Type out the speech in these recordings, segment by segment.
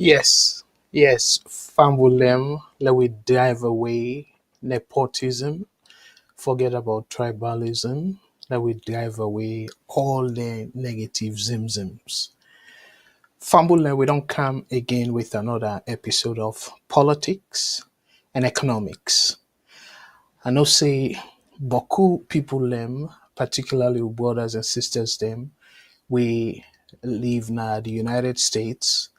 Yes, yes, Fambulem, let we drive away nepotism, forget about tribalism, let we drive away all the negative zimzims. Fambulem, we don't come again with another episode of politics and economics. I know say Boku people them, particularly brothers and sisters them, we live in the United States.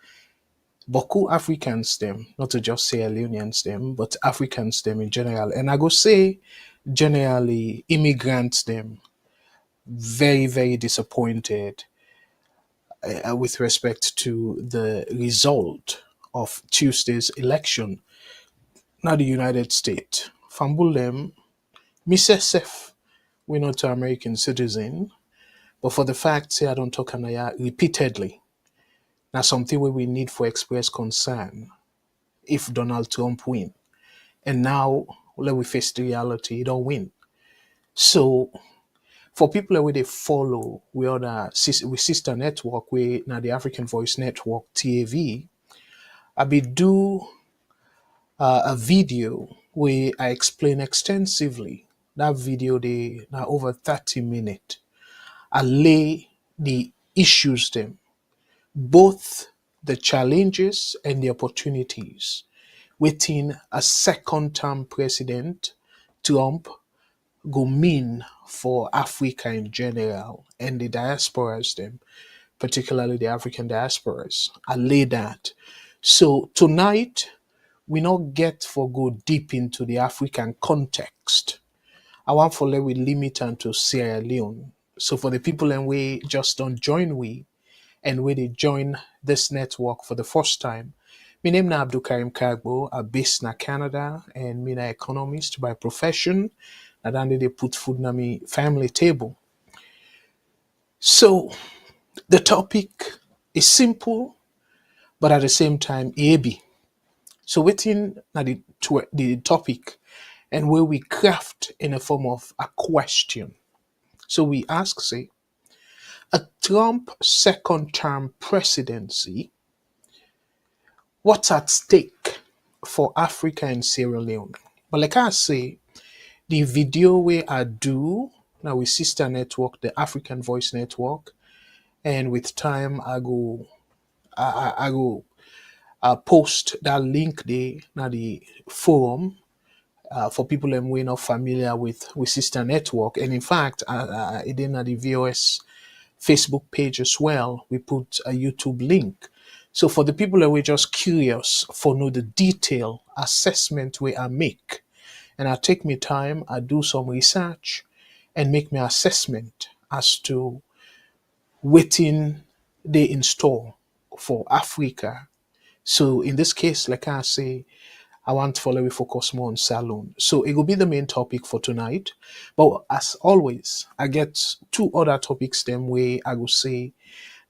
Boku Africans them, not to just say Leoneans them, but Africans them in general. And I go say generally immigrants them very, very disappointed with respect to the result of Tuesday's election. Now the United States. Fambulem, Mrs. we're not an American citizen, but for the fact say I don't talk Anaya repeatedly. Now something where we need for express concern if Donald Trump win. And now let we face the reality, he don't win. So for people where they follow we other we sister network, we now the African Voice Network TAV, I be do a video where I explain extensively. That video they now over 30 minutes. I lay the issues them, both the challenges and the opportunities within a second term president Trump go mean for Africa in general and the diasporas them, particularly the African diasporas. I lay that. So tonight we not get for go deep into the African context. I want for let we limit unto Sierra Leone. So for the people and we just don't join we and when they join this network for the first time, my name is Abdul Karim Kargbo. I'm based in Canada and I'm an economist by profession. And then they put food on my family table. So the topic is simple, but at the same time, heavy. So within the topic and where we craft in a form of a question. So we ask, say, a Trump second term presidency, what's at stake for Africa and Sierra Leone? But like I say, the video where I do now with sister network, the African Voice Network, and with time I go post that link there now the forum for people who are not familiar with sister network, and in fact, it in the VOS Facebook page as well. We put a YouTube link. So for the people who are just curious for know the detail assessment where I make, and I take me time, I do some research, and make my assessment as to waiting they in store for Africa. So in this case, like I say, I want to follow we focus more on Salon. So it will be the main topic for tonight. But as always, I get two other topics them way I will say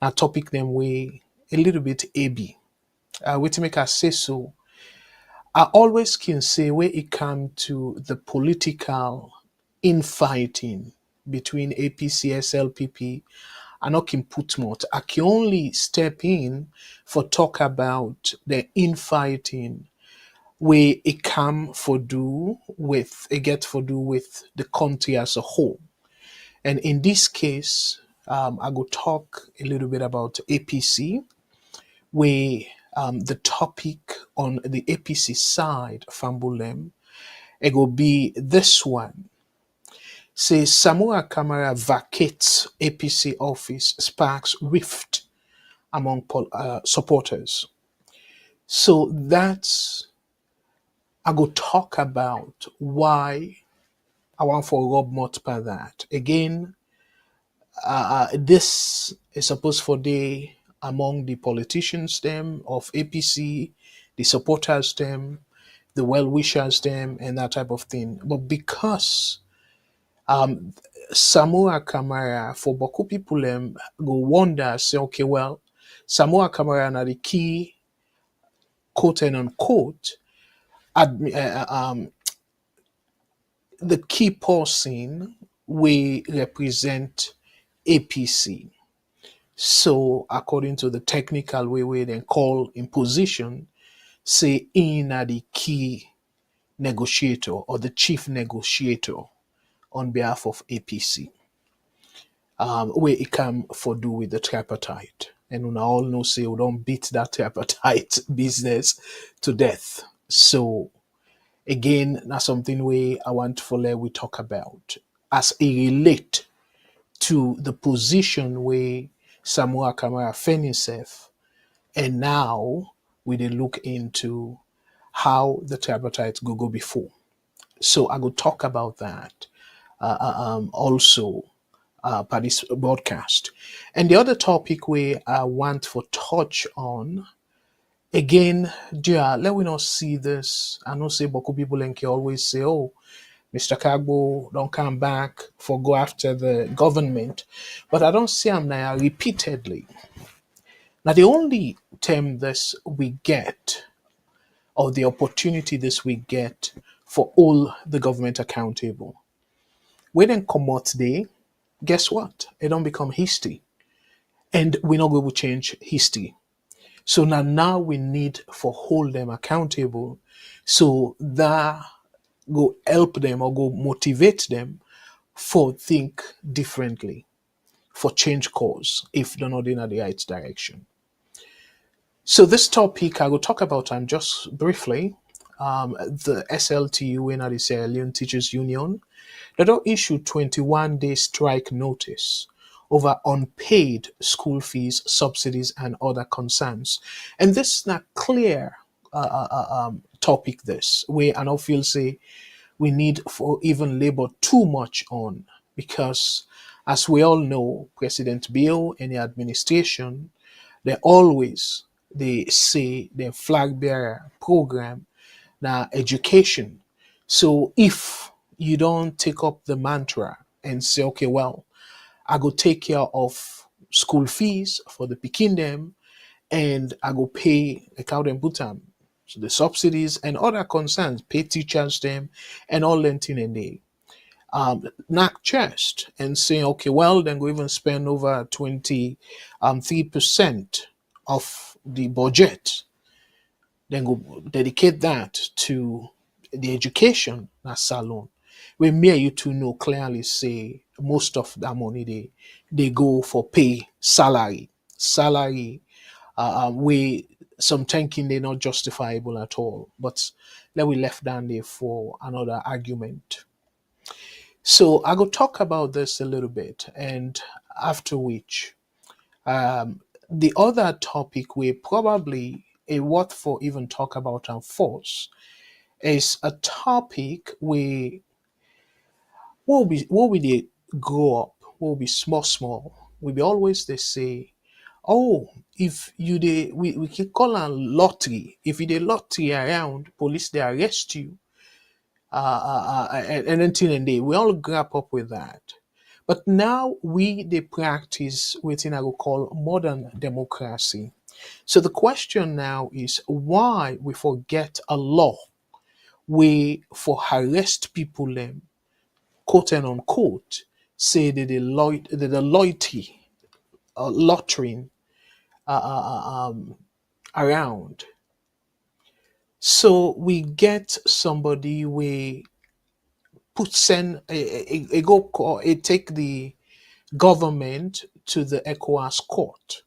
a topic them way a little bit AB. Wait to make us say so. I always can say where it comes to the political infighting between APC, SLPP, and not can put more. I can only step in for talk about the infighting where it come for do with it get for do with the country as a whole. And in this case, I will talk a little bit about APC, where the topic on the APC side, Fambulem, it will be this one. Say Samura Kamara vacates APC office sparks rift among supporters. So that's I go talk about why I want for Rob Motpa that. Again, this is supposed for the among the politicians them of APC, the supporters them, the well wishers them, and that type of thing. But because Samura Kamara, for Boku people go wonder, say, okay, well, Samura Kamara are the key quote and unquote the key person we represent APC. So according to the technical way we then call imposition, say in are the key negotiator or the chief negotiator on behalf of APC, where it come for do with the tripartite. And we all know say we don't beat that tripartite business to death. So again, that's something I want for we talk about as it relate to the position where Samura Kamara found himself. And now we dey look into how the tripartite go before. So I will talk about that also by this broadcast. And the other topic we I want to touch on again, dear, let we not see this. I know say Boko people and always say, oh, Mr. Kargbo don't come back for go after the government. But I don't see him now repeatedly. Now the only term this we get or the opportunity this we get for all the government accountable. We then come out today, guess what? It don't become history. And we're not going to change history. So now we need for hold them accountable so that go help them or go motivate them for think differently, for change course if they're not in the right direction. So this topic I will talk about just briefly. The SLTU, in the Sierra Leone Teachers Union, they don't issue 21-day strike notice over unpaid school fees, subsidies, and other concerns. And this is not clear topic this, where I don't feel say we need for even labor too much on because as we all know, President Bill and the administration, they always they say their flag bearer program now education. So if you don't take up the mantra and say, okay, well, I go take care of school fees for the pikin them and I go pay account and put them so the subsidies and other concerns, pay teachers them and all that thing and they knock chest and say, okay, well, then go even spend over 3% of the budget, then go dedicate that to the education na salon. When me and you two know clearly say most of that money they go for pay salary we some thinking they're not justifiable at all. But let we left down there for another argument. So I go talk about this a little bit, and after which, the other topic we probably a what for even talk about and force is a topic we will be they grow up, will be small. We be always they say, oh, if you we can call it lottery. If you dey lottery around, police they arrest you and anything and they we all grab up with that. But now they practice within I will call modern democracy. So the question now is why we forget a law we for arrest people them quote and unquote say that the loyalty loitering around. So we get somebody we put send a go call a take the government to the ECOWAS court,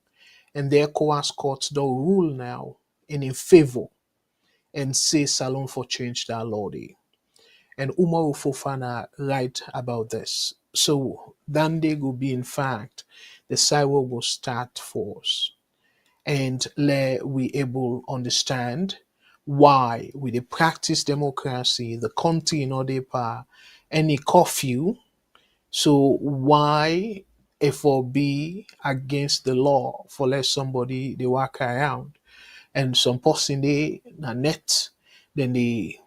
and the ECOWAS court don't rule now in favor and say Salon for change that law day. And Umaru Fofana write about this. So then they will be in fact the cyber will start force and let we able understand why we dey practice democracy, the country in order pa any curfew. So why FOB against the law for let somebody they walk around and some person they na net then they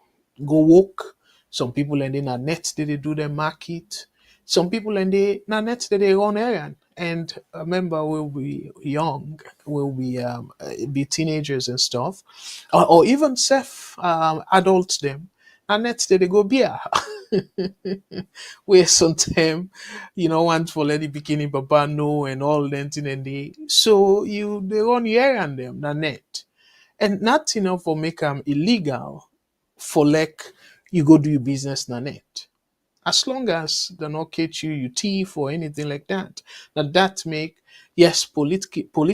go walk. Some people and they na net they do their market. Some people and they na net they run errand. And remember, we'll be young, we'll be teenagers and stuff, or even self adults them. and next day they go beer. Where sometimes you know want for let the bikini papa know and all that thing and they so you they run here and them na net. And not enough for make them illegal for like you go do your business na net. As long as they not catch you, you thief or anything like that. Now that make yes, police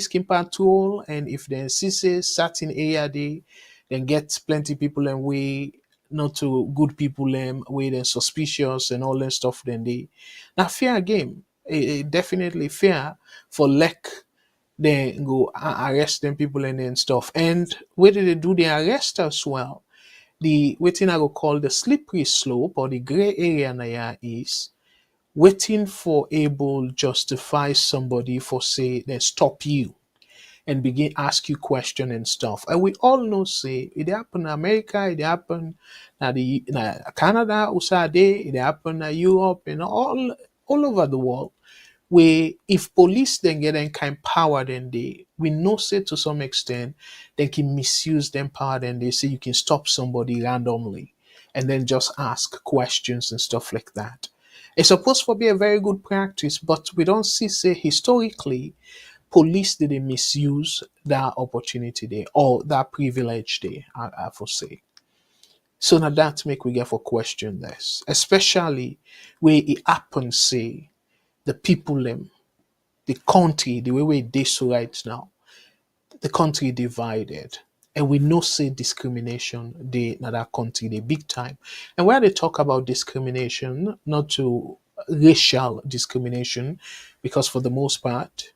can patrol, and if they insist say certain area they then get plenty people and we not to good people them way then suspicious and all that stuff then they now fair game. Definitely fair for like they go arrest them people and then stuff. And where did they do the arrest as well? The waiting I go call the slippery slope or the gray area na ya is waiting for able justify somebody for say they stop you and begin ask you question and stuff. And we all know say it happen in America, it happen na Canada, USA, it happen in Europe and all over the world where if police then get any kind power then they we know say to some extent they can misuse them power then they say you can stop somebody randomly and then just ask questions and stuff like that. It's supposed to be a very good practice, but we don't see say historically police didn't misuse that opportunity there or that privilege there, I for say. So now that make we get for question this, especially where it happens say the people them the country, the way we dey so right now, the country divided. And we know say discrimination they na that country they big time. And where they talk about discrimination, not to racial discrimination, because for the most part,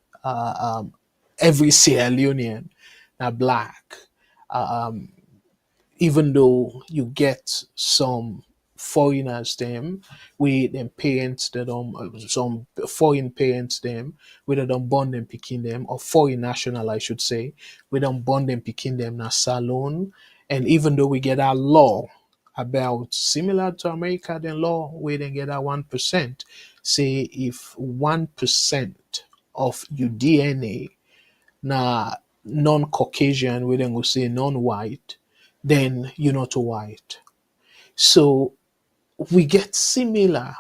every Sierra Leonean are black. Even though you get some foreigners them with them parents that some foreign parents them whether them born them picking them or foreign national I should say we don't born them picking them na salon. And even though we get our law about similar to America then law we then get our 1% say if 1% of your DNA na non-Caucasian, we then go say non-white, then you're not white. So we get similar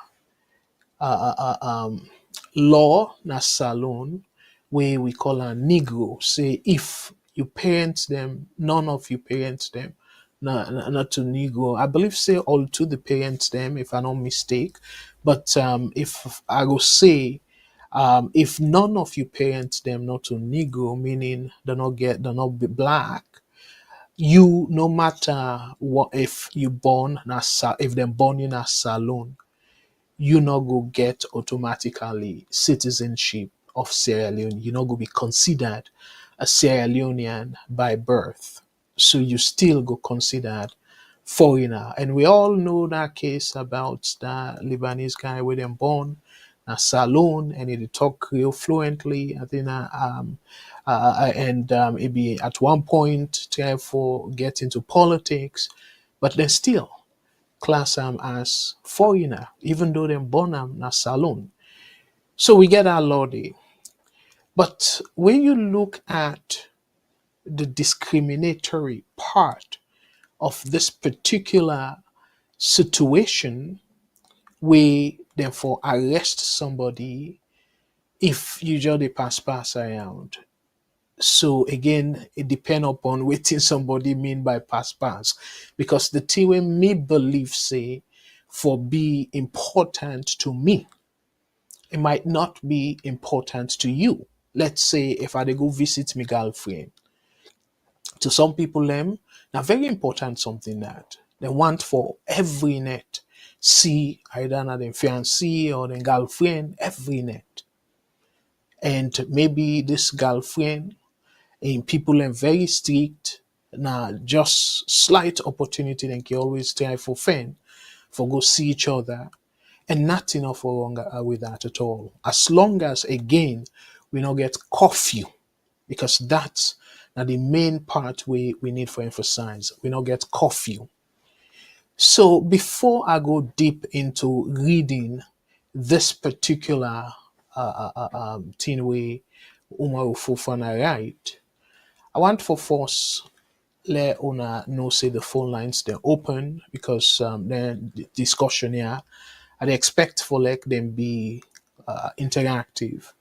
law na salon where we call a Negro. Say if you parents them, none of you parents them, not to Negro. I believe say all to the parents them, if I don't mistake. But if I go say if none of you parents them not to Negro, meaning they're not be black, you no matter what if you born na if them born in a saloon, you not go get automatically citizenship of Sierra Leone. You not go be considered a Sierra Leonean by birth. So you still go considered foreigner. And we all know that case about that Lebanese guy with them born a saloon and he talk Creole fluently. I think and it be at one point try for get into politics, but then still class them as foreigner, even though them born them na saloon. So we get our law there. But when you look at the discriminatory part of this particular situation, we therefore arrest somebody if you just dey pass around. So again, it depend upon wetin somebody mean by pass. Because the thing wey me believe say for be important to me, it might not be important to you. Let's say if I dey go visit my girlfriend, to some people them, now very important something that they want for every net. See either na them fiancé or them girlfriend every net. And maybe this girlfriend and people are very strict. Now just slight opportunity they can always try for friend for go see each other and nothing of wrong with that at all. As long as again we not get curfew, because that's now the main part we need for emphasize. We not get curfew. So before I go deep into reading this particular thing we Umar Fofana write, I want for first let una know say the phone lines they're open because then the discussion here I expect for like them be interactive.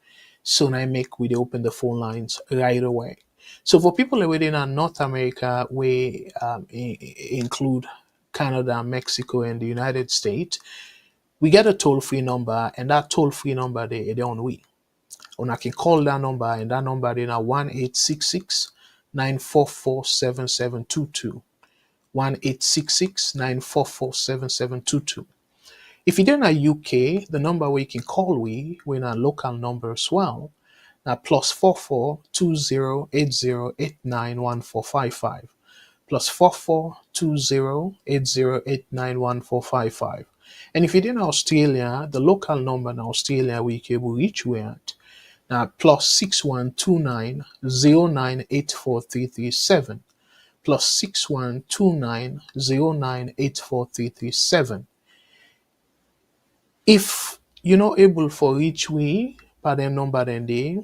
So now I make we dey open the phone lines right away. So for people within North America, we include Canada, Mexico, and the United States, we get a toll free number, and that toll free number they on we. And I can call that number, and that number then at 1-866-944-7722. 1-866-944-7722. If you're in a UK, the number where you can call we in a local number as well. Now +44 20 80 89 1455. +44 20 80 89 1455. And if you're in Australia, the local number in Australia we can reach we at now +6129 09 84 337. +6129 09 84 337. If you're not able for reach we by them number then day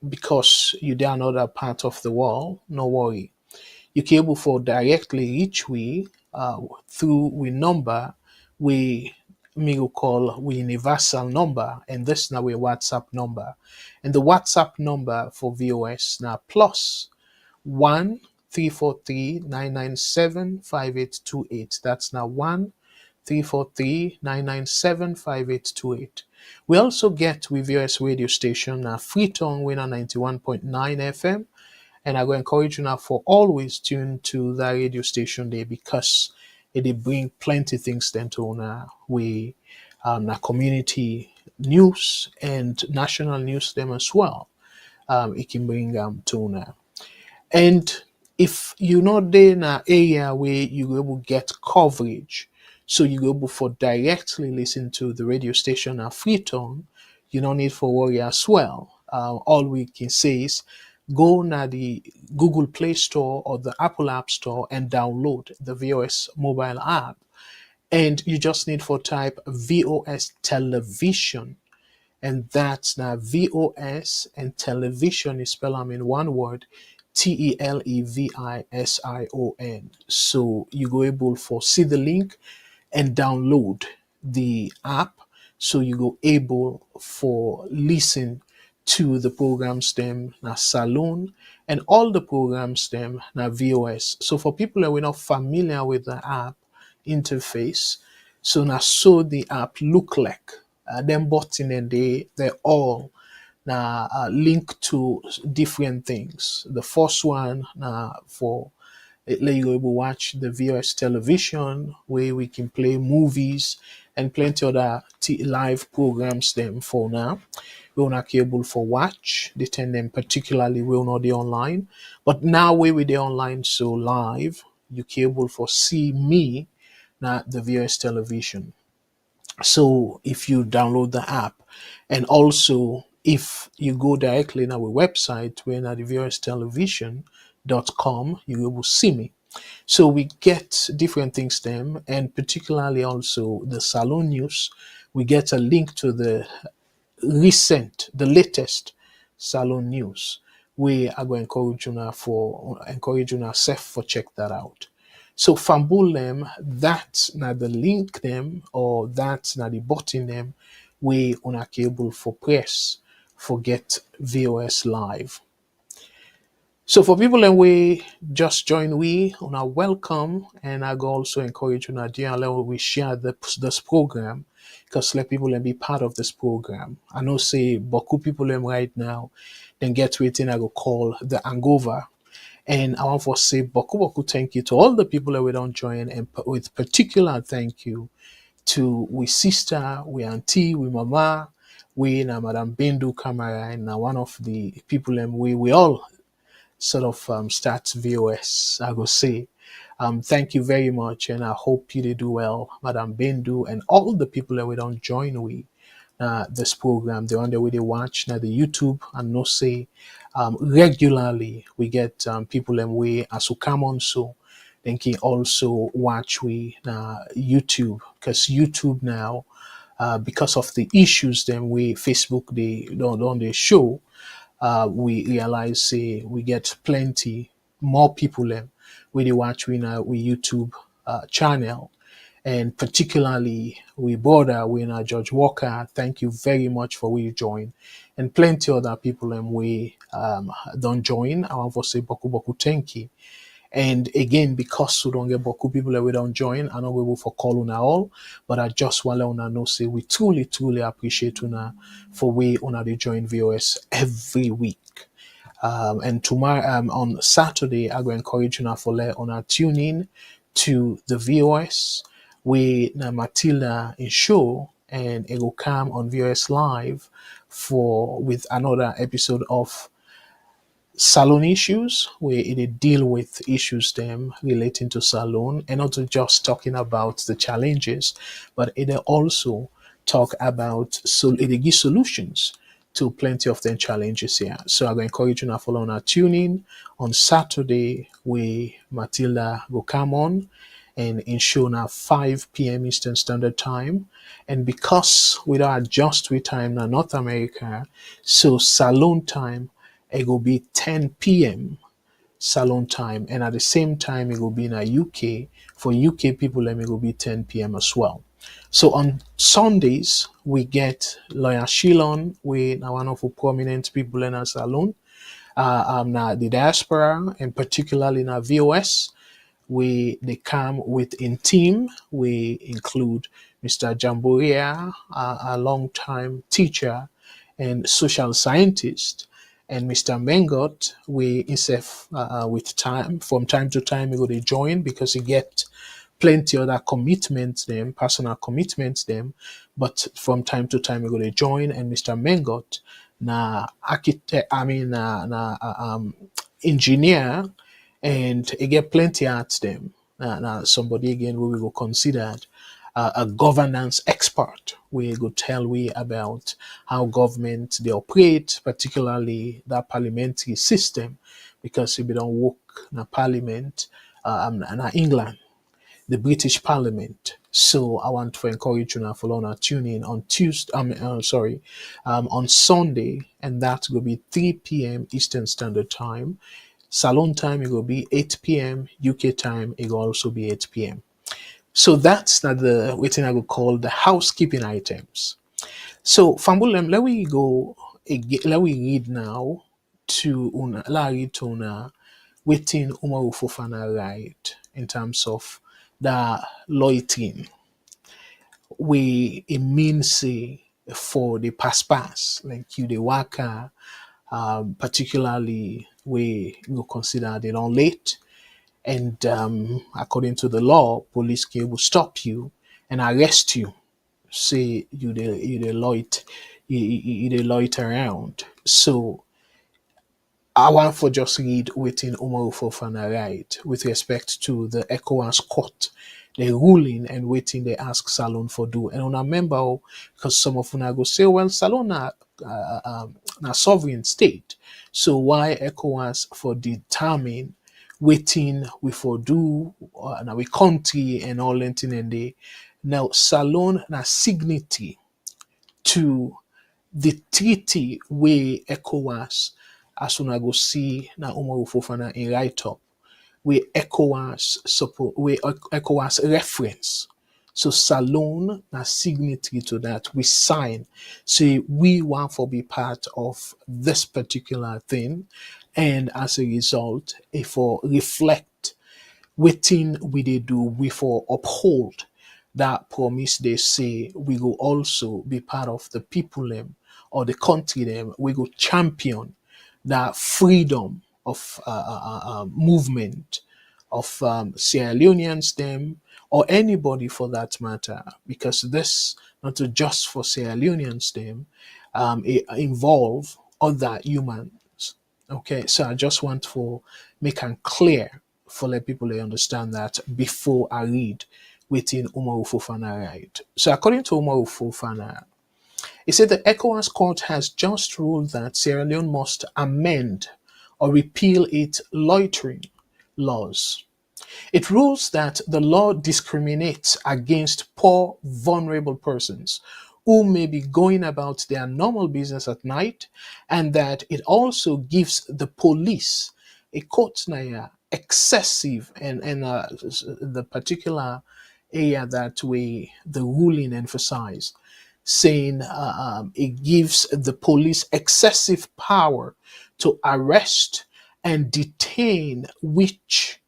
because you're there another part of the world, no worry. You can able for directly reach we through we number we me will call we universal number, and this now we WhatsApp number. And the WhatsApp number for VOS now +1 343 997 5828. That's now 1 343 997 5828. We also get with VOS radio station Freetown winner 91.9 FM. And I go encourage you now for always tune to that radio station there because it bring plenty things then to we na community news and national news them as well. It can bring to now. And if you not there in an area where you go able get coverage, so you go able for directly listen to the radio station at Freetown, you don't need for worry as well. All we can say is go na the Google Play Store or the Apple App Store and download the VOS mobile app. And you just need for type VOS television. And that's now VOS, and television is spelled in one word, TELEVISION. So you go able for see the link and download the app, so you go able for listen to the programs them na Saloon and all the programs them na VOS. So for people that were not familiar with the app interface, so now so the app look like them button, and they're all now linked to different things. The first one for let you able watch the VOS television where we can play movies and plenty other live programs them for now. We're not able for watch, they tend them particularly will not be online. But now where we they online so live, you able for see me now the VOS television. So if you download the app, and also if you go directly in our website, we're at the VOStelevision.com, you will see me. So we get different things them, and particularly also the Salon news. We get a link to the latest Salon news. We are going to encourage you now self for check that out. So fambul them, that's not the link them, or that's not the button them, we on able for press for get VOS live. So for people that we just join we on our welcome, and I go also encourage you now dear level we share this program because let people be part of this program. I know say Boku people them right now then get waiting I go call the hangover. And I want to say boku thank you to all the people that we don't join, and with particular thank you to we sister, we auntie, we mama, we na Madam Bendu Camera, and now one of the people and we all sort of start VOS. I go say thank you very much, and I hope you did do well, Madam Bendu, and all the people that we don't join we this program. The one that we they watch now the YouTube, and no say regularly we get people and we as who come on, so they can also watch we YouTube, because YouTube now because of the issues then we Facebook they don't they show we realize say we get plenty more people them we watch we YouTube channel, and particularly we brother we na George Walker. Thank you very much for we join, and plenty other people and we don't join. I want to say boku boku thank you. And again, because we don't get boku people that we don't join, I know we will for call una all, but I just want to una know say we truly, truly appreciate una for we una they join VOS every week. And tomorrow, on Saturday, I will encourage you now for let on our tune in to the VOS. We na Matilda in show, and it will come on VOS live for with another episode of salon issues where it deal with issues them relating to salon, and not just talking about the challenges, but it also talk about so it give solutions to plenty of them challenges here. So I'm going to encourage you to follow on our tuning on Saturday where Matilda will come on and in show now 5 p.m. Eastern Standard Time. And because we don't adjust with time now North America, so salon time it will be 10 p.m. salon time, and at the same time it will be in a UK. For UK people, it will be 10 p.m. as well. So on Sundays we get Lawyer Shilon, we now one of the prominent people in our salon. Now the diaspora and particularly in our VOS, we they come with in team. We include Mr. Jamboria, a long-time teacher and social scientist, and Mr. Mengot. We himself with time to time he go to join because he get plenty other commitments them, personal commitments them, but from time to time he go to join. And Mr. Mengot na architect, I mean engineer, and it get plenty at them. Now, somebody again we will consider a governance expert. We go tell we about how government they operate, particularly that parliamentary system, because if we don't work in a parliament, in England, the British Parliament. So I want to encourage you now follow on tune in on Tuesday. On Sunday, and that will be 3 p.m. Eastern Standard Time. Salon time it will be 8 p.m. UK time. It will also be 8 p.m. So that's not the waiting I would call the housekeeping items. So Fambulem, let we go again, let we read now to una la read to una waiting Umaru Fofana right in terms of the loitering. We it means for the pass like you the worker, particularly we will consider they don't late, and according to the law, police will stop you and arrest you. Say you they loiter around. So I want for just read within Umaru Fofana right with respect to the ECOWAS court, the ruling and waiting they ask Salon for do. And on a member, because some of una go say, well, Salon na sovereign state. So why ECOWAS for determine waiting we for do na we country and all anything and they now Salon na signatory to the treaty we ECOWAS as una go see na Umaru Fofana in write up we ECOWAS reference. So Salon na signatory to that. We sign. So we want to be part of this particular thing. And as a result, if for reflect waiting we they do, we for uphold that promise they say we will also be part of the people them or the country them, we go champion that freedom of movement of Sierra Leoneans them or anybody for that matter, because this not just for Sierra Leoneans them, it involve other humans. Okay, so I just want to make it clear for let people they understand that before I read within Umaru Fofana right. So according to Umaru Fofana, he said the ECOWAS court has just ruled that Sierra Leone must amend or repeal its loitering laws. It rules that the law discriminates against poor, vulnerable persons who may be going about their normal business at night, and that it also gives the police a court excessive, and the particular area that we the ruling emphasize, saying it gives the police excessive power to arrest and detain, which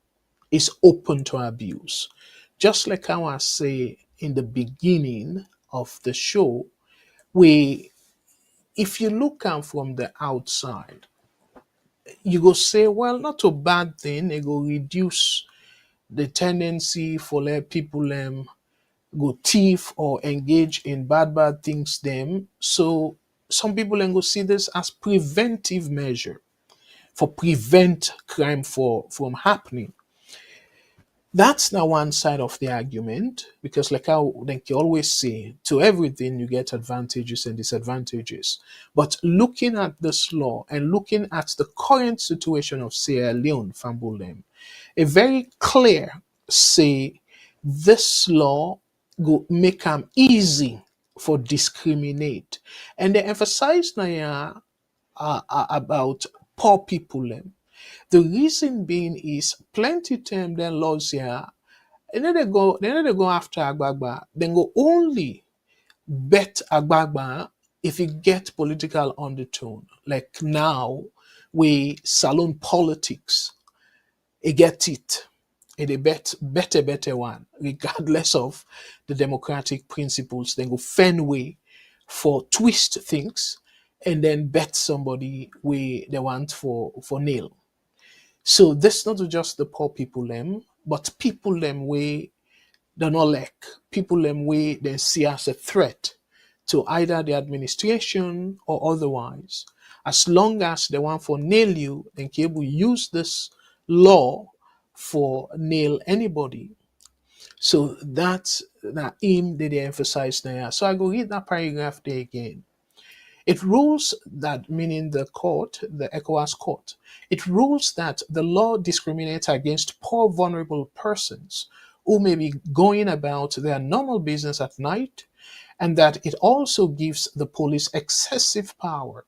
is open to abuse. Just like how I say in the beginning of the show, we if you look at from the outside, you go say, well, not a bad thing. It go reduce the tendency for let people go thief or engage in bad things them. So some people then go see this as preventive measure for prevent crime from happening. That's now one side of the argument, because like you always say, to everything you get advantages and disadvantages. But looking at this law and looking at the current situation of Sierra Leone, Fambulem, a very clear say this law go make them easy for discriminate. And they emphasize now about poor people. The reason being is plenty time then laws here, they don't go after Agbagba, then go only bet Agbagba if you get political undertone. Like now, we salon politics, it get it. It a better one, regardless of the democratic principles, then go Fenway for twist things and then bet somebody we they want for nail. So this not just the poor people them, but people them way they not like people them way they see as a threat to either the administration or otherwise. As long as they want for nail you, then cable use this law for nail anybody. So that's that aim that they emphasize there. So I go read that paragraph there again. It rules that, meaning the court, the ECOWAS court, it rules that the law discriminates against poor, vulnerable persons who may be going about their normal business at night, and that it also gives the police excessive power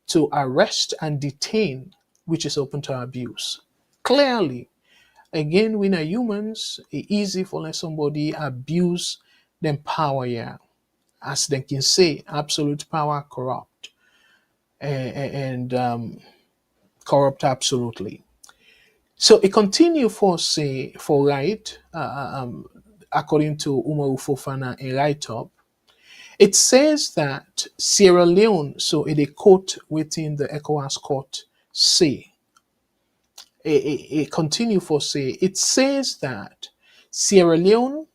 to arrest and detain, which is open to abuse. Clearly, again, we are humans, it's easy for let somebody abuse them power, yeah. As they can say, absolute power corrupt and corrupt absolutely. So it continue for say for right, according to Umaru Fofana, a write up. It says that Sierra Leone, so it a quote within the ECOWAS court say, it continue for say, it says that Sierra Leone,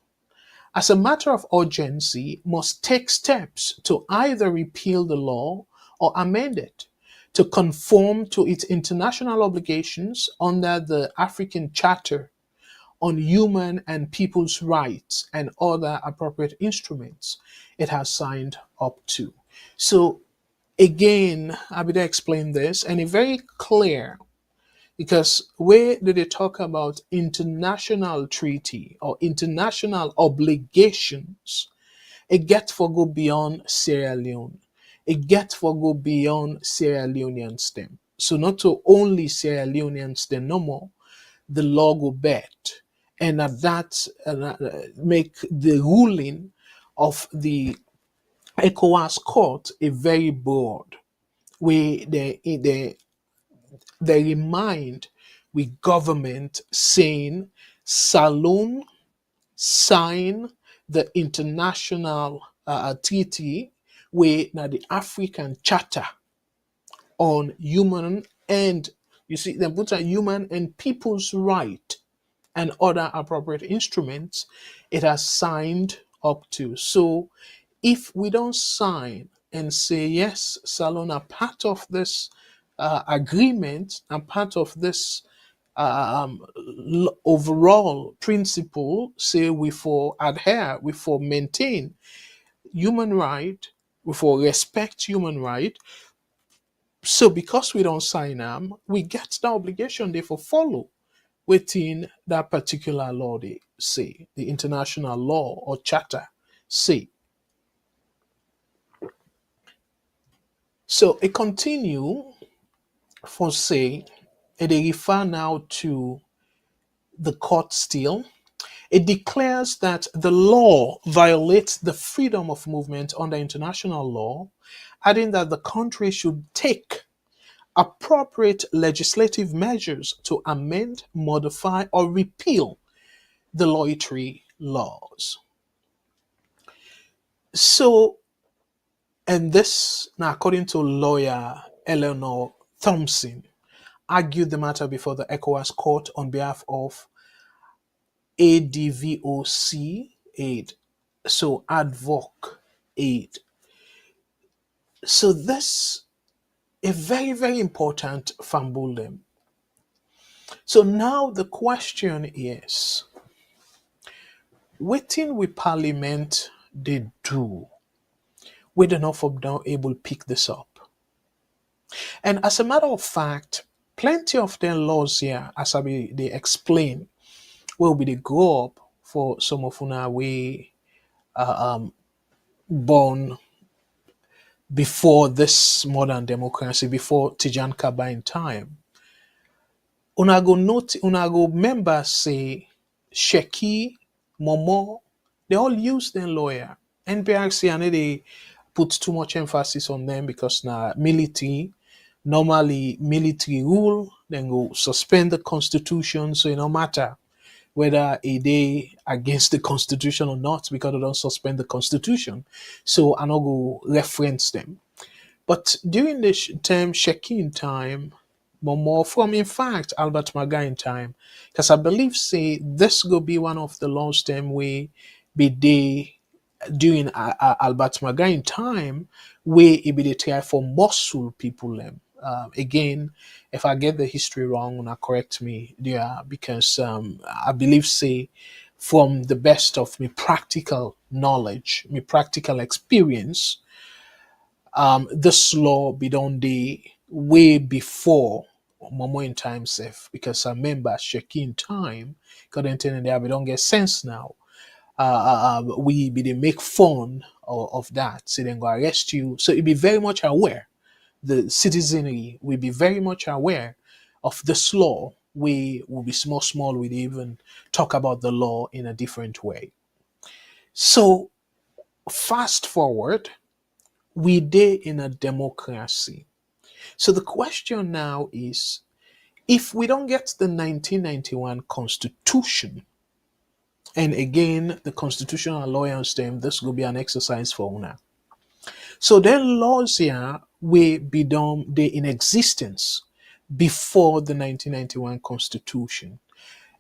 as a matter of urgency, must take steps to either repeal the law or amend it to conform to its international obligations under the African Charter on Human and People's Rights and other appropriate instruments it has signed up to. So, again, Abida explained this, and it's very clear because where did they talk about international treaty or international obligations? It get for go beyond Sierra Leone. It get for go beyond Sierra Leonean stem. So not to only Sierra Leonean stem no more, the law go bet. And at that make the ruling of the ECOWAS court a very broad where they remind with government saying Salone sign the international treaty where now the African Charter on human and you see them put a human and people's right and other appropriate instruments it has signed up to. So if we don't sign and say yes, Salon are part of this agreement and part of this overall principle, say we for adhere, we for maintain human right, we for respect human right. So because we don't sign them, we get the obligation they for follow within that particular law they say, the international law or charter say. So it continue for say, and they refer now to the court still. It declares that the law violates the freedom of movement under international law, adding that the country should take appropriate legislative measures to amend, modify, or repeal the loitering laws. So, and this, now according to lawyer Eleanor Thompson, argued the matter before the ECOWAS court on behalf of ADVOC aid, so advoc aid. So this a very, very important fambulem. So now the question is, waiting with Parliament they do, we do not from now able to pick this up. And as a matter of fact, plenty of their laws here, as they explain, will be the go up for some of una we born before this modern democracy, before Tijan Kaba in time. Una go note, una go remember say Sheki, Momo, they all use their lawyer. NPRC and they put too much emphasis on them because now military, normally military rule, then go suspend the constitution, so it no matter whether a day against the constitution or not, because they don't suspend the constitution. So I not go reference them. But during this term, check-in time, more from in fact Albert Maga in time, because I believe say this go be one of the laws them we be day during Albert Maga in time where it be the try for muscle people them. Again, if I get the history wrong, now correct me there because I believe say from the best of me practical knowledge, me practical experience, this law be done the way before Momo in time safe because I remember checking time couldn't tell there we don't get sense now. We be they make fun of that, so then go arrest you. So it be very much aware. The citizenry will be very much aware of this law. We will be small, we even talk about the law in a different way. So fast forward, we day in a democracy. So the question now is, if we don't get the 1991 constitution, and again, the constitutional lawyers them, this will be an exercise for una. So then laws here will be done, they in existence before the 1991 constitution.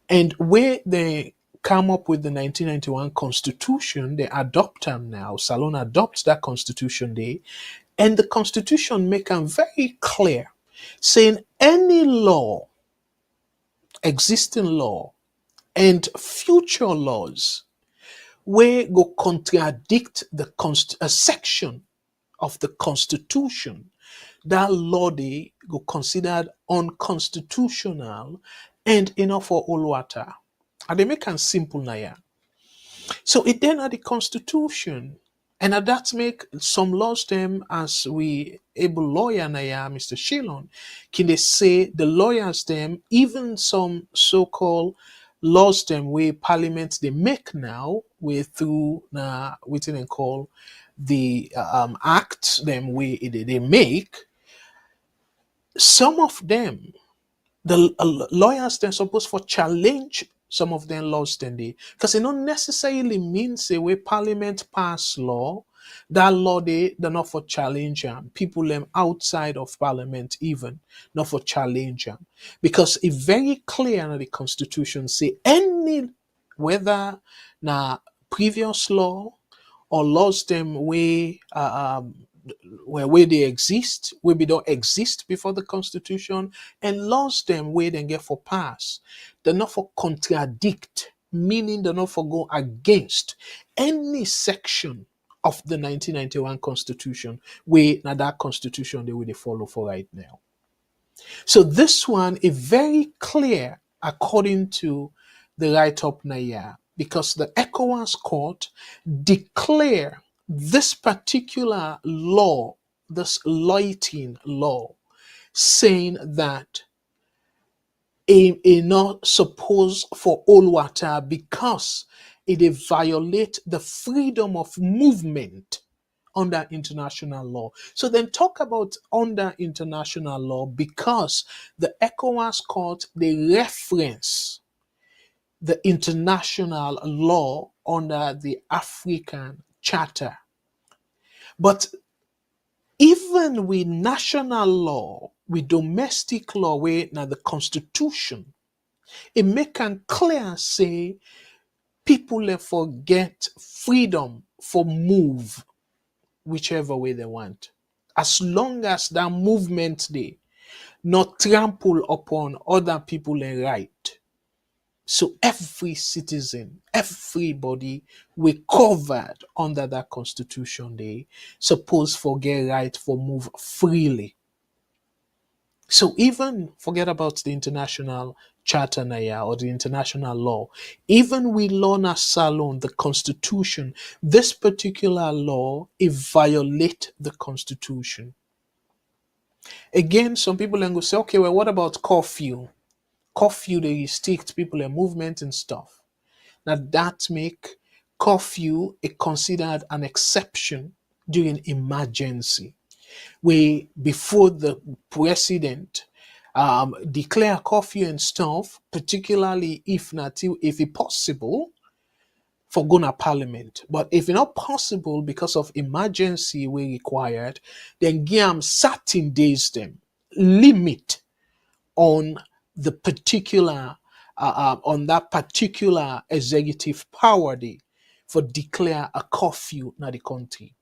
And where they come up with the 1991 constitution, they adopt them now. Salon adopts that constitution day. And the constitution make them very clear, saying any law, existing law, and future laws where go contradict a section of the constitution, that law they go considered unconstitutional and enough for all water. And they make it simple now. So it then at the constitution, and that make some laws them as we able lawyer now, Mr. Shilon, can they say the lawyers them, even some so-called laws them where parliament they make now, where through what they call the acts them way they make, some of them the lawyers then supposed for challenge some of them laws then they, because it don't necessarily mean say where parliament pass law, that law they're not for challenge them. People them outside of parliament even not for challenge them. Because it very clear in the constitution say any whether na previous law or laws them where they exist, where they don't exist before the constitution, and laws them where they get for pass. They're not for contradict, meaning they're not for go against any section of the 1991 constitution, where now that constitution they will they follow for right now. So this one is very clear according to the write-up Naya, because the ECOWAS court declare this particular law, this loitering law, saying that a not supposed for all water because it dey violate the freedom of movement under international law. So then talk about under international law because the ECOWAS court they reference the international law under the African Charter. But even with national law, with domestic law, where now the constitution, it make am clear say people dey forget freedom for move whichever way they want. As long as that movement they not trample upon other people and right. So every citizen, everybody we covered under that constitution they suppose forget right for move freely. So even forget about the international charter naya or the international law. Even we law na salon, the constitution, this particular law, it violate the constitution. Again, some people then go say, okay, well, what about curfew? Curfew, they restrict people and movement and stuff. Now that make curfew a considered an exception during emergency. Where before the president declare curfew and stuff, particularly if not if it possible for going to parliament. But if it's not possible because of emergency we required, then give them certain days them limit on the particular on that particular executive power day for declare a curfew in the country.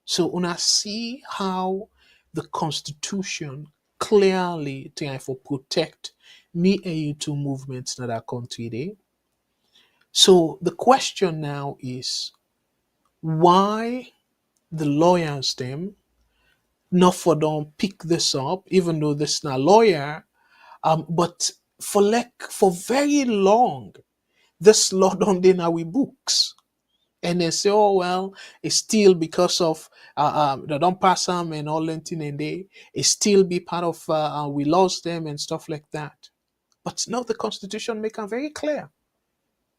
So when I see how the constitution clearly trying for protect me and you two movements in that country day. So the question now is why the lawyers them not for don't pick this up, even though this is not lawyer, but for very long, this law don't in our books. And they say, oh well, it's still because of they don't pass them and all that thing and they it still be part of we lost them and stuff like that. But no, the constitution make them very clear.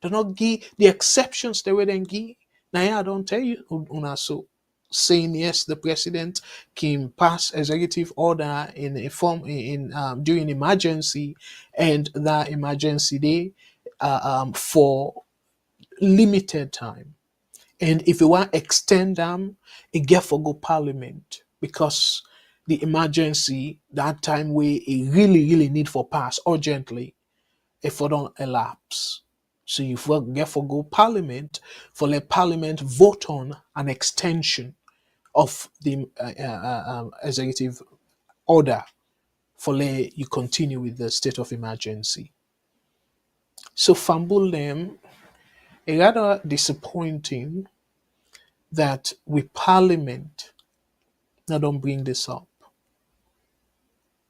Do not give the exceptions they will then give. Now yeah, I don't tell you una so saying yes, the president can pass executive order in a form in during emergency and that emergency day for limited time. And if you want to extend them, it get for go parliament because the emergency that time we really need for pass urgently if we don't elapse. So you get for go parliament for let parliament vote on an extension of the executive order for let you continue with the state of emergency. So fumble them, a rather disappointing that with parliament now don't bring this up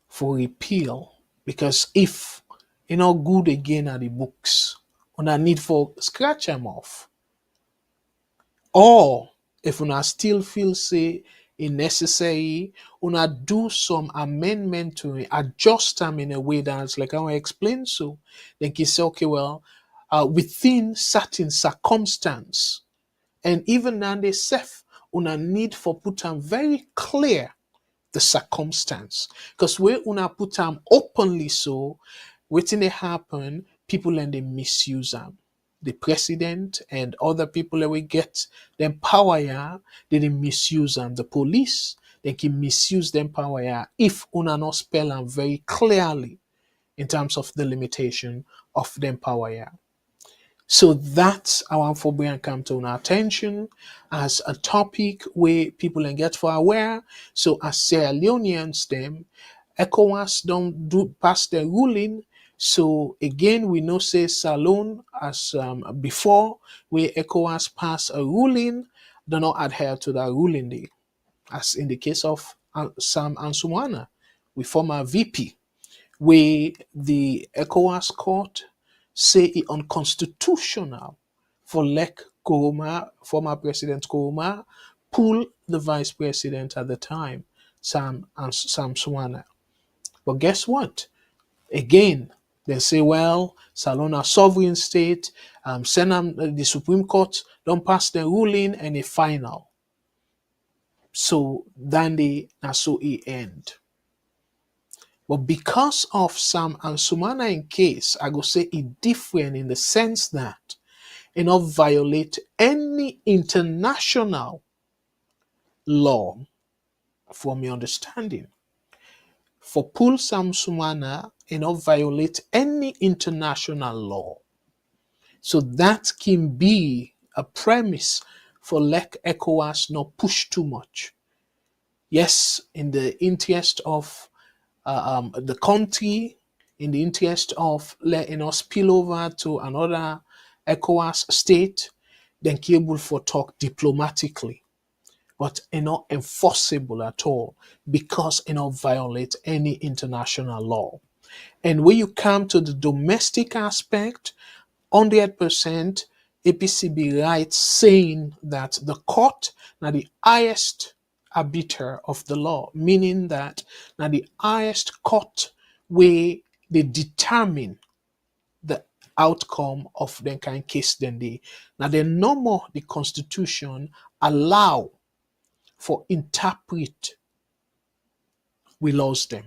for repeal because if you know good again at the books on a need for scratch them off or if una still feel say it necessary una do some amendment to it adjust them in a way that's like how I explained so then you say okay well within certain circumstance and even now they self una need for put them very clear the circumstance. Because we una put them openly so, waiting they happen, people and they misuse them. The president and other people that we get them power yeah, they misuse them. The police, they can misuse them power yeah, if una not spell them very clearly in terms of the limitation of them power yeah. So that's our for bring come to our attention as a topic where people can get for aware. So as Sierra Leoneans them, ECOWAS don't do pass the ruling. So again, we know say Salon as before where ECOWAS pass a ruling, do not adhere to that ruling day. As in the case of Sam Ansumana, we former VP where the ECOWAS court say it unconstitutional for Lek Koroma, former President Koroma, pull the vice president at the time, Sam Swana. But guess what? Again, They say, well, Salona sovereign state, send them the Supreme Court, don't pass the ruling and a final. So then they na so it end. But because of Sam and Sumana in case, I go say it different in the sense that it not violate any international law from your understanding. For Pool Sam Sumana, it not violate any international law. So that can be a premise for let ECOWAS not push too much. Yes, in the interest of the country, in the interest of letting us spill over to another ECOWAS state, then able for talk diplomatically, but not enforceable at all because it not violate any international law. And when you come to the domestic aspect, 100% APCB right saying that the court now the highest arbiter of the law, meaning that now the highest court where they determine the outcome of the kind case then they now the no more the constitution allow for interpret we lost them.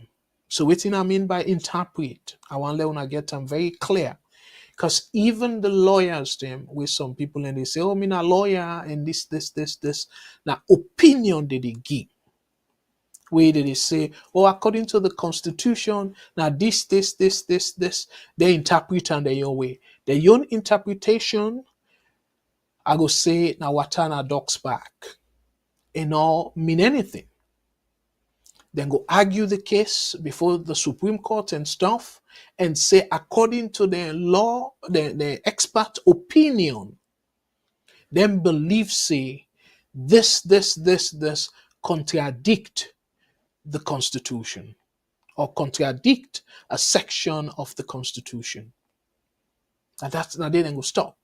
So what I mean by interpret, I want to get them very clear. Because even the lawyers, them with some people, and they say, "Oh, I'm a lawyer," and this. Now, opinion did they give? Where did they say, "Oh, according to the Constitution, now this." They interpret and their own way. Their own interpretation, I go say, now Watana docks back. It not mean anything. Then go argue the case before the Supreme Court and stuff, and say according to the law, the expert opinion, then believe say this contradict the Constitution or contradict a section of the Constitution. And that's now they then go stop.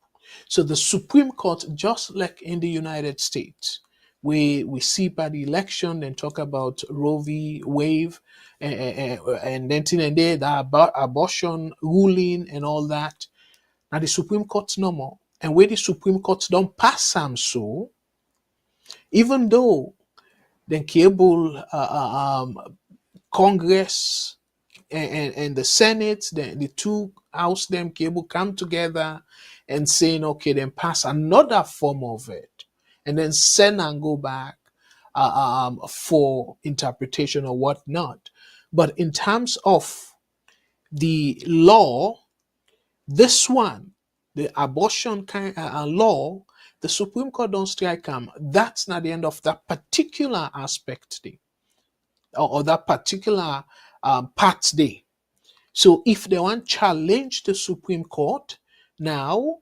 So the Supreme Court, just like in the United States, we see by the election and talk about Roe v. Wade and then the abortion ruling and all that. Now the Supreme Court's no more. And where the Supreme Court don't pass some so, even though the cable Congress and the Senate, the two house them cable come together and saying, okay, then pass another form of it, and then send and go back for interpretation or whatnot. But in terms of the law, this one, the abortion kind law, the Supreme Court don't strike them. That's not the end of that particular aspect day, or that particular part day. So if they want challenge the Supreme Court now,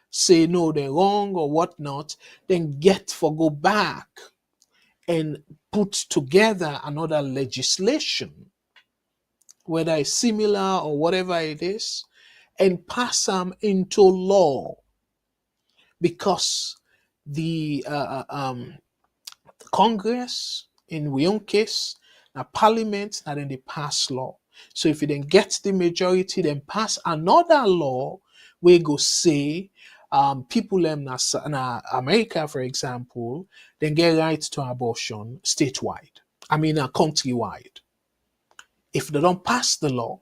say no, they're wrong or whatnot, then get for go back and put together another legislation, whether it's similar or whatever it is, and pass them into law, because the Congress, in we own case, now Parliament, and then they pass law. So if you then get the majority, then pass another law where go say people in America, for example, then get right to abortion statewide. I mean, countrywide. If they don't pass the law,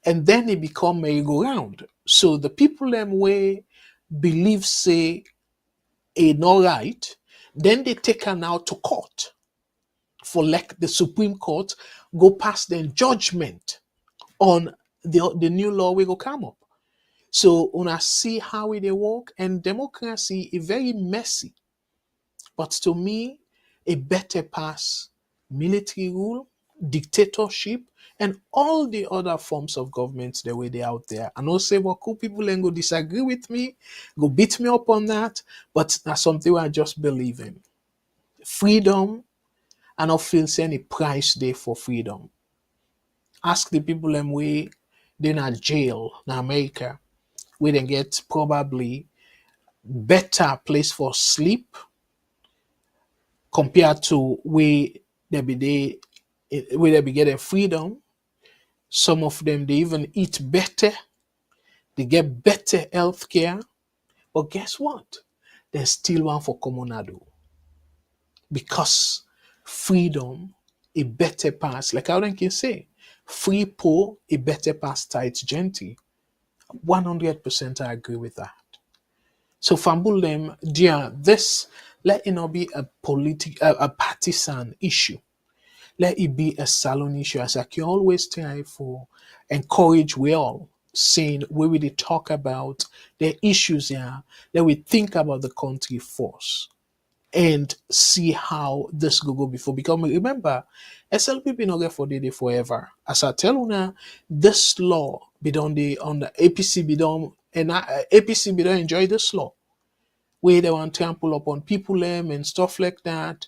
and then it become merry-go-round. So the people them way believe say a not right, then they take her now to court for like the Supreme Court go past the judgment on the new law we go come up. So una see how it work, and democracy is very messy. But to me, a better pass military rule, dictatorship, and all the other forms of government the way they out there. I know say what cool people and go disagree with me, go beat me up on that, but that's something I just believe in. Freedom, I don't feel any price there for freedom. Ask the people them way they in a jail in America, where they get probably better place for sleep compared to where they be getting freedom. Some of them, they even eat better. They get better health care. But guess what? There's still one for Comonado. Because freedom, a better pass, like I can say, free poor, a better pass tight genty. 100% I agree with that. So fambul them, dear, this let it not be a partisan issue. Let it be a salon issue. As I can always try for encourage we all saying we will talk about the issues here. Let we think about the country first and see how this go before. Because remember, SLP been okay for the day forever. As I tell you now, this law be done on the APC be done and APC be done enjoy this law where they want to trample upon people and stuff like that.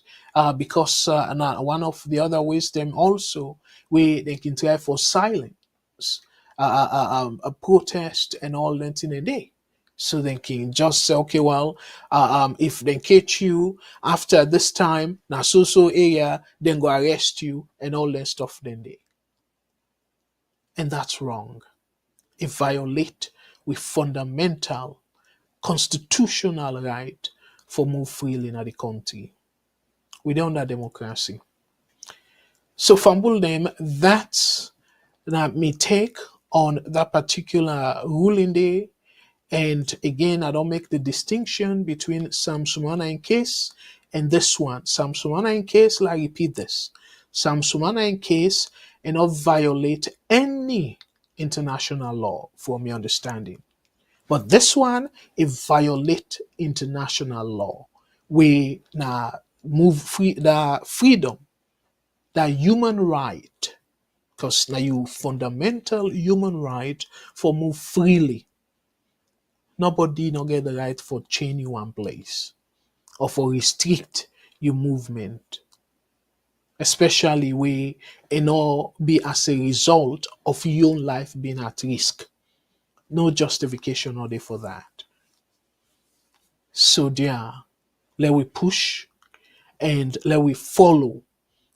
Because and one of the other ways them also where they can try for silence, a protest and all that in a day. So they can just say, okay, well, if they catch you after this time, now so area, then go arrest you and all that stuff then they. And that's wrong. It violate with fundamental constitutional right for move freely in the country. We don't have democracy. So fumble them, that's that me take on that particular ruling day. And again, I don't make the distinction between Sam Sumana in case and this one. Sam Sumana in case, I repeat this. Sam Sumana in case and not violate any international law from your understanding. But this one, it violate international law. We now move free the freedom, the human right, because now you fundamental human right for move freely. Nobody no get the right for chain you one place or for restrict your movement, especially we and all be as a result of your own life being at risk. No justification or there for that. So there, let we push and let we follow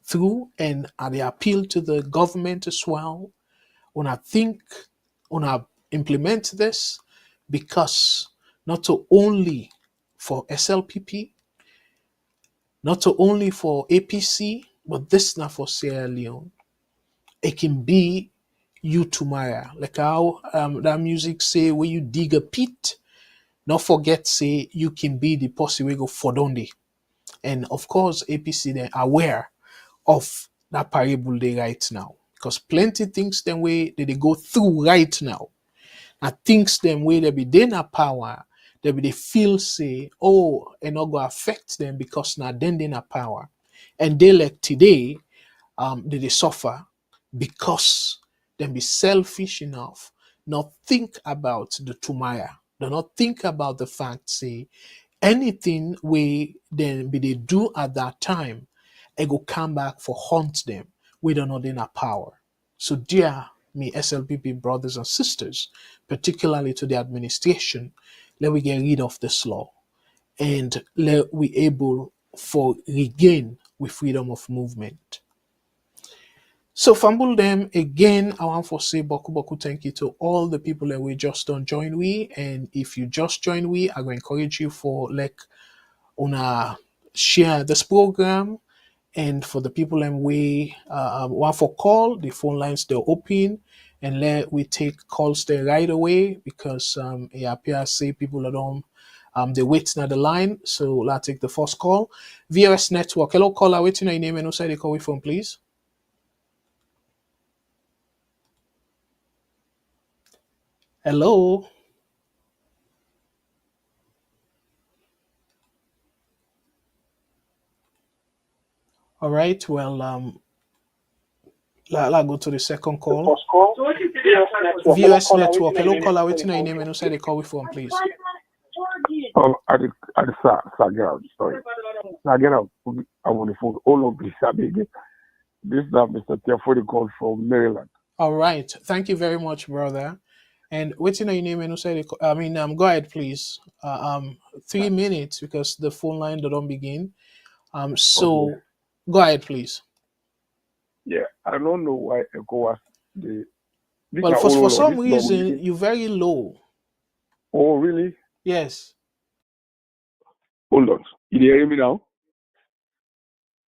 through and I appeal to the government as well when I think when I implement this because not only for SLPP, not only for APC, but this now for Sierra Leone. It can be you tomorrow. Like how that music say when you dig a pit, not forget say you can be the person we go for donde. And of course, APC they're aware of that parable they right now. Because plenty things them way that they go through right now. And things them way they be they na power, they feel say, oh, and not go affect them because now then they na power. And they like today, they suffer because they be selfish enough, not think about the tomorrow. Do not think about the fact, say, anything we then be they do at that time, it go come back for haunt them. We don't know in a power. So dear me SLPP brothers and sisters, particularly to the administration, let we get rid of this law and let we able for regain with freedom of movement. So fumble them again. I want to say boku thank you to all the people that we just don't join we. And if you just join we, I will encourage you for like una share this program. And for the people and we want for call, the phone lines they're open and let we take calls there right away because it appears say people that don't they wait na the line. So let's take the first call. VOS network. Hello caller, waiting your name and also the call we phone, please. Hello. All right. Well, let's go to the second call. VOS network. Hello, caller. Waiting your name and also the call we phone, please. I sorry. Sagera, I want to phone all of this. This is Mr. Tiafodi call from Maryland. All right. Thank you very much, brother. And waiting your name and also the I mean, go ahead, please. 3 minutes because the phone line don't begin. So Okay. go ahead, please. Yeah, I don't know why ECOWAS they These Well, are for all law. some This law will reason, you're very low. Oh, really? Yes. Hold on. You hear me now?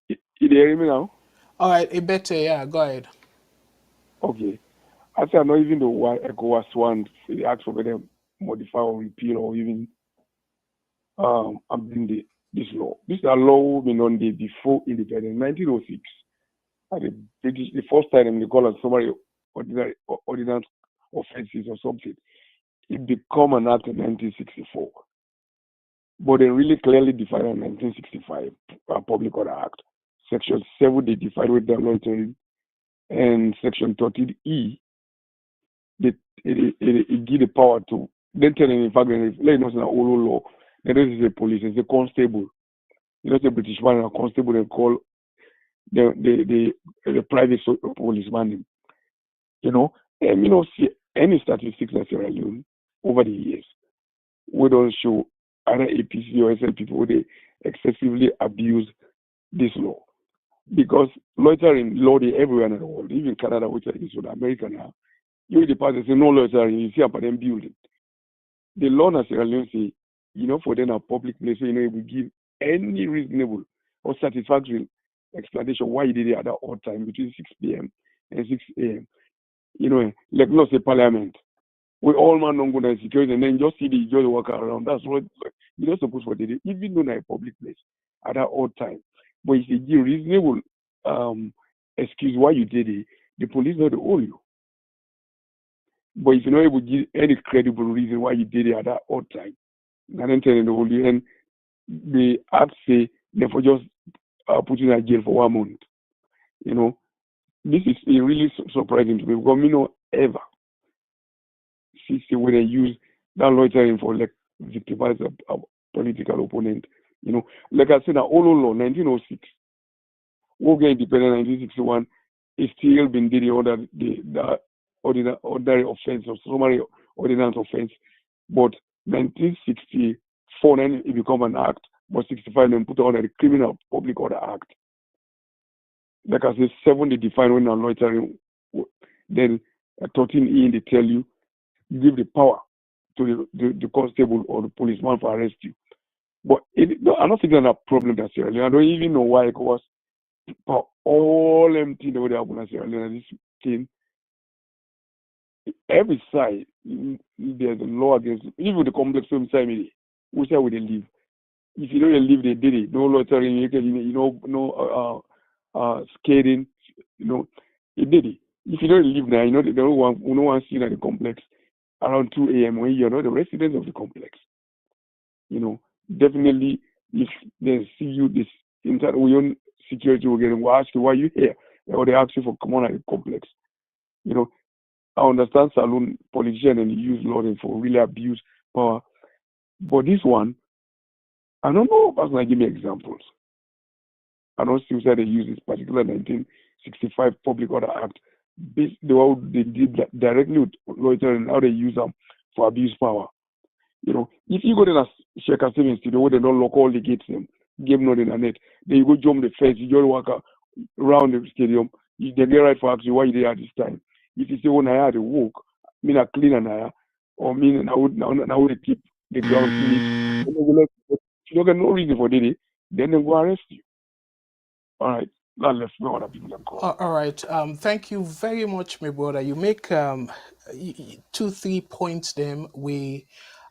You hear me now? All right, it better. Yeah, go ahead. Okay. I say I don't even know why ECOWAS wants they ask for whether modify or repeal or even amend this law. This is a law been on the before independence, 1906. At the British, the first time they call it summary ordinance offenses or something. It become an act in 1964. But they really clearly defined in 1965 Public Order Act. Section 7, they define with the loitering, and Section 13E, it give the power to, then tell them, in fact, let you know, it's an old law. Then this is a police, it's a constable. You know, the British man, a constable, they call the private policeman. You know, and you know, see any statistics in Sierra Leone over the years, we don't show either APC or SL people where they excessively abuse this law. Because loitering law they everywhere in the world, even Canada, which is with America now, you the party say no loitering, you see about them building. The law in Sierra Leone say, you know, for them a public place, so, you know, it will give any reasonable or satisfactory explanation why you did it at that odd time between 6 p.m. and 6 a.m. You know, like not say parliament. We all man don't go to security and then just see the just walk around. That's what you're not supposed to do, even though in a public place at that odd time. But if you give reasonable excuse why you did it, the police not owe you. But if you're not able to give any credible reason why you did it at that odd time, and then telling the whole you, and the act say therefore just put you in jail for 1 month. You know, this is really surprising to me because we don't ever see where they use that loitering for like victimize a political opponent. You know, like I said, the old law 1906, we get independent 1961, it's still been the ordinary offense or summary ordinance offense. But 1964 then it become an act, but 65 then put on the Criminal Public Order Act. Like I said, 7 they define when a loitering, then 13E they tell you give the power to the constable or the policeman for arrest you. But I don't think that's a problem that's Sierra Leone. I don't even know why it was for all empty the way they happen in Sierra Leone. This thing, every side there's a law against even the complex side which side would they live? If you don't live, they did it. No loitering, you know, no skating, you know, they did it. If you don't live there, you know, they don't want no one seen at the complex around 2 a.m. when you're not the residents of the complex. You know, definitely if they see you this inside your own security will get will ask you why you here. Or they ask you for come on at the complex. You know, I understand saloon politicians and use law for really abuse power. But this one, I don't know if I can give me examples. I don't see why they use this particular 1965 Public Order Act based the way they did that directly with loitering and how they use them for abuse power. You know, if you go to a Sheikh Hassim studio where they don't lock all the gates them, game not in the net, then you go jump the fence, you just walk around the stadium, they get right for asking why you there at this time. If you say when I had to walk, I mean I clean and I or mean I would keep the ground clean. If you don't get no reason for it, then they go arrest you. All right. Now let's know other people can call. All right. Thank you very much, my brother. You make 2, 3 points. Them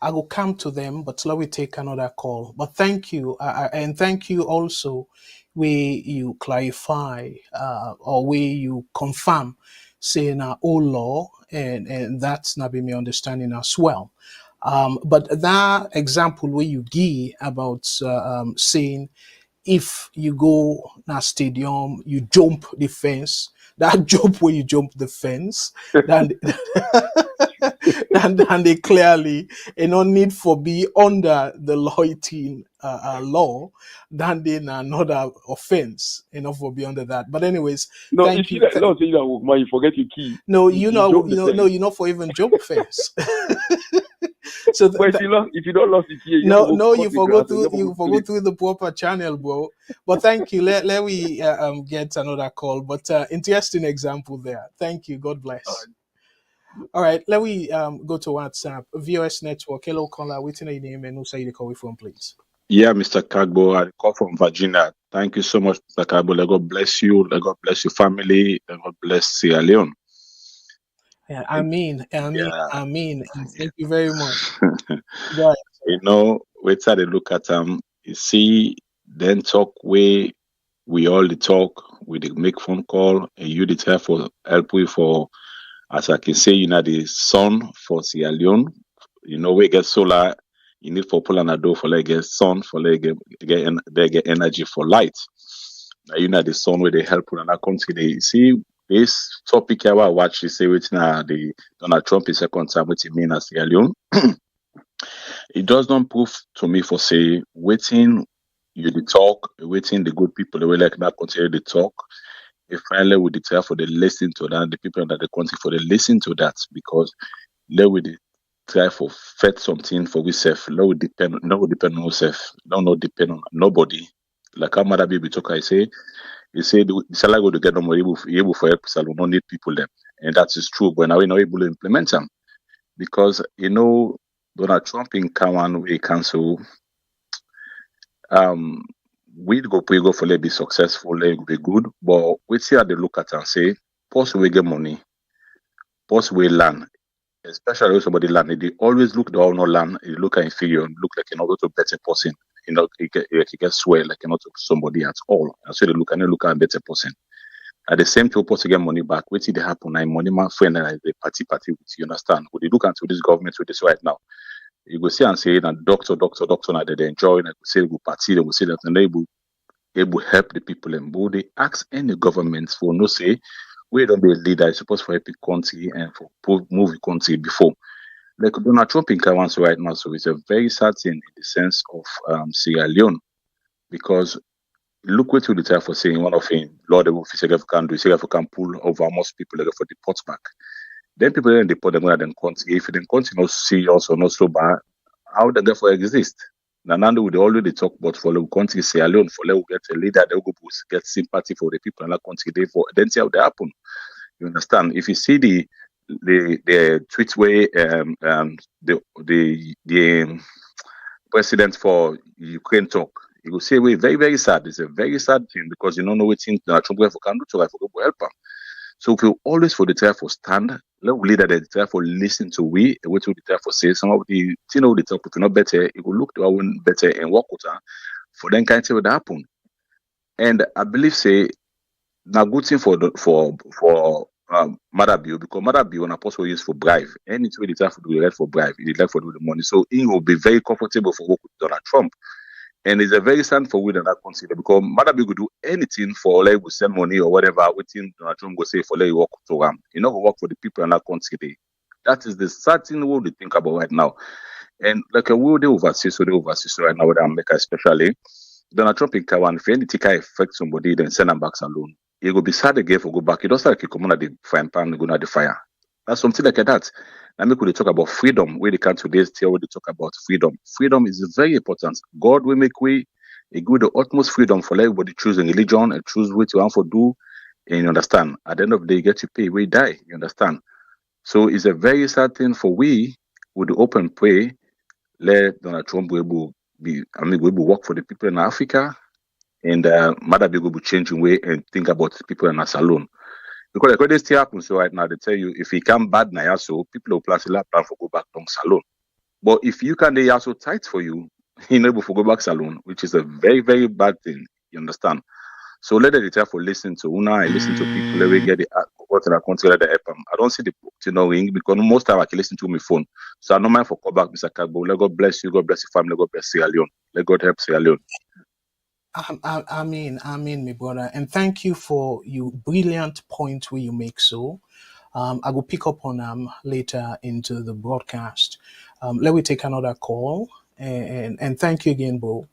I will come to them, but let me take another call. But thank you, and thank you also, where you clarify or where you confirm, saying all law, and that's not been my understanding as well. But that example where you give about saying if you go na stadium, you jump the fence. That jump where you jump the fence, then then they clearly no need for be under the loitering law, then they another offense, for be under that. But anyways, No, thank if you you. don't say that man, you forget your key. No, You jump the fence. no, you know for even jump fence. So But if you don't lost the key, you just no, go no, cut the grass and just you go forgo sleep. through the proper channel, bro. But thank you. Let we get another call. But interesting example there. Thank you. God bless. All right, let me go to WhatsApp. VOS Network. Hello, caller. Waiting your name and who say you call from, please. Yeah, Mr. Kargbo, I call from Virginia. Thank you so much, Mr. Kargbo. Let God bless you. Let God bless your family. Let God bless Sierra Leone. Yeah, I mean. Yeah. Thank you very much. Go ahead. Wait till they look at you see, then talk way we all the talk, we dey make phone call, and you the tell for help we for, as I can say, the sun for Sierra Leone. We get solar, you need for pull and do for like get sun for like they get energy for light. Now the sun where they help with another country. They see this topic here I watch they say which now the Donald Trump is second time which mean as Sierra Leone. It does not prove to me for say waiting you the talk, waiting the good people the way like that continue the talk. If finally we declare for the listen to that, the people that the country for the listen to that because let we try for fed something for we self. No we depend on ourselves. No depend on nobody. Like our mother baby talk, I say, he said the salary go to get them able for help, so we don't need people them. And that is true, but now we're not able to implement them. Because Donald Trump in Kawan we cancel we go for let be successful, let be good, but we see how they look at and say, post we get money, post we land, especially when somebody land, they always look the no land, they look at inferior, look like an order to better person, he get swear like not to somebody at all. And so they look at a better person. At the same time, post to get money back, wait till they happen, now money man friend and the party with you understand. Would they look into this government with this right now? You go see and say that doctor, now they enjoy, and say they go party, they will say that and they will able help the people and but they ask any government for no say we don't be a leader is supposed to help the country and for move the country before. Like Donald Trump in Kawan right now, so it's a very sad thing in the sense of Sierra Leone because look what the time for saying one of him, Lord, if can do, if can pull over most people like, for the pot back. Then people then deport them rather than country. If the country not serious or not so bad, how the therefore exist? Nanando would already talk about for the country say alone for let get a leader they go get sympathy for the people in that country they for then see how they happen. You understand? If you see the tweet way the president for Ukraine talk, you will say we very, very sad. It's a very sad thing because you don't know what thing Trump can do to like for help them. So if you always for the try for stand, let we leader the try for listen to we, what to the try for say some of the the talk if not better, it will look to our own better and work with her for then kind of what happen. And I believe say now good thing for Madabio because Madabio on a possible use for bribe. Anything the try for do the right for bribe, it like for do the money. So it will be very comfortable for work with Donald Trump. And it's a very stand for we that consider because Madabi could do anything for like we send money or whatever, waiting Donald Trump go say for like work to him. You know, work for the people in that country. That is the certain way they think about right now. And like a will they overseas right now with America, especially Donald Trump in Kawan, if anything can affect somebody, then send them back alone. It will be sad again for go back. It doesn't like you come on at the frying pan and go at the fire. That's something like that. Now, we could talk about freedom. Where they can today's tell where they talk about freedom. Freedom is very important. God will make way a good the utmost freedom for everybody choose a religion and choose what you want for do. And you understand. At the end of the day, you get to pay, we die. You understand. So it's a very sad thing for we with the open pray, let Donald Trump be able we will work for the people in Africa and Mother be able to change the way and think about people in us alone. Because like what they still happen so right now, they tell you if he can bad now, so people will plan for go back to salon. But if you can they are so tight for you, you know for go back salon, which is a very, very bad thing. You understand? So let the try for listen to Una and listen to people let me get the what I consider the help. I don't see the ring because most time I can listen to my phone. So I don't mind for call back, Mr. Kargbo. Let God bless you, God bless your family, God bless Sierra Leone. Let God help Sierra Leone. I mean, my brother, and thank you for your brilliant point where you make so. I will pick up on them later into the broadcast. Let me take another call, and thank you again, Bo.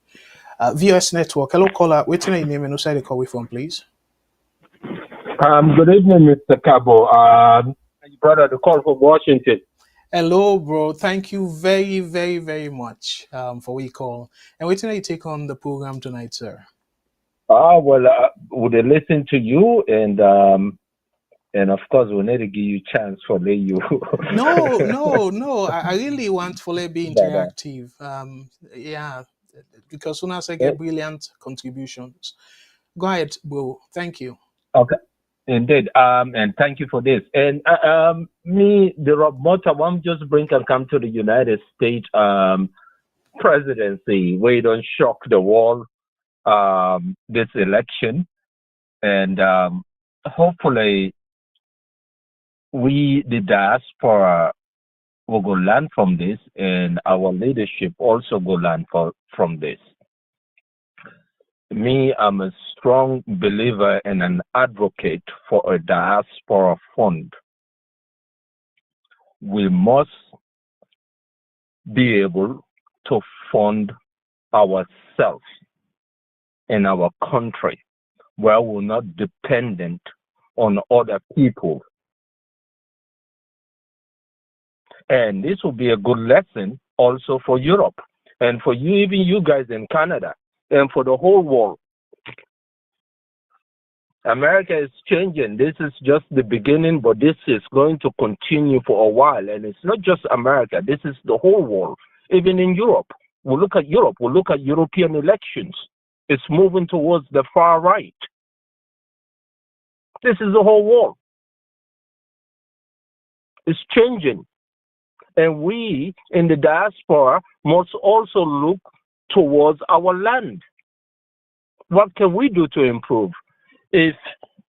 VOS Network, hello caller, what's your name and who side the call we from, please? Good evening, Mr. Kargbo. Brother, the call from Washington. Hello, bro. Thank you very, very, very much for what you call. And waiting till you take on the program tonight, sir. Well, would I listen to you and And of course, we need to give you chance for let you. No. I really want for it be But, interactive. Yeah, because soon as I get brilliant contributions. Go ahead, bro. Thank you. okay, indeed. And thank you for this. And me, the Rob Mota, I'm just bring and come to the United States presidency. We don't shock the world this election, and hopefully we, the diaspora, will go learn from this, and our leadership also go learn from this. Me, I'm a strong believer and an advocate for a diaspora fund. We must be able to fund ourselves in our country where we're not dependent on other people. And this will be a good lesson also for Europe and for you, even you guys in Canada, and for the whole world. America is changing. This is just the beginning, but this is going to continue for a while. And it's not just America. This is the whole world. Even in Europe. We look at Europe. We look at European elections. It's moving towards the far right. This is the whole world. It's changing. And we in the diaspora must also look towards our land. What can we do to improve? If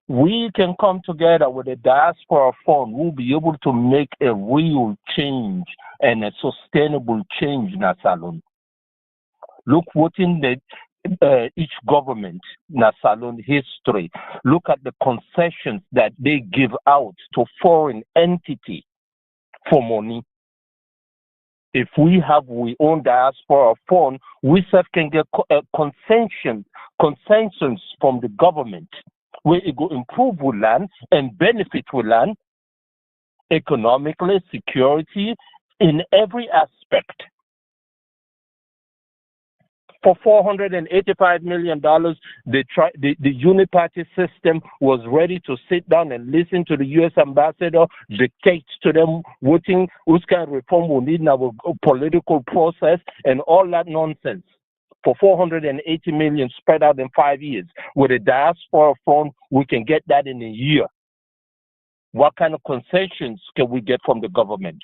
we can come together with a diaspora fund, we'll be able to make a real change and a sustainable change in our salon. Look what in the each government in our salon history. Look at the concessions that they give out to foreign entity for money. If we have we own diaspora fund, we self can get consensus from the government where it will improve with land and benefit with land economically, security, in every aspect. For $485 million, the uniparty system was ready to sit down and listen to the U.S. ambassador, dictate to them what kind of reform we need in our political process and all that nonsense. For $480 million spread out in 5 years. With a diaspora fund, we can get that in a year. What kind of concessions can we get from the government?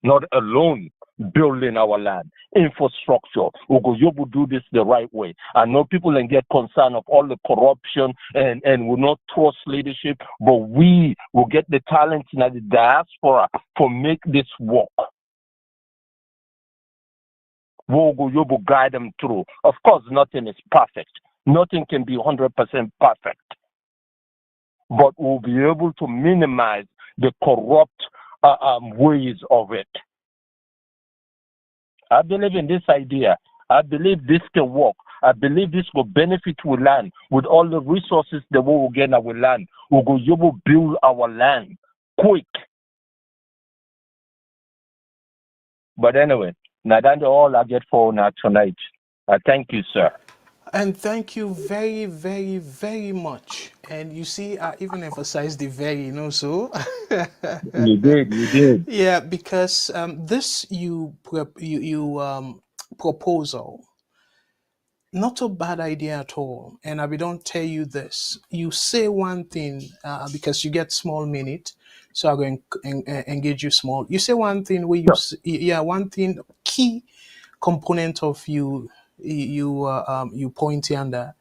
Not alone building our land, infrastructure. We will do this the right way. I know people can get concerned of all the corruption and will not trust leadership, but we will get the talent in the diaspora to make this work. We will guide them through. Of course, nothing is perfect. Nothing can be 100% perfect. But we'll be able to minimize the corrupt ways of it. I believe in this idea. I believe this can work. I believe this will benefit our land with all the resources that we will get in our land. We will build our land quick. But anyway, now that's all I get for now tonight. Thank you, sir. And thank you very, very, very much. And you see, I even emphasized the very, so. You did. Yeah, because this proposal, not a bad idea at all. And I don't tell you this. You say one thing because you get small minute, so I'm going to engage you small. You say one thing where one thing key component of you point under.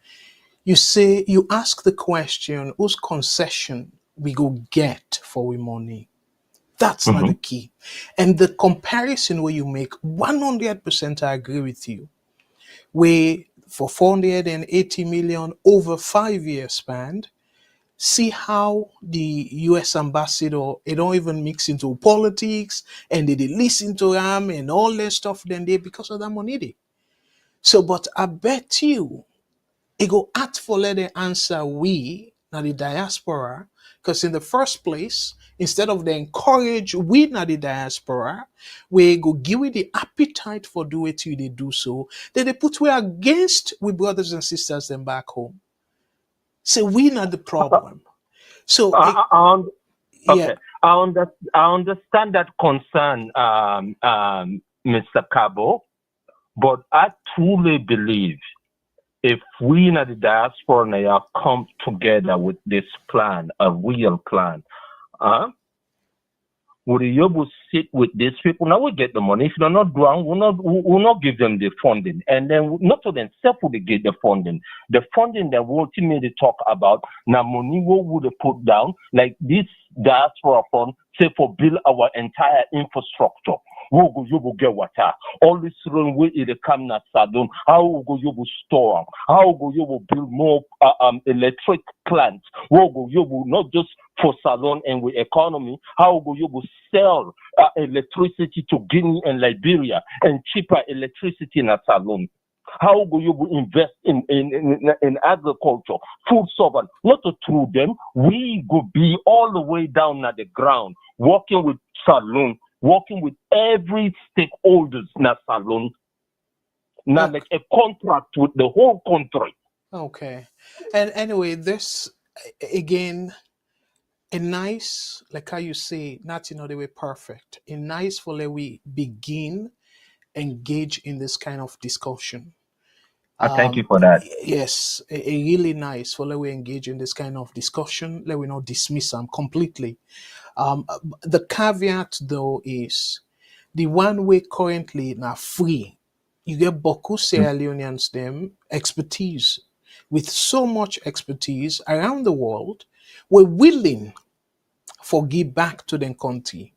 You say you ask the question, whose concession we go get for we money? That's not the key. And the comparison where you make 100%, I agree with you. Where for 480 million over 5 years span, see how the US ambassador, they don't even mix into politics and they listen to them and all that stuff then they because of that money. So, but I bet you it go act for let the answer we, now the diaspora, because in the first place, instead of the encourage we now the diaspora, we go give we the appetite for do it they do so, then they put we against we brothers and sisters them back home. So we not the problem. So Okay, yeah, I understand that concern, Mr. Kargbo, but I truly believe if we in the diaspora now come together with this plan, a real plan, would you able to sit with these people? Now we get the money. If they're not doing, we'll not give them the funding. And then not to themselves will they get the funding. The funding that we ultimately talk about, now money we would put down, like this diaspora fund, say for build our entire infrastructure. We'll go you will get water. All this runway in the Kamna Sadon, how will go you will store, how will go you will build more electric plants, we'll go you will not just for Salon and with economy, how will you will sell electricity to Guinea and Liberia and cheaper electricity in a Salon. How will you invest in agriculture, food servant, not to through them? We go be all the way down at the ground, working with Salon, working with every stakeholders in a Salon. Now, like a contract with the whole country. Okay. And anyway, this again, a nice, like how you say, not in other way perfect. A nice for let we begin engage in this kind of discussion. I thank you for that. Yes, a really nice for let we engage in this kind of discussion. Let we not dismiss them completely. The caveat though is the one way currently now free. You get Boku Sierra Leoneans them expertise with so much expertise around the world. We're willing for give back to their country.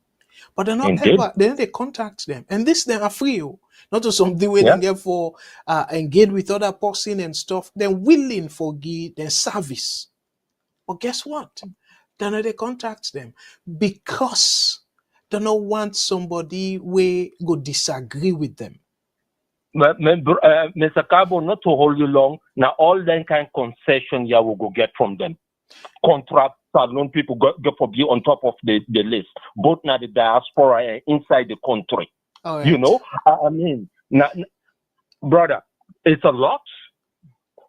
But they're not Indeed. ever, then they contact them. And this they are free. Not to something where Yeah. they get for engage with other person and stuff. They're willing for give their service. But guess what? Then they contact them because they don't want somebody where go disagree with them. Mr. Kargbo, not to hold you long, now all that kind of concession you will go get from them. Contract Salon people go for be on top of the list, both now the diaspora and inside the country. All right. You know, I mean, now, brother, it's a lot,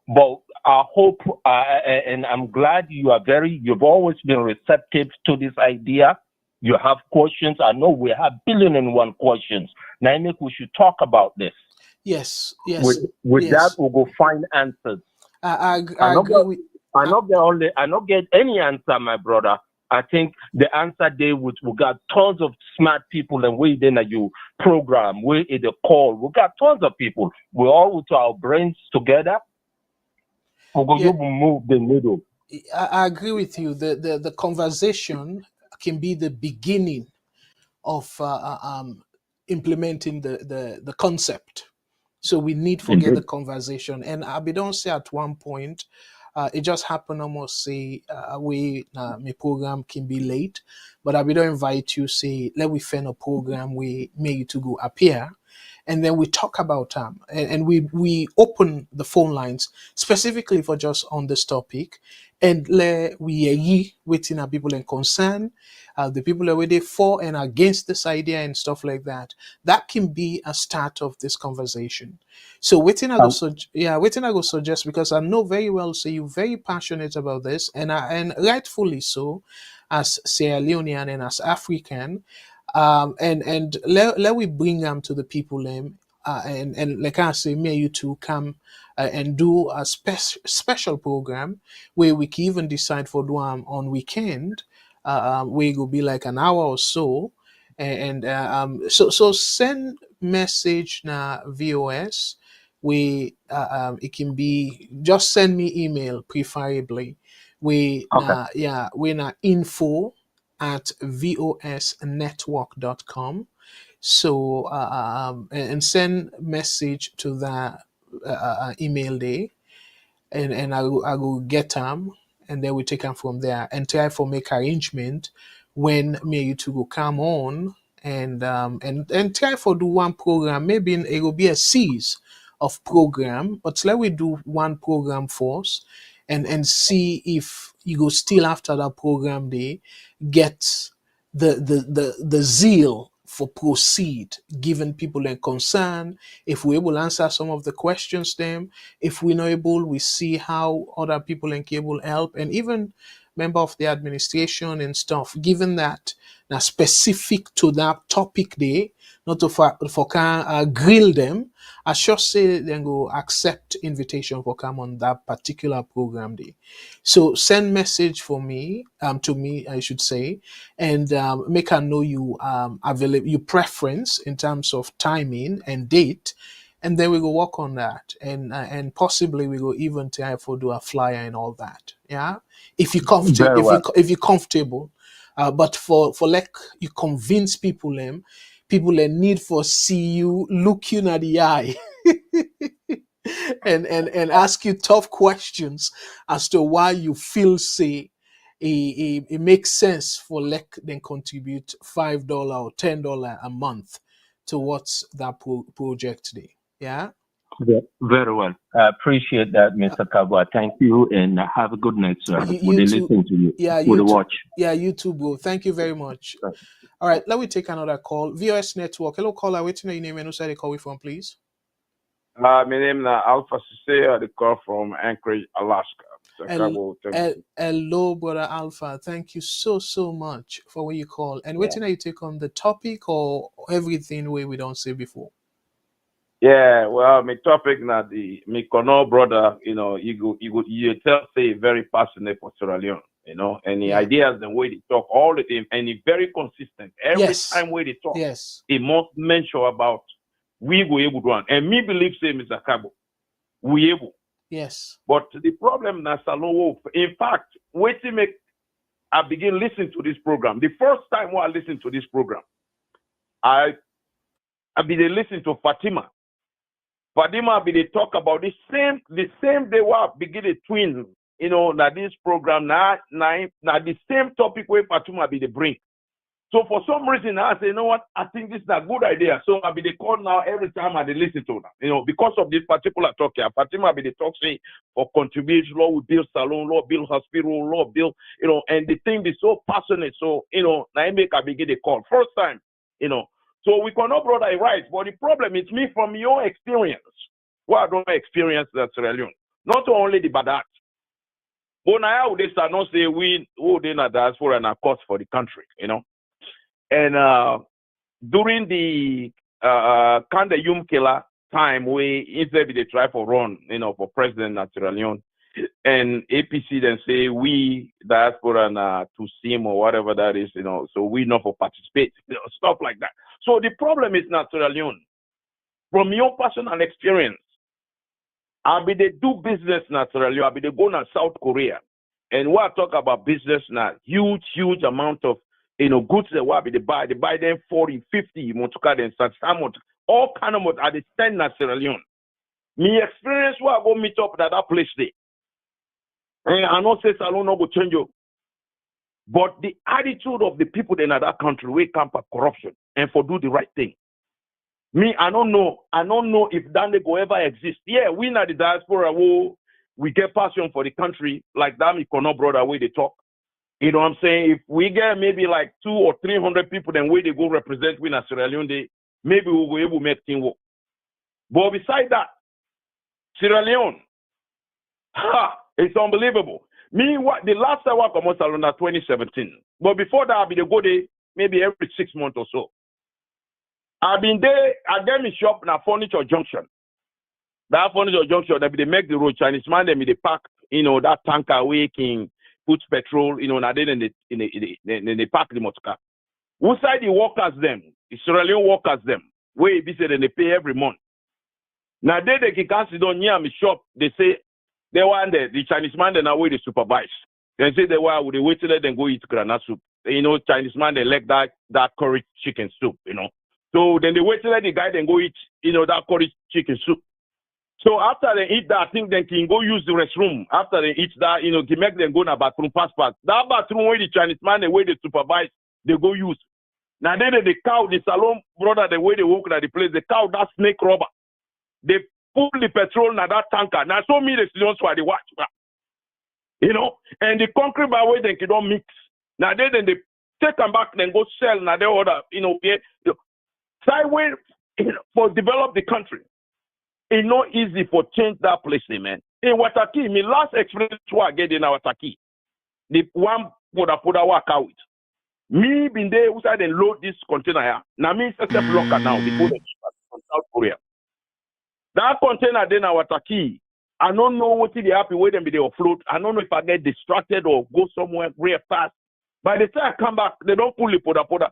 but I hope, and I'm glad you've always been receptive to this idea. You have questions. I know we have 1,000,001 questions. Now, I think we should talk about this. Yes. With yes. that, we'll go find answers. I agree with. I not get any answer, my brother. I think the answer there we got tons of smart people and we then you program, we in the call, we got tons of people. We all with our brains together. We're going to move the needle. I agree with you. The conversation can be the beginning of implementing the concept. So we need to get the conversation. And I don't say at one point, it just happened almost say my program can be late, but I don't invite you say let we find a program we may you to go appear. And then we talk about and we open the phone lines specifically for just on this topic, and we waiting at people in concern, the people are ready for and against this idea and stuff like that. That can be a start of this conversation. So waiting I go suggest, because I know very well, so you're very passionate about this, and rightfully so, as Sierra Leonean and as African. And let we bring them to the people and like I say, may you two come and do a special program where we can even decide for do on weekend, where it will be like an hour or so, and so send message na VOS. It can be just send me email preferably. We na info at vosnetwork.com. So and send message to that email there, and I will get them, and then we take them from there and try for make arrangement when me you two go come on and try for do one program. Maybe it will be a series of program, but let we do one program first and see if you go still after that program they get the zeal for proceed, given people in concern. If we're able to answer some of the questions them, if we're not able, we see how other people in cable help, and even member of the administration and stuff, given that now specific to that topic day, not to for can grill them, I sure say then go accept invitation for come on that particular program day. So send message for me, to me, I should say, and make I know you available, your preference in terms of timing and date, and then we will work on that, and possibly we will even try for do a flyer and all that. Yeah, if you comfortable, Very well. if you're comfortable, but for like you convince people need for see you look you in the eye and ask you tough questions as to why you feel say it makes sense for like then contribute $5 or $10 a month towards that project day. Yeah. Very well. I appreciate that, Mr. Kargbo. Thank you, and have a good night, sir. We'll listen to you. Yeah, We'll watch. Yeah, you too, bro. Thank you very much. All right, let me take another call. VOS Network. Hello, caller. Waiting your name and who said they call you from, please. My name is Alpha Sisea. I call from Anchorage, Alaska. Hello, brother Alpha. Thank you so much for when you call. And waiting you take on the topic or everything we don't say before. Yeah, well, my topic now my Kono brother, you tell say very passionate for Sierra Leone, and the ideas the way they talk all the time, and he very consistent. Every time way they talk, he must mention about we go able to run. And me believe say Mr. Kargbo, we able. Yes. But the problem na Salon, in fact, wait till I begin listening to this program. The first time when I listened to this program, I began listening to Fatima. Fatima be they talk about the same day where I begin the twin, that this program now the same topic where Fatima be they bring. So for some reason I say, you know what, I think this is a good idea. So I be they call now every time I they listen to them. Because of this particular talk here. Fatima be they talk say for contribution, law we build salon, law build hospital, law build, and the thing be so passionate. So, now I make I begin the call. First time, So we cannot brother right, but the problem is me from your experience. Well, I don't experience that Sierra Leone. Not only the bad act. But now they start not say we who they not diaspora and a cost for the country, And during the kind of Yum Killer time, we instead they try for run, for president of Sierra Leone, and APC then say we diaspora to SIM or whatever that is, so we not for participate, stuff like that. So the problem is not Sierra Leone. From your personal experience, I be they do business in Sierra Leone, I be they go to South Korea, and what I talk about business now, huge amount of goods that what they buy them 40, 50, motuka then all kind of at the stand in Sierra Leone. Me experience where I go meet up at that place there. And I know say salon no go change you. But the attitude of the people in that country we come for corruption and for do the right thing. Me, I don't know if that go ever exist. Yeah, we na the diaspora we get passion for the country like that Kono brother way they talk. You know what I'm saying? If we get maybe like 200 or 300 people, then way they go represent we in Sierra Leone, maybe we'll be able to make things work. But beside that, Sierra Leone, it's unbelievable. Me, the last time I come out salon 2017. But before that, I'll be the go there maybe every 6 months or so. I've been there, I get me shop na Furniture Junction. That Furniture Junction, they make the road Chinese man, they park, that tanker where can put petrol, now then they park the motor car. Who side the workers them, the Sierra Leone workers them, where be said they pay every month. Now they can sit down near me shop, they say they want the Chinese man then away they supervise. They say they were they wait till they then go eat granite soup. Chinese man they like that curry chicken soup, So then they wait till the guy then go eat, that curry chicken soup. So after they eat that, I think they can go use the restroom. After they eat that, they make them go to the bathroom passport. That bathroom where the Chinese man, the way they supervise, they go use. Now then the cow, the salon brother, the way they walk at the place, the cow, that snake rubber. They pull the petrol in that tanker. Now so me the students why they watch. And the concrete by way they don't mix. Now then they take them back and go sell now they order, sideways for develop the country. It's not easy for change that place, man. In Wataki, my last experience I get in Wataki. the one put work out. Me been there who said they load this container here. Now me set up locker now before the from South Korea. That container then our key. I don't know what they happy with them they afloat. I don't know if I get distracted or go somewhere real fast. By the time I come back, they don't pull the poda.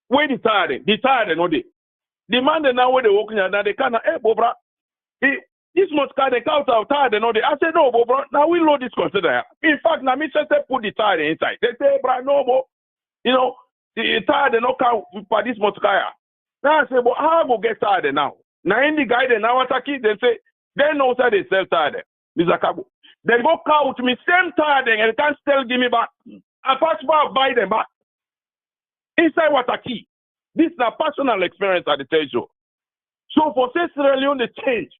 Where the tired? The tired no they. The man they now where they walking now they can't bobra. This much car they count out tired and all that. I said no, bobra. Now we load this container. In fact, now me just put the tire inside. They say, bro, no more. You know, the tire they not count for this much car. Now I say, but how I go get tired now? Now in the guy they now attack it, they say, they know that they sell tire. Mr. Kargbo. They go count me same tire and they can't still give me back. I pass by buy them back. Inside what a key. This is a personal experience at the tell you. So for Sierra Leone the change.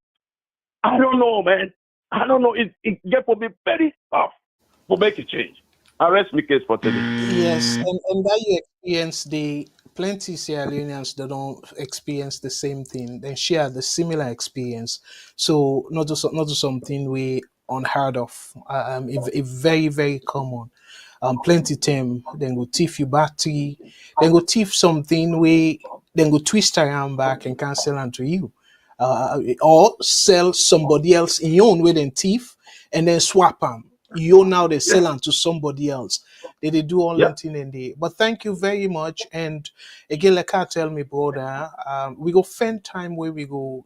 I don't know, man. I don't know. It get to be very tough to make a change. I rest my case for today. Yes, and that you experience the plenty Sierra Leoneans that don't experience the same thing, then share the similar experience. So not just something we unheard of. It very very common. Plenty time then go thief you battery, then go thief something we then go twist around back and cancel onto you. Or sell somebody else in your own way then thief and then swap them. You now they sell them to somebody else. They do all that thing in there. But thank you very much. And again, like I tell me, brother, we go spend time where we go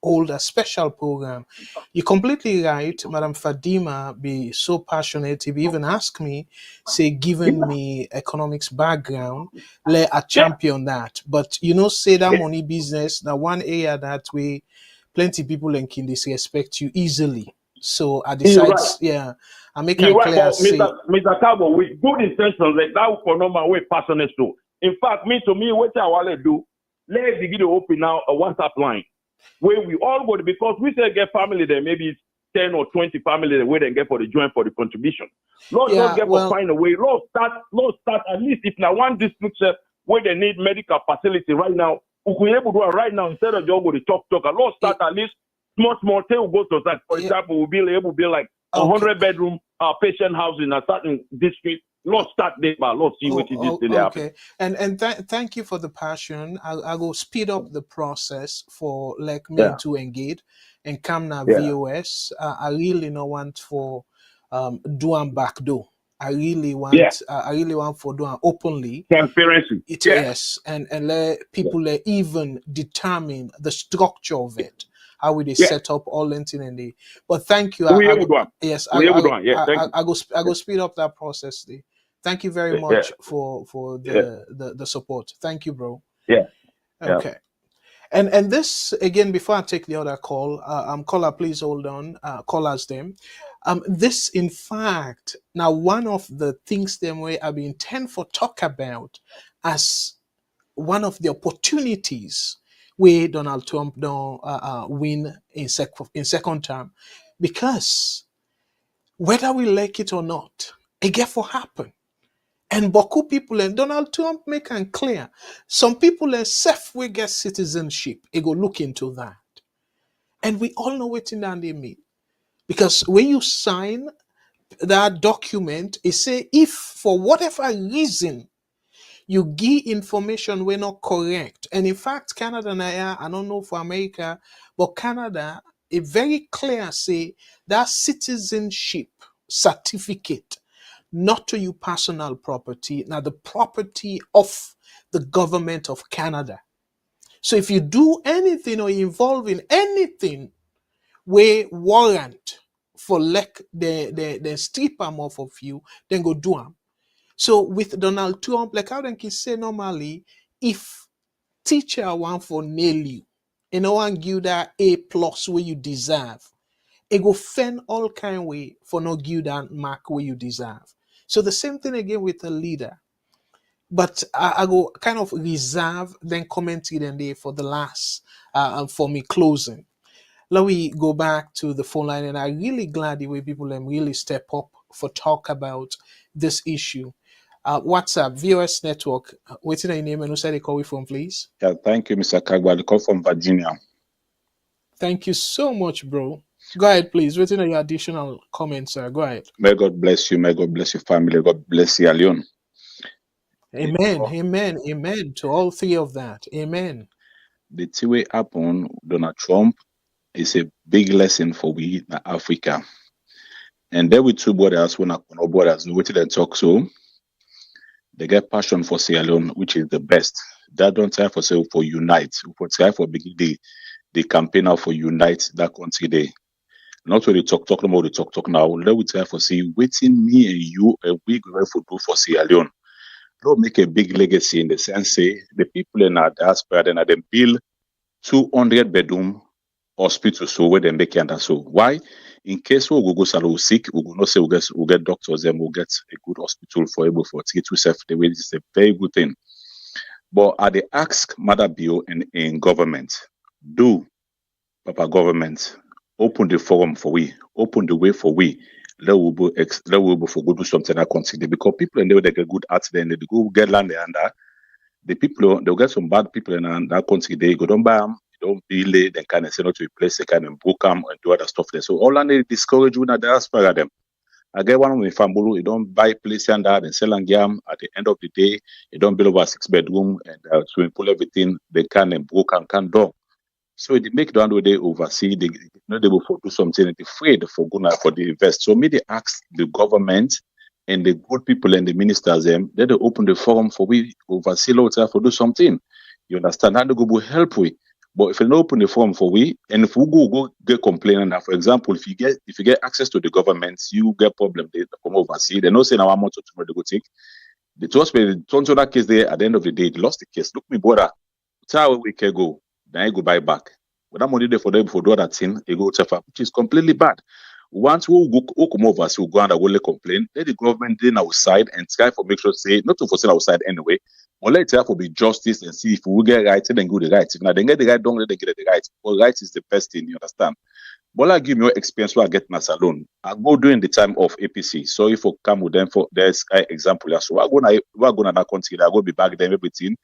hold a special program. You're completely right, Madam Fadima be so passionate. He even asked me, say, given me economics background, let a champion that. But you know, say that money business, now one area that we plenty people can disrespect you easily. So I decide, I make it clear. Right, Mr. Kargbo, with good intentions, like that for normal way passionate too. In fact, to me, what I want to do, let's begin to open now a WhatsApp line where we all go to, because we say get family there, maybe it's 10 or 20 family there where they get for the joint for the contribution. Let's not get for find a way. Let's start at least if now one district where they need medical facility right now, we can able to do it right now instead of just go to talk. Let's start at least small thing will go to that. For example, we'll be able to build like 100 bedroom patient house in a certain district. Let's start there, but let's see what it is today. Okay, and thank you for the passion. I will speed up the process for like me to engage and come now VOS. I really don't want for doing backdoor. I really want for doing openly transparency. Yes, and let people even determine the structure of it. How will they set up all LinkedIn and the? But thank you. I go speed up that process. Thank you very much for the support. Thank you, bro. Okay. And this again before I take the other call, caller, please hold on. Callers them. This in fact now one of the things them way I've been intend for talk about as one of the opportunities where Donald Trump don't win in second term, because whether we like it or not, it get for happen. And Boku people and Donald Trump make it clear. Some people and self will get citizenship. It go look into that. And we all know what in that they mean. Because when you sign that document, it say if for whatever reason you give information we're not correct. And in fact, Canada and I don't know for America, but Canada, it very clear say that citizenship certificate, not to you personal property, now the property of the government of Canada. So if you do anything or involve in anything where warrant for like the strip them off of you, then go do them. So with Donald Trump, like how they can say normally, if teacher want for nail you, and no one give that A+ where you deserve, it go fend all kind way for no give that mark where you deserve. So the same thing again with the leader. But I go kind of reserve, then comment it and there for the last, for me closing. Let me go back to the phone line, and I'm really glad the way people really step up for talk about this issue. WhatsApp, VOS Network, what's your name and who said they call you from, please? Yeah, thank you, Mr. Kargbo. I call from Virginia. Thank you so much, bro. Go ahead, please. Waiting on your additional comments, sir. Go ahead. May God bless you. May God bless your family. God bless Sierra Leone. Amen. Amen. Amen to all three of that. Amen. The thing way happen, Donald Trump is a big lesson for we in Africa. And there we two brothers, when no brothers, we waited and talk so. They get passion for Sierra Leone, which is the best. That don't try for say for unite. For try for begin the campaign now for unite that country there. Not really talk about the talk now. Let we try for say waiting me and you and we going to do for Sierra Leone. Don't make a big legacy in the sense say the people in our diaspora then they build 200 bedroom hospital so where they make it so. Why? In case we go salo sick, we go not say we get doctors and we'll get a good hospital for able for to get yourself the way. This is a very good thing. But at the ask Mother Bill in government, do Papa government open the forum for we, open the way for we. Let we be for go do something that consider because people and they get good at then they go get land there and the people they'll get some bad people in that country they go don't buy them, don't be late and kind of say not to replace they kind of broke them and do other stuff there. So all they discourage you that diaspora them. I get one of my family, you don't buy place and that and sell and gam at the end of the day, you don't build over 6 bedroom and swimming pool everything, they can and broke and can do. So they make the way they oversee, they not able to do something, they're afraid for going for the invest. So maybe they ask the government and the good people and the ministers them, then they open the forum for we oversee later for do something. You understand? And they go help we. But if you don't open the forum for we, and if we go get complaining that, for example, if you get access to the government, you get problem they come oversee. They don't say now one month or tomorrow they go take. The trust me, turn to that case there at the end of the day, they lost the case. Look me brother, tell we can go. Then I go buy back. But that money there for them for do that thing, they go check up, which is completely bad. Once we go come over, so we go and will complain, let the government then outside and try for make sure say not to forsake outside anyway, but let it for be justice and see if we get right, then go the right. If now they get the right, don't let them get the right. But right is the best thing, you understand? But I give me your experience where I get my salon. I go during the time of APC. So if I come with them for there's example. So we're going to that country, I go be back them everything.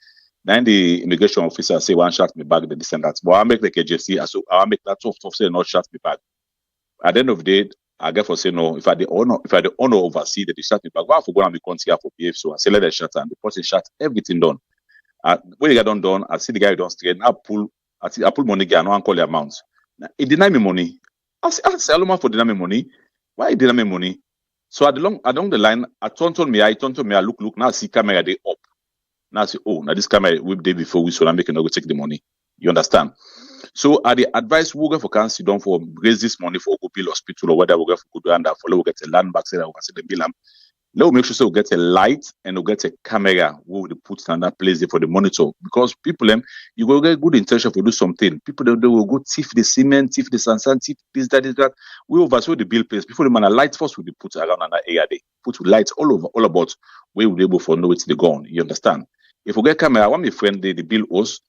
Then the immigration officer say one shot me back the this and that. But I make like a JC, so I make that tough say not shot me back. At the end of the day, I get for say no. If I the honor oversee that they shot me back, why for go and be country for PF so I say let the shot and the person shot everything done. When they got done, I see the guy done straight. I pull money guy, no one call the amount. Now, he deny me money. I say Aloma for deny me money. Why he deny me money? So along the line, I turned to me, I look, now I see camera they up. Now I say, oh, now this camera whip day before we so I'm making go take the money. You understand? So I the advice we go for council done for raise this money for go build hospital or whether we go for good and follow we get a land back say that we can see the bill. Let me make sure we get a light and we get a camera we will put in that place there for the monitor because people you go get good intention for do something. People they will go thief the cement, thief the sand, thief this, that. We oversaw the bill place before the man a light first will be put around an area they put lights all over, all about where we'll be able for know it's the gone. You understand? If we get camera, one my friend they bill us.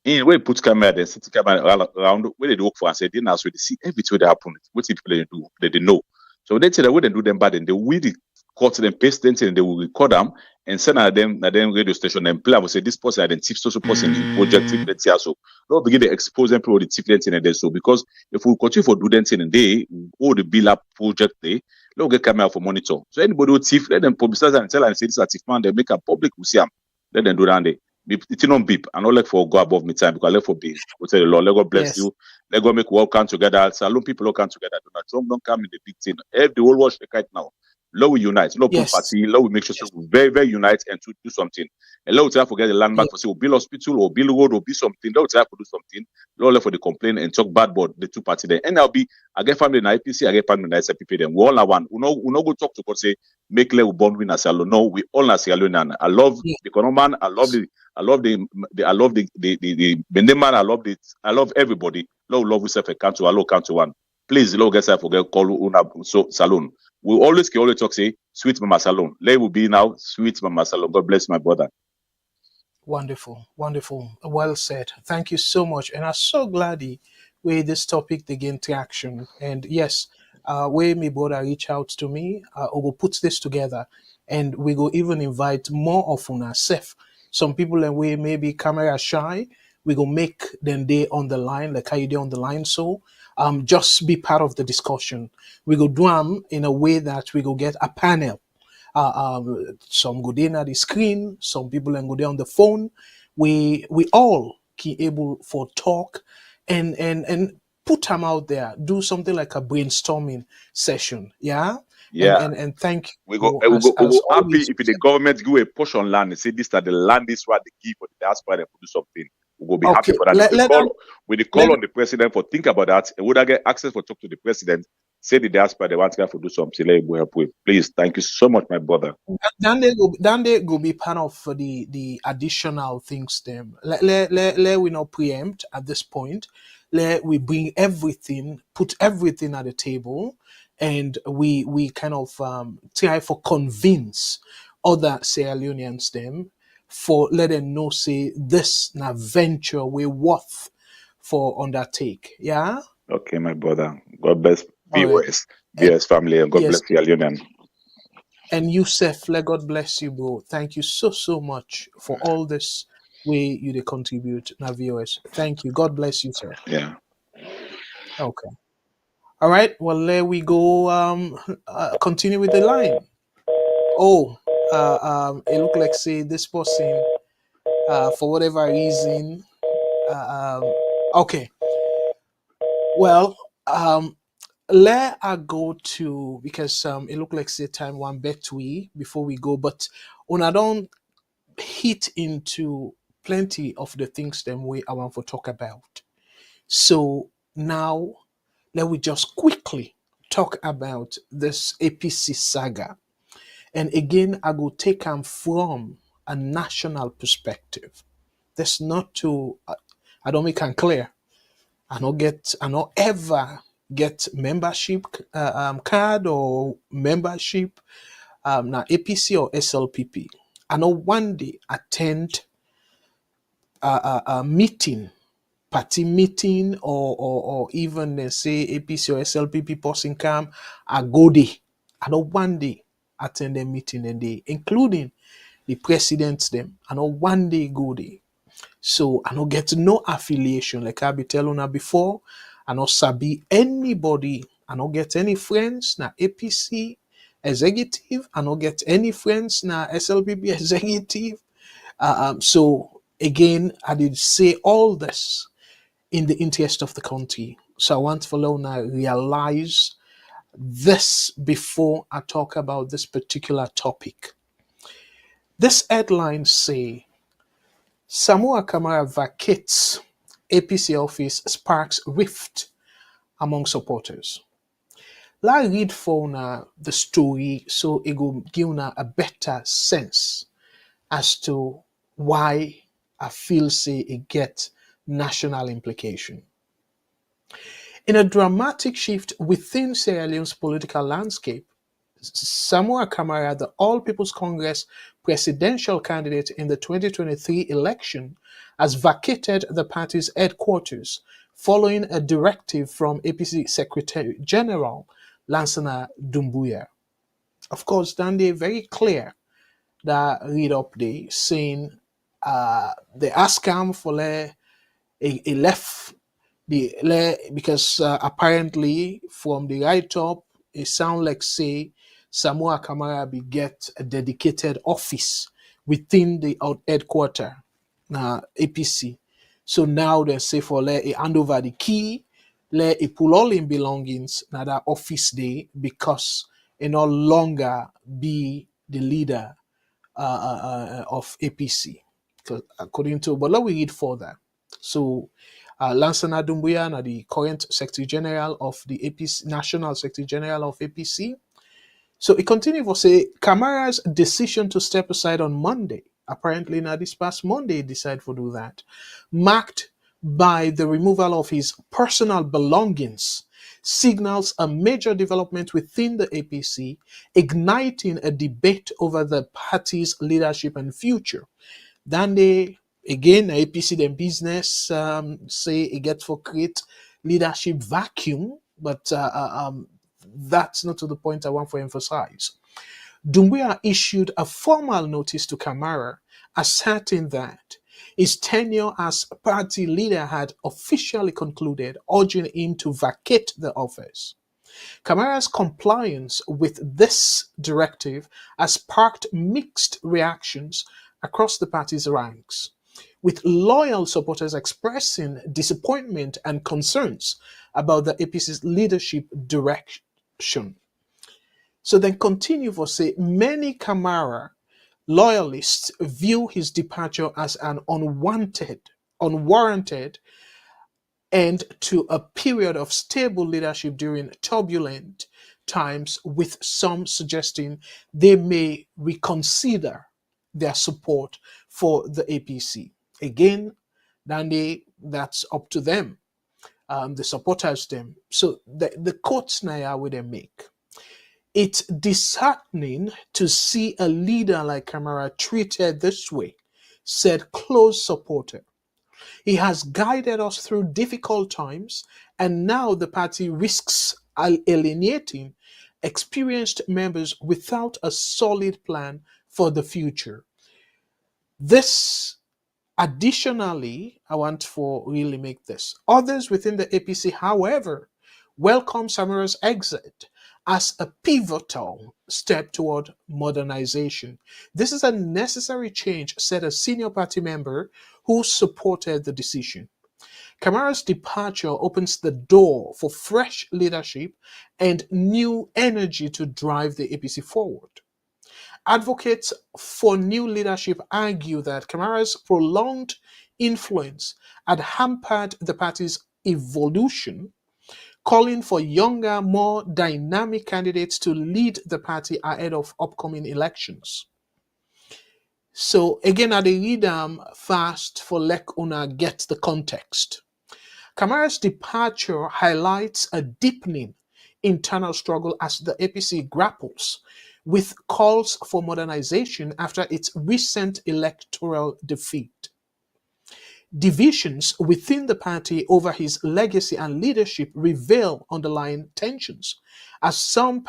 In where put camera, then city camera around where they work for and say they now so they see everything that happen. What people they do, they know. So they say that when they do them bad, then they will cut them, paste them, and they will record them and send them radio station and play. I will say this person identify social person in project let's say so. They'll begin to expose them to the different thing and then so because if we continue for do them thing and they all the bill up project they they'll get camera for monitor. So anybody who thief, let them publicize and tell and say this is a thief man, they make a public will see them. Let them do that day. It's not beep. I not like for go above me time because I like for be. We tell the Lord, let God bless you. Let God make work come together. Salon people all come together. Donald Trump don't come in the big thing. The whole world shake right now. Let we unite. Let we party. Let we make sure we very, very unite and to do something. And let we try to forget the landmark for say we build hospital or build road or build something. Let we try to do something. Let for the complaint and talk bad about the two party there. And I get family in IPC, I get family in ICPP them. We all are one. We no go talk to God say make let we born win as Sierra. No, we all are Sierra Leonean. I love the economy. I love the Bendeman. I love everybody. Love yourself a country. I love country one. Please, Lord, get self forget call una so salon. We always talk say sweet mama salon. Let will be now sweet mama salon. God bless my brother. Wonderful, wonderful. Well said. Thank you so much. And I'm so glad where this topic they gain traction. And yes, where my brother reach out to me, we will put this together and we go even invite more of ourselves. Some people and we maybe camera shy, we go make them day on the line, like how you do on the line. So just be part of the discussion. We go do them in a way that we go get a panel. Some go there at the screen, some people and go there on the phone. We all be able for talk and put them out there. Do something like a brainstorming session. Yeah. Yeah. And thank We you go, as happy always. if the government give a portion land and say this that the land is what they give for the diaspora and do something. We will be happy Okay, for that. let We call let- on the president for think about that. And would I get access for talk to the president? Say the diaspora they want to do something. Let me help with. Please, thank you so much, my brother. then they go be part of the additional things them. Let we not preempt at this point. Let we bring everything, put everything at the table, and we kind of try for convince other Sierra Leoneans them for let them know say this na venture we worth for undertake. Yeah. Okay, my brother. God bless All right. VOS family, and God Yes. bless Sierra Leone. And Yusef, let God bless you, bro. Thank you so much for all this way you they contribute na VOS. Thank you. God bless you, sir. Yeah. Okay. All right. Well, there we go. Continue with the line. Oh, it look like say this person, for whatever reason, okay. Well, let I go to because it look like say time one bet we before we go, but when I don't hit into plenty of the things them way I want to talk about. So now let we just quickly talk about this APC saga. And again, I will take them from a national perspective. That's not to I don't make it clear. I don't ever get membership card or membership now APC or SLPP. I know one day attend a meeting, party meeting, or even say APC or SLPP person come, I go there. I know one day attend a meeting and they, including the presidents them. I know one day go there. So I don't get no affiliation. Like I be telling her before, I don't sabi anybody. I don't get any friends na APC executive. I don't get any friends na SLPP executive. So again, I did say all this in the interest of the country. So I want for Lona realize this before I talk about this particular topic. This headline say Samura Kamara vacates APC office sparks rift among supporters. Let's read for now the story so it will give now a better sense as to why I feel say it gets national implication. In a dramatic shift within Sierra Leone's political landscape, Samura Kamara, the All People's Congress presidential candidate in the 2023 election, has vacated the party's headquarters following a directive from APC Secretary General Lansana Doumbouya. Of course, then they very clear that read up there saying they ask him for a left because apparently from the right up it sound like say Samua Kamara be get a dedicated office within the headquarter APC. So now they say for let a hand over the key, let it pull all in belongings now that office day because it no longer be the leader of APC. Because according to, but let we read further. So, Lansana Doumbouya, the current Secretary General of the APC, National Secretary General of APC. So, it continues to say Kamara's decision to step aside on Monday, apparently now this past Monday, he decided to do that, marked by the removal of his personal belongings, signals a major development within the APC, igniting a debate over the party's leadership and future. Then they again APC them business say it gets for create leadership vacuum, but that's not to the point I want to emphasize. Doumbouya issued a formal notice to Kamara asserting that His tenure as party leader had officially concluded, urging him to vacate the office. Kamara's compliance with this directive has sparked mixed reactions across the party's ranks, with loyal supporters expressing disappointment and concerns about the APC's leadership direction. So then continue for say, many Kamara loyalists view his departure as an unwarranted end to a period of stable leadership during turbulent times, with some suggesting they may reconsider their support for the APC. Again, that's up to them, the supporters them. So the quotes now where they make. It's disheartening to see a leader like Kamara treated this way, said close supporter. He has guided us through difficult times, and now the party risks alienating experienced members without a solid plan for the future. This, additionally, I want to really make this. Others within the APC, however, welcome Samura's exit as a pivotal step toward modernization. This is a necessary change, said a senior party member who supported the decision. Kamara's departure opens the door for fresh leadership and new energy to drive the APC forward. Advocates for new leadership argue that Kamara's prolonged influence had hampered the party's evolution, calling for younger, more dynamic candidates to lead the party ahead of upcoming elections. So again, I read fast for let una get the context. Kamara's departure highlights a deepening internal struggle as the APC grapples with calls for modernization after its recent electoral defeat. Divisions within the party over his legacy and leadership reveal underlying tensions as some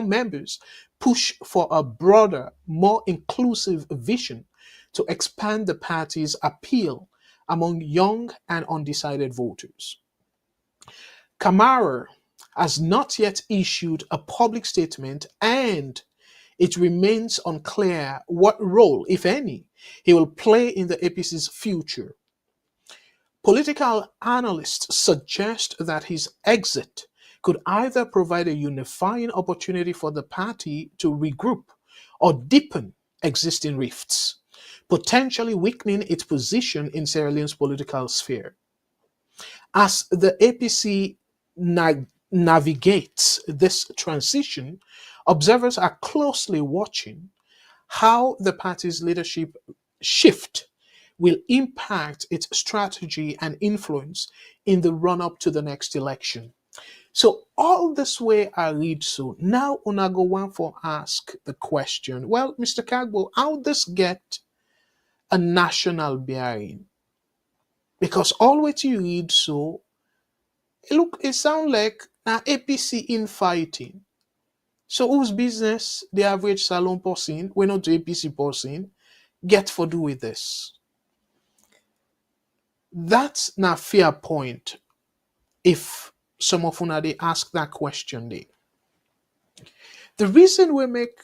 members push for a broader, more inclusive vision to expand the party's appeal among young and undecided voters. Kamara has not yet issued a public statement, and it remains unclear what role, if any, he will play in the APC's future. Political analysts suggest that his exit could either provide a unifying opportunity for the party to regroup or deepen existing rifts, potentially weakening its position in Sierra Leone's political sphere. As the APC navigates this transition, observers are closely watching how the party's leadership shift will impact its strategy and influence in the run-up to the next election. So all this way I read so. Now una go one for ask the question, well, Mr. Kargbo, how this get a national bearing? Because all what you read so, it sound like an APC infighting. So whose business the average salon person, we're not the APC person, get for do with this? That's not fair point if some of una they ask that question there. The reason we make,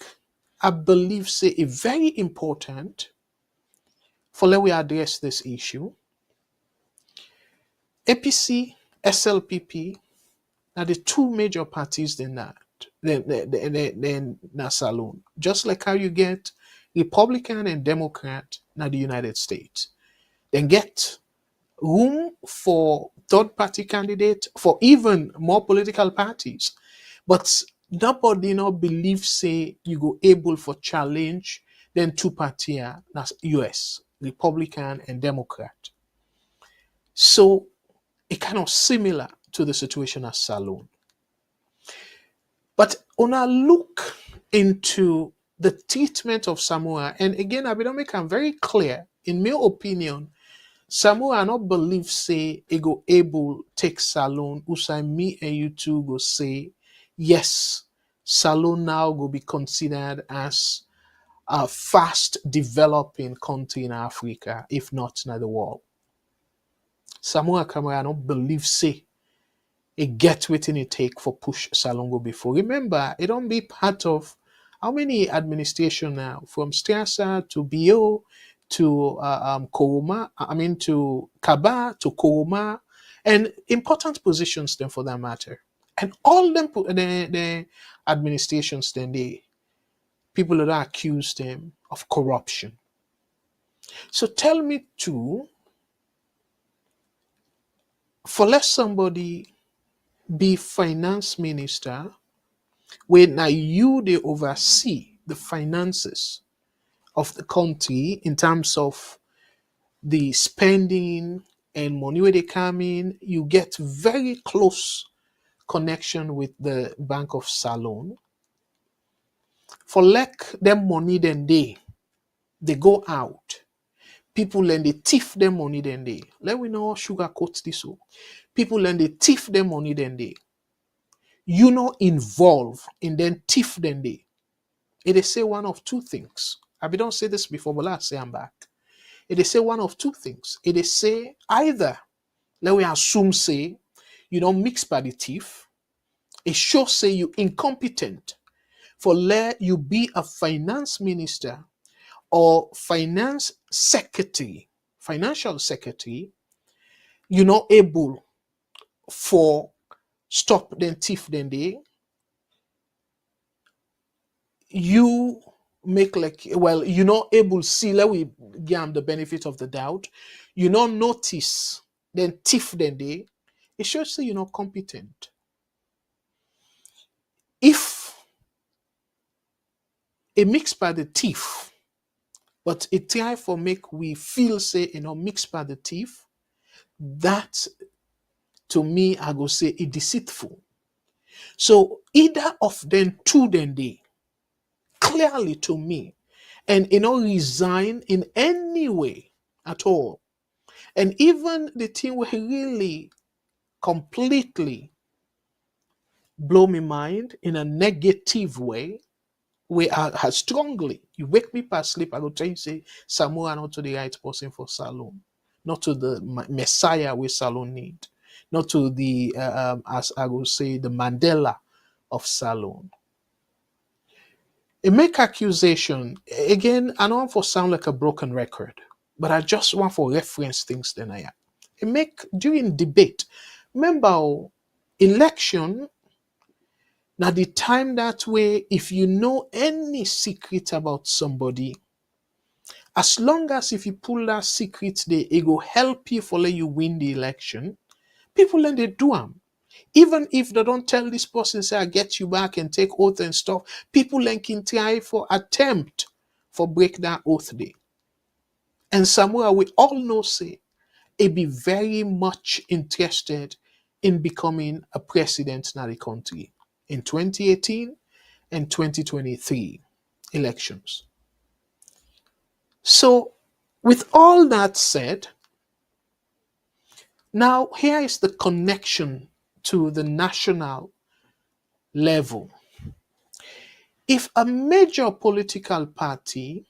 I believe, say a very important for let we address this issue. APC, SLPP are the two major parties in that salon. Just like how you get Republican and Democrat in the United States. Then get room for third party candidate, for even more political parties. But nobody not believe say you go able for challenge then two party that's US, Republican and Democrat. So it kind of similar to the situation as Salon. But when I look into the treatment of Samura, and again, I will make it very clear, in my opinion, Samura I not believe say he go able take Salon, usai me and you two go say, yes, Salon now go be considered as a fast developing country in Africa, if not in the world. Samura Kamara, I don't believe say it get within it take for push Salongo before. Remember, it don't be part of how many administration now, from Strasa to BO to Koroma, to Kaba to Koroma, and important positions then for that matter. And all them the administrations then people that are accused them of corruption. So tell me too, for let somebody be finance minister when now you they oversee the finances of the country in terms of the spending and money where they come in, you get very close connection with the Bank of Salon. For like them money then they go out. People then they thief them money then they. Let we know sugarcoat this so. People then they thief them money then they. You know involve in then thief then they. It is say one of two things. I don't say this before, but let's say I'm back. It is say one of two things. It is say either, let we assume say, you don't mix by the thief. It shows say you incompetent for let you be a finance minister or finance secretary, financial secretary, you're not able for stop then thief then they. You make like, well, you're not able to see, let we give them the benefit of the doubt. You not notice, then thief then they. It shows that you're not competent. If a mix by the thief, but it try for make we feel say mix by the thief, that to me I go say it deceitful. So either of them two then they clearly to me, and resign in any way at all. And even the thing will really completely blow my mind in a negative way, where I strongly, you wake me past sleep, I go tell you say, Samura not to the right person for Salon, not to the Messiah we Salon need, not to the, as I will say, the Mandela of Salon. It make accusation, again, I don't want to sound like a broken record, but I just want to reference things then I am. It make, during debate, remember, election, now the time that way, if you know any secret about somebody, as long as if you pull that secret there, it will help you for let you win the election, people then they do them. Even if they don't tell this person, say, I get you back and take oath and stuff, people then can try for attempt for break that oath day. And Samura, we all know, say, it be very much interested in becoming a president in the country in 2018 and 2023 elections. So, with all that said, now here is the connection to the national level. If a major political party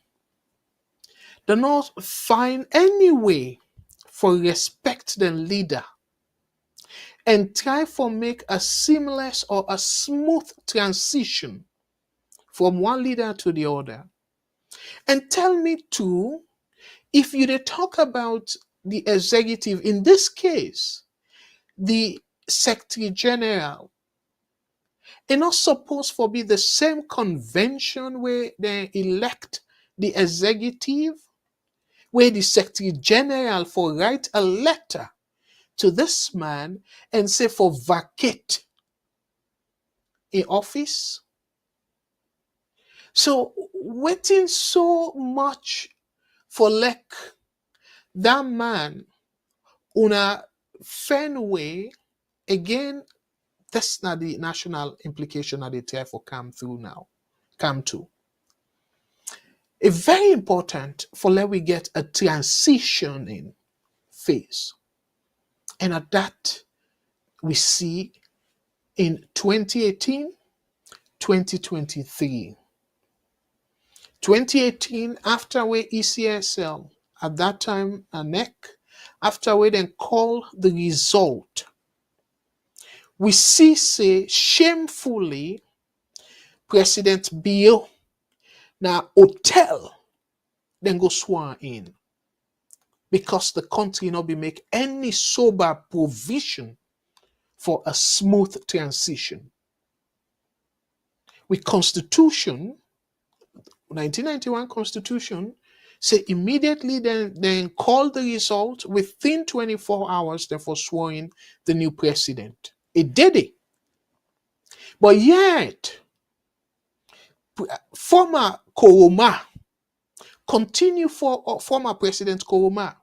does not find any way for respect the leader and try for make a seamless or a smooth transition from one leader to the other, and tell me too, if you talk about the executive, in this case, the Secretary General, it's not supposed to be the same convention where they elect the executive, where the Secretary General for write a letter to this man and say for vacate in office. So waiting so much for like that man on a fair way, again, that's not the national implication that they try for come to. It's very important for let we get a transitioning phase. And at that, we see in 2018, 2023, 2018, after we ECSL, at that time, a NEC, after we then call the result, we see, say, shamefully, President Bio, now hotel, then go sworn in. Because the country not be make any sober provision for a smooth transition. With Constitution, 1991 Constitution, say immediately then call the result within 24 hours, therefore swearing the new president. It did it. But yet, former Koroma, former President Koroma,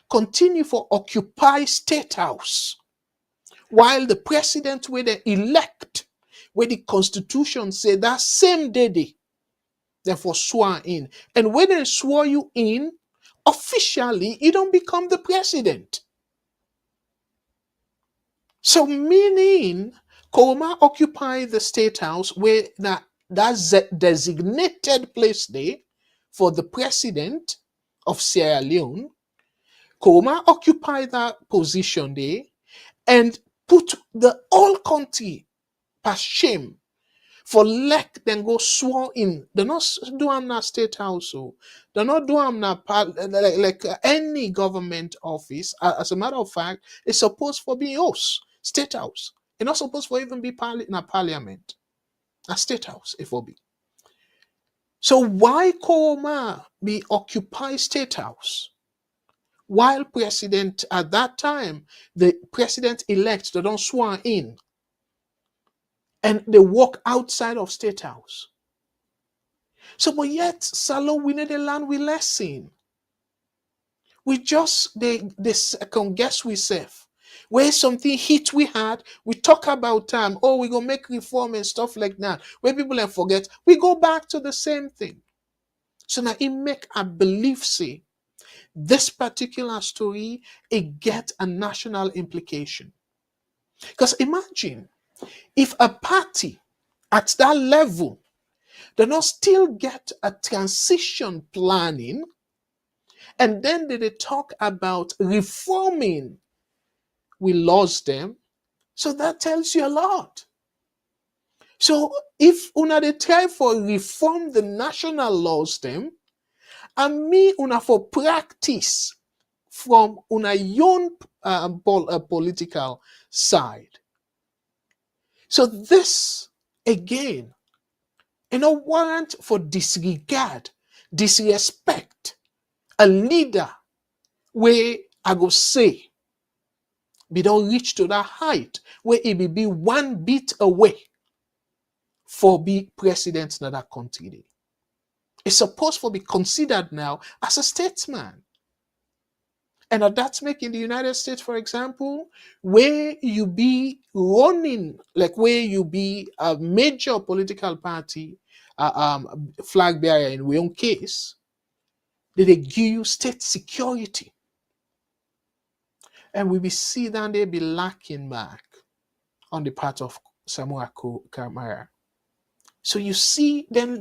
continue for occupy State House, while the president where they elect, where the Constitution say that same day they therefore sworn in. And when they swore you in, officially, you don't become the president. So meaning, Koroma occupy the State House where that's a designated place there for the president of Sierra Leone. Koroma occupy that position there and put the whole country past shame for let them go sworn in. They not do am na State House, so they not do am na like any government office. As a matter of fact, it's supposed for be house, State House. It's not supposed for even be na parliament, a State House. It will be. So why Koroma be occupy State House? While president at that time, the president-elect, they don't swear in. And they walk outside of State House. So, but yet, Salo, we need a land we lesson. We just, they second guess we self. Where something hit we had, we talk about time, oh, we gonna make reform and stuff like that. Where people then forget, we go back to the same thing. So now it make a belief say, this particular story, it get a national implication. Because imagine if a party at that level do not still get a transition planning, and then they talk about reforming, we lost them. So that tells you a lot. So if una they try for reform the national laws them, and me una for practice from una own political side. So this again, warrant for disregard, disrespect a leader where I go say we don't reach to that height where it will be one bit away for be president in that country. It's supposed to be considered now as a statesman. And that's making the United States, for example, where you be running, like where you be a major political party, flag bearer in your own case, they give you state security. And we will see that they be lacking back on the part of Samura Kamara. So you see, then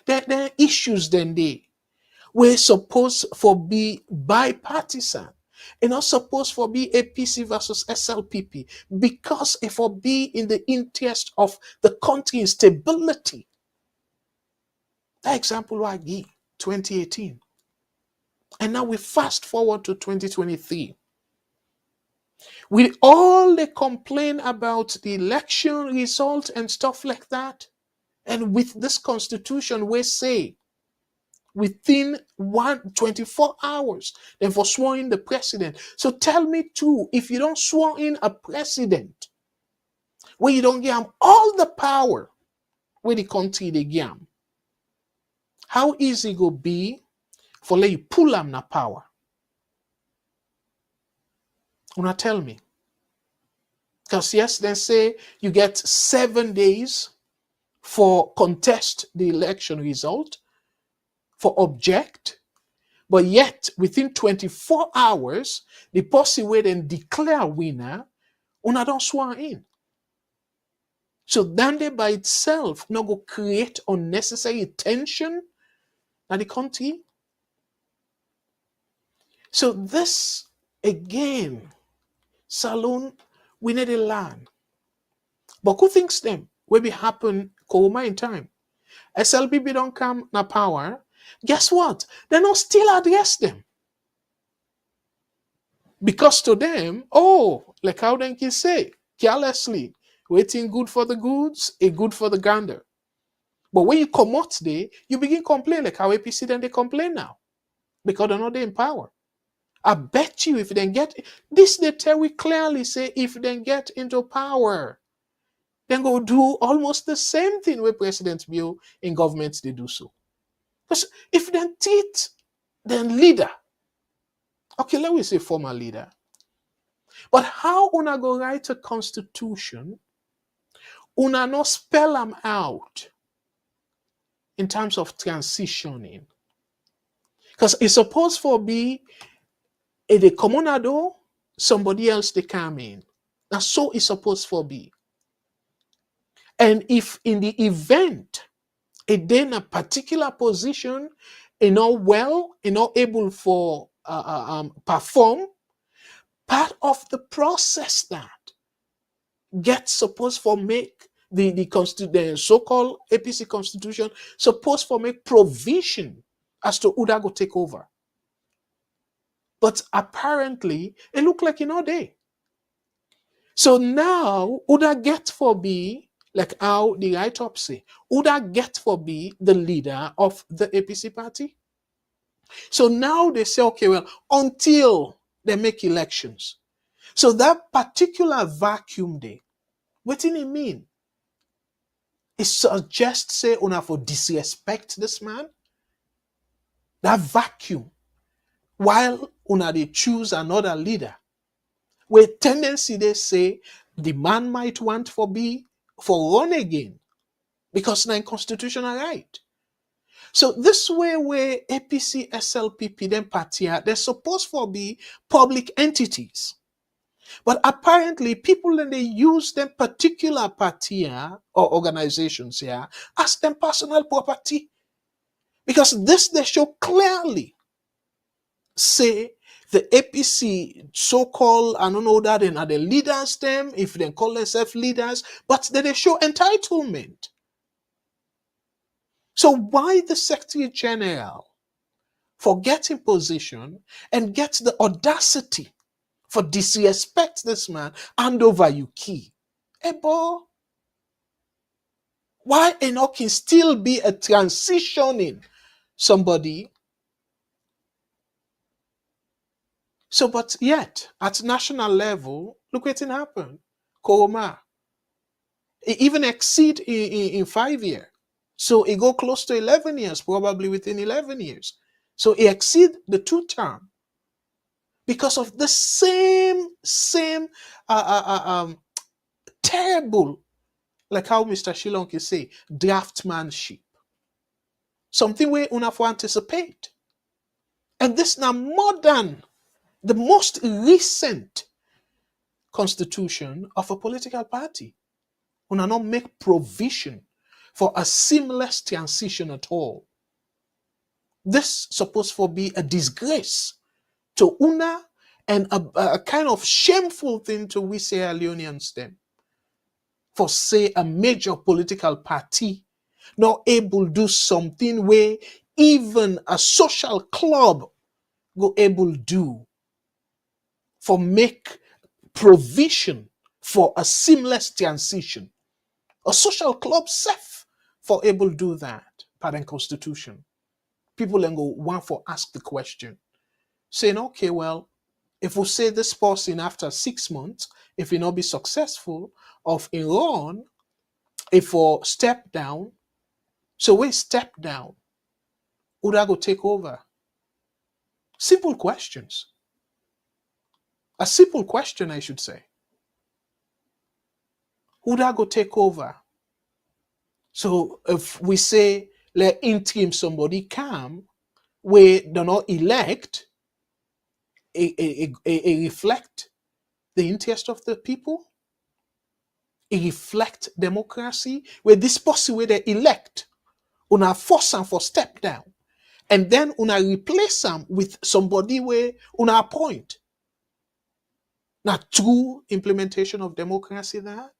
there are issues then they we're supposed for be bipartisan and not supposed for be APC versus SLPP because it for be in the interest of the country's stability. That example I give 2018. And now we fast forward to 2023. With all the complaint about the election result and stuff like that, and with this constitution we say within 24 hours, then for swearing the president. So tell me too, if you don't swear in a president, where you don't give him all the power where the country they give him, how easy it go be for let you pull him na power? Una tell me. Because yes, they say you get 7 days for contest the election result, for object, but yet within 24 hours, the person will then declare winner, una don't swear in. So that by itself not go create unnecessary tension in the country. So this again, Salon, we need a land. But who thinks them will be happen Koroma in time? SLBB don't come na power. Guess what? They not still address them. Because to them, oh, like how they can say, carelessly, waiting good for the goods, a good for the gander. But when you come out there, you begin complain like how APC then they complain now. Because they're not in power. I bet you if they get this, they tell we clearly say if they get into power, then go do almost the same thing with President Bill in governments they do so. Because if they teach then leader, okay, let me say former leader. But how una go write a constitution, una no spell them out in terms of transitioning. Because it's supposed to be if they come on door, somebody else they come in. That's so it's supposed to be. And if in the event it then a particular position, well, able for perform, part of the process that gets supposed for make the so-called APC constitution supposed for make provision as to who that go take over. But apparently, it look like they. So now, who that get for be, like how the write-up say, who that get for be the leader of the APC party? So now they say, okay, well, until they make elections. So that particular vacuum day, what do it mean? It suggests, say, una for disrespect this man. That vacuum. While una they choose another leader. With tendency they say the man might want for run again. Because now in constitutional right. So this way where APC, SLPP, then party, they're supposed to be public entities. But apparently, people then they use them particular party or organizations here as them personal property. Because this they show clearly say the APC so-called, I don't know that, and are the leaders them, if they call themselves leaders, but they show entitlement. So why the Secretary General for getting position and get the audacity for disrespect this man hand over you key? Ebo, why Enoch can still be a transitioning somebody? So, but yet, at national level, look what happened. Koroma. It even exceed in 5 years. So it go close to 11 years, probably within 11 years. So it exceed the 2 term. Because of the same terrible, like how Mr. Shillong can say, draftmanship. Something we una for anticipate. And this now more than the most recent constitution of a political party. Una not make provision for a seamless transition at all. This supposed to be a disgrace to una and a kind of shameful thing to we Sierra Leoneans them. For say a major political party not able to do something where even a social club go able do for make provision for a seamless transition. A social club safe for able to do that by the constitution. People then go want for ask the question, saying, okay, well, if we say this person after 6 months, if he not be successful of in run, if we step down, so we step down, who that go take over? Simple questions. A simple question, I should say. Who that go take over? So if we say let interim somebody come, we do not elect, it reflect the interest of the people. It reflect democracy. Where this person where they elect, una force and for step down. and then una replace them with somebody where una appoint. Now, true implementation of democracy that?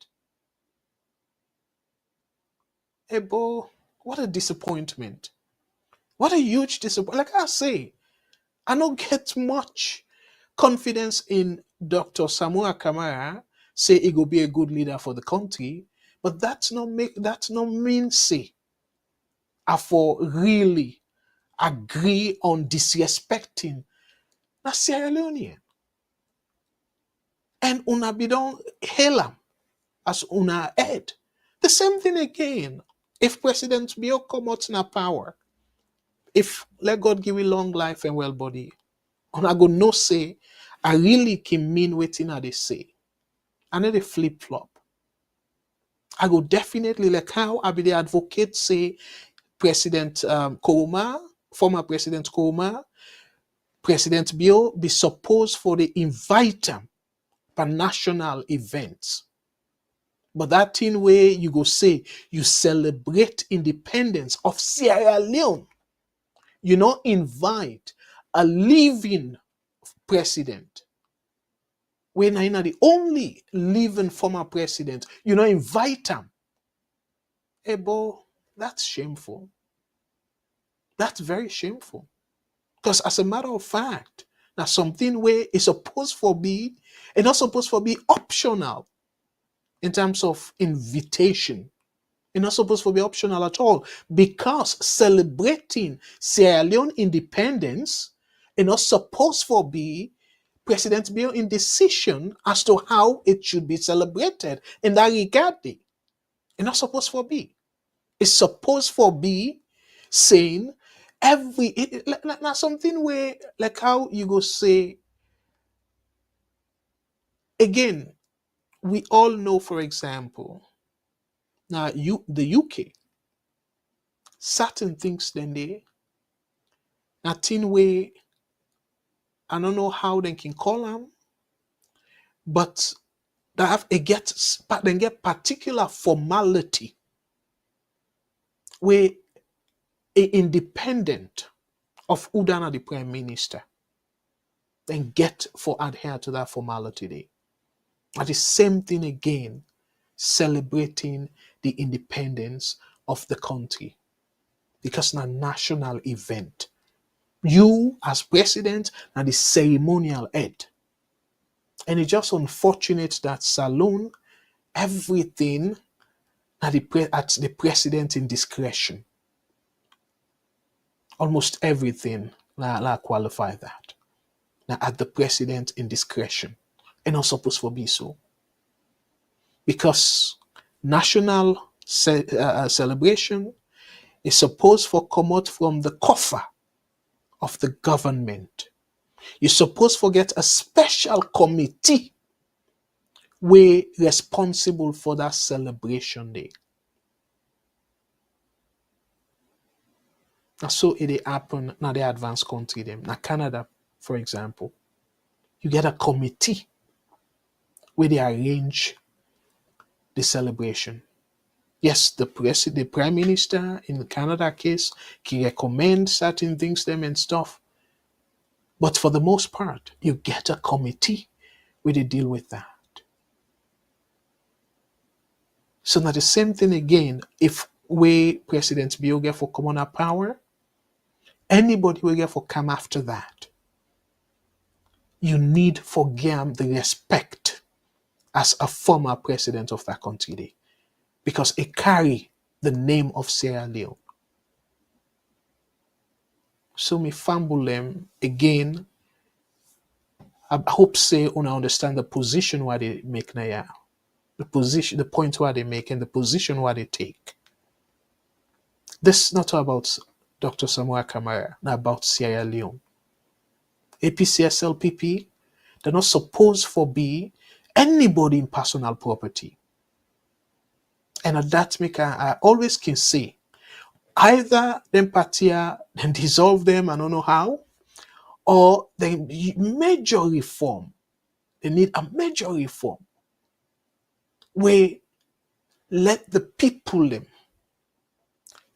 Ebo, what a disappointment. What a huge disappointment. Like I say, I don't get much confidence in Dr. Samura Kamara, say he will be a good leader for the country, but that's not mean say I for really agree on disrespecting na Sierra Leone. And una be don hail am as una head. The same thing again. If President Bio come out in power, if let God give you long life and well body, una go no say, I really can mean waiting I they say. I need a flip flop. I go definitely like how I be the advocate say President Koroma, former President Koroma, President Bio be supposed for the invite them for national events. But that thing where you go say you celebrate independence of Sierra Leone, you not invite a living president. When I the only living former president, you not invite them. Hey, boy, that's shameful. That's very shameful. Because as a matter of fact, now something where it's supposed for be, it's not supposed for be optional in terms of invitation. It's not supposed to be optional at all because celebrating Sierra Leone independence is not supposed to be President Bill in decision as to how it should be celebrated in that regard. It's not supposed to be. It's supposed to be saying like something where like how you go say again. We all know, for example, now the UK certain things then they nothing way I don't know how they can call them, but they have they get particular formality where independent of Udana the Prime Minister then get for adhere to that formality day. At the same thing again, celebrating the independence of the country because it's a national event. You as president are the ceremonial head. And it's just unfortunate that Salon, everything at the president in discretion. Almost everything, I qualify that. Now at the president in discretion. And not supposed to be so. Because national celebration is supposed to come out from the coffer of the government. You're supposed to get a special committee we responsible for that celebration day. And so it happen now the advanced country them. Now Canada, for example, you get a committee where they arrange the celebration. Yes, the prime minister in the Canada case can recommend certain things them and stuff. But for the most part, you get a committee where they deal with that. So now the same thing again, if we President Bill get for common power, anybody will get for come after that. You need for give the respect as a former president of that country day. Because it carry the name of Sierra Leone. So me fumble them again. I hope say una understand the position where they make now. The point where they make and the position where they take. This is not about Dr. Samura Kamara, not about Sierra Leone. APCSLPP, they're not supposed for be anybody in personal property. And at that make I always can say, either them partia then dissolve them, I don't know how, or the major reform. They need a major reform where let the people them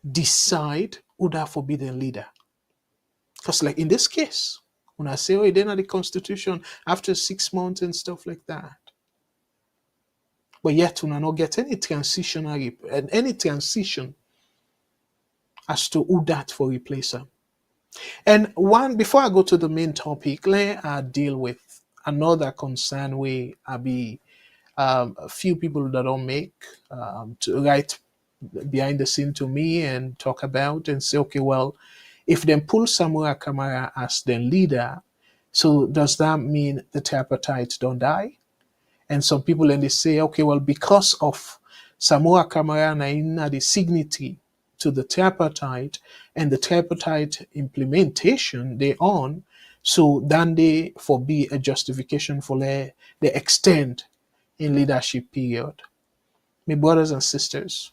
decide who that forbidden leader. Because like in this case, when I say, oh, it didn't the constitution after 6 months and stuff like that. But yet we not get any transition as to who that for replacer. And one, before I go to the main topic, let I deal with another concern where I be a few people that don't make to write behind the scene to me and talk about and say, okay, well, if they pull Samura Kamara as the leader, so does that mean the tripartite don't die? And some people then they say, okay, well, because of Samura Kamara na the signatory to the tripartite and the tripartite implementation they on, so then they for be a justification for the extend in leadership period. My brothers and sisters,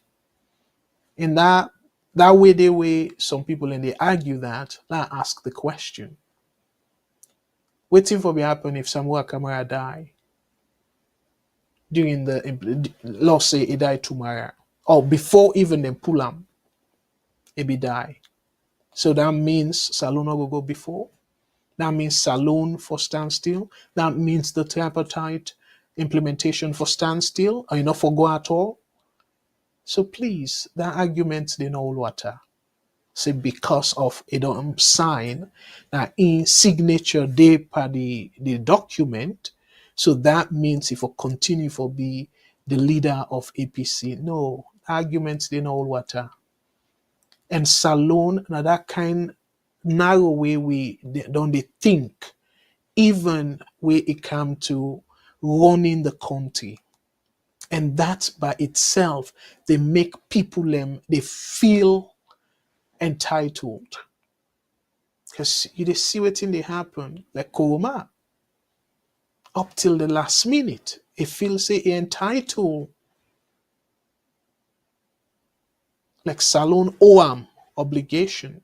in that way some people and they argue that, I ask the question, waiting for be happen if Samura Kamara die during the, let's say he died tomorrow, or before even them pull him, he be die. So that means Salon will go before. That means Salon for standstill. That means the tripartite implementation for standstill, or not for go at all. So please, that argument they know water. Say because of a don't sign that in signature day per the document, so that means if we continue for be the leader of APC. No, arguments they know water. And Salon now that kind narrow way don't they think, even where it come to running the country. And that by itself, they make people they feel entitled. Because you just see what thing they happen, like Koroma, up till the last minute, it feels say entitled. Like Salon OAM obligation.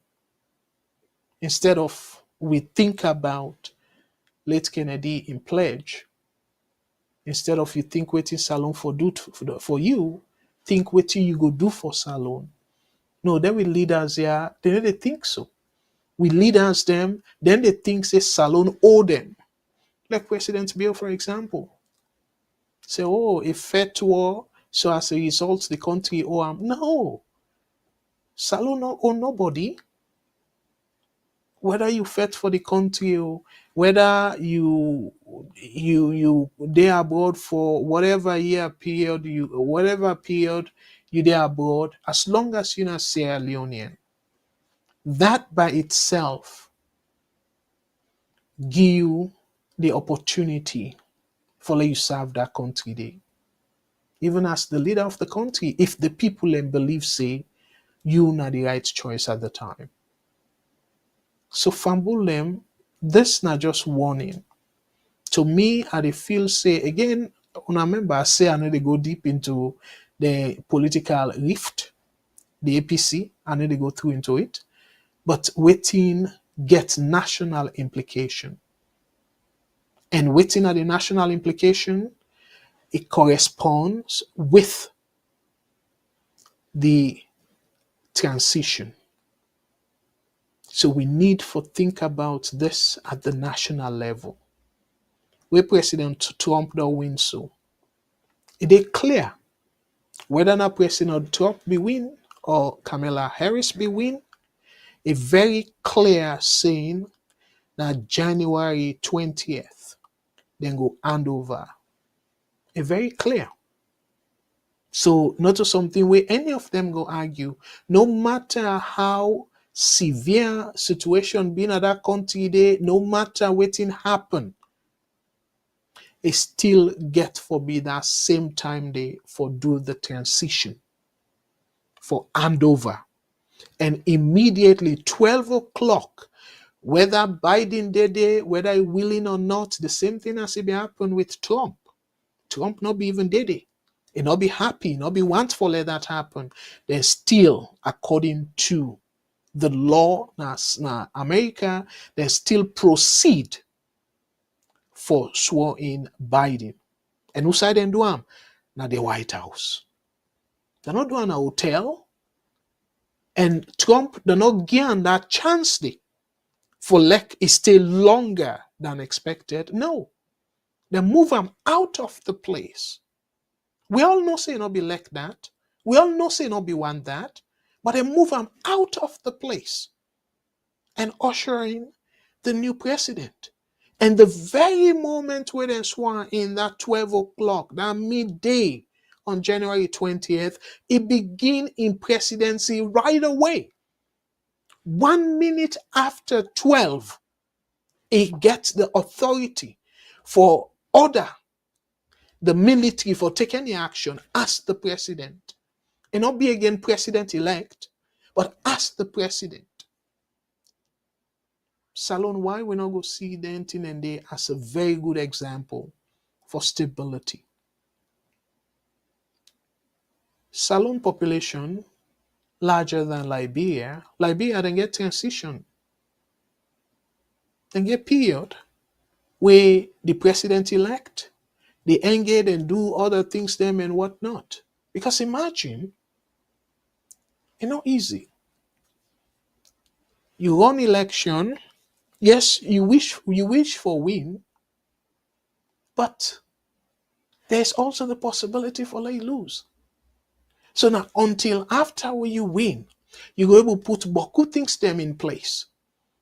Instead of we think about late Kennedy in pledge, instead of you think waiting Salon for you, think waiting you go do for Salon. No, then we leaders here, they don't think so. We leaders them, then they think say Salon owe them. Like President Bill, for example. Say, oh, if Fed war, so as a result, the country owe him. No. Salon not owe nobody. Whether you fed for the country or whether you there abroad for whatever year period you there abroad, as long as you're not Sierra Leonean, that by itself give you the opportunity for let you serve that country there. Even as the leader of the country, if the people and believe say you not the right choice at the time. So Fambulem, this not just warning. To me, I feel say again, when I remember I say I need to go deep into the political rift, the APC, I need to go through into it. But waiting gets national implication. And waiting at the national implication, it corresponds with the transition. So we need to think about this at the national level. Where President Trump don't win so. It is clear whether or not President Trump be win or Kamala Harris be win, a very clear saying that January 20th, then go hand over. A very clear. So not to something where any of them go argue, no matter how severe situation be in that country there, no matter what thing happen, it still get for be that same time they for do the transition, for handover. And immediately 12 o'clock, whether Biden did it, whether he willing or not, the same thing as it happened with Trump. Trump not be even did it. He not be happy, not be want for let that happen. They still, according to the law na America, they still proceed for sworn in Biden. And who side them do am? Now the White House. They're not doing a hotel. And Trump, they're not given that chance for Lek is stay longer than expected. No, they move them out of the place. We all know say not be like that. We all know say not be one that, but they move them out of the place and usher in the new president. And the very moment where they sworn in that 12 o'clock, that midday on January 20th, it begin in presidency right away. 1 minute after 12, it gets the authority for order the military for taking any action as the president. And not be again president-elect, but as the president. Salon, why we not go see the NTND as a very good example for stability? Salon population larger than Liberia. Liberia then get transition. Then get period where the president-elect, they engage and do other things them and whatnot. Because imagine, it's not easy. You run election, yes, you wish for win, but there's also the possibility for you lose. So now until after you win, you go able to put boku things them in place.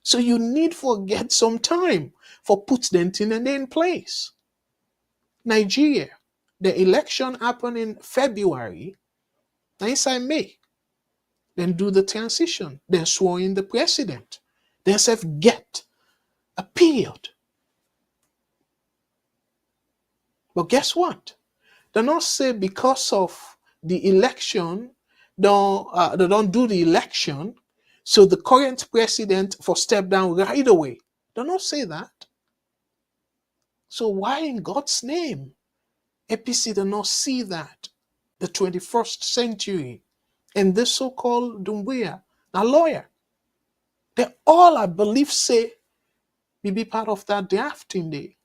So you need for get some time for put them in place. Nigeria, the election happened in February, now inside May. Then do the transition, then swear in the president, then get a period. But guess what? They not say because of the election, they don't do the election, so the current president for step down right away. They not say that. So why in God's name APC do not see that the 21st century and this so-called Dumbuya, a lawyer, they all, I believe, say we be part of that drafting day.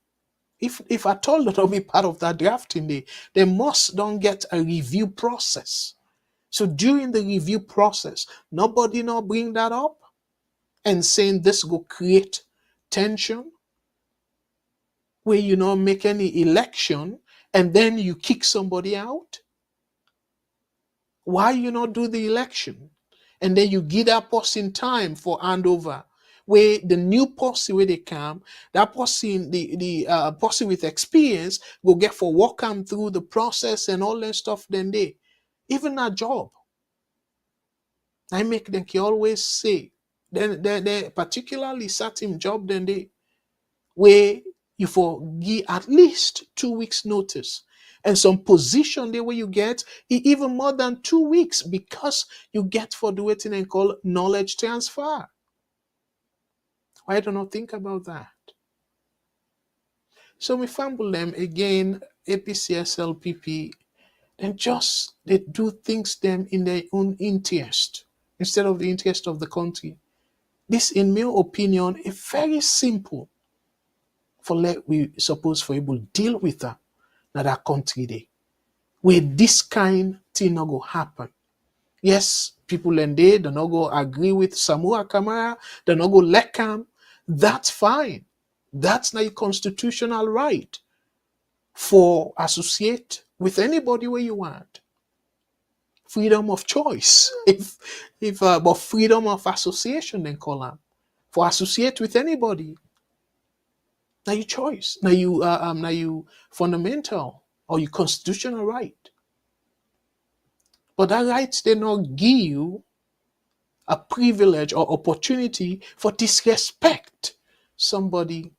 If at all they don't be part of that drafting day, they must don't get a review process. So during the review process, nobody not bring that up and saying this will create tension where you not make any election and then you kick somebody out. Why you not do the election? And then you give that person time for handover. Where the new person where they come, that person, the person with experience will get for walk them through the process and all that stuff. Then they, even a job. I make them always say, then they particularly certain job then they where you for give at least 2 weeks notice. And some position there where you get even more than 2 weeks because you get for the waiting and call knowledge transfer. Why don't I think about that? So we fumble them again, APC, SLPP, and just they do things them in their own interest instead of the interest of the country. This, in my opinion, is very simple for let we suppose for able to deal with that country day. Where this kind thing not go happen. Yes, people and they not go agree with Samura Kamara, they not go let him. That's fine. That's not a constitutional right for associate with anybody where you want. Freedom of choice. But freedom of association then call them. For associate with anybody. Now your choice. Now you fundamental or your constitutional right. But that right they not give you a privilege or opportunity for disrespect somebody.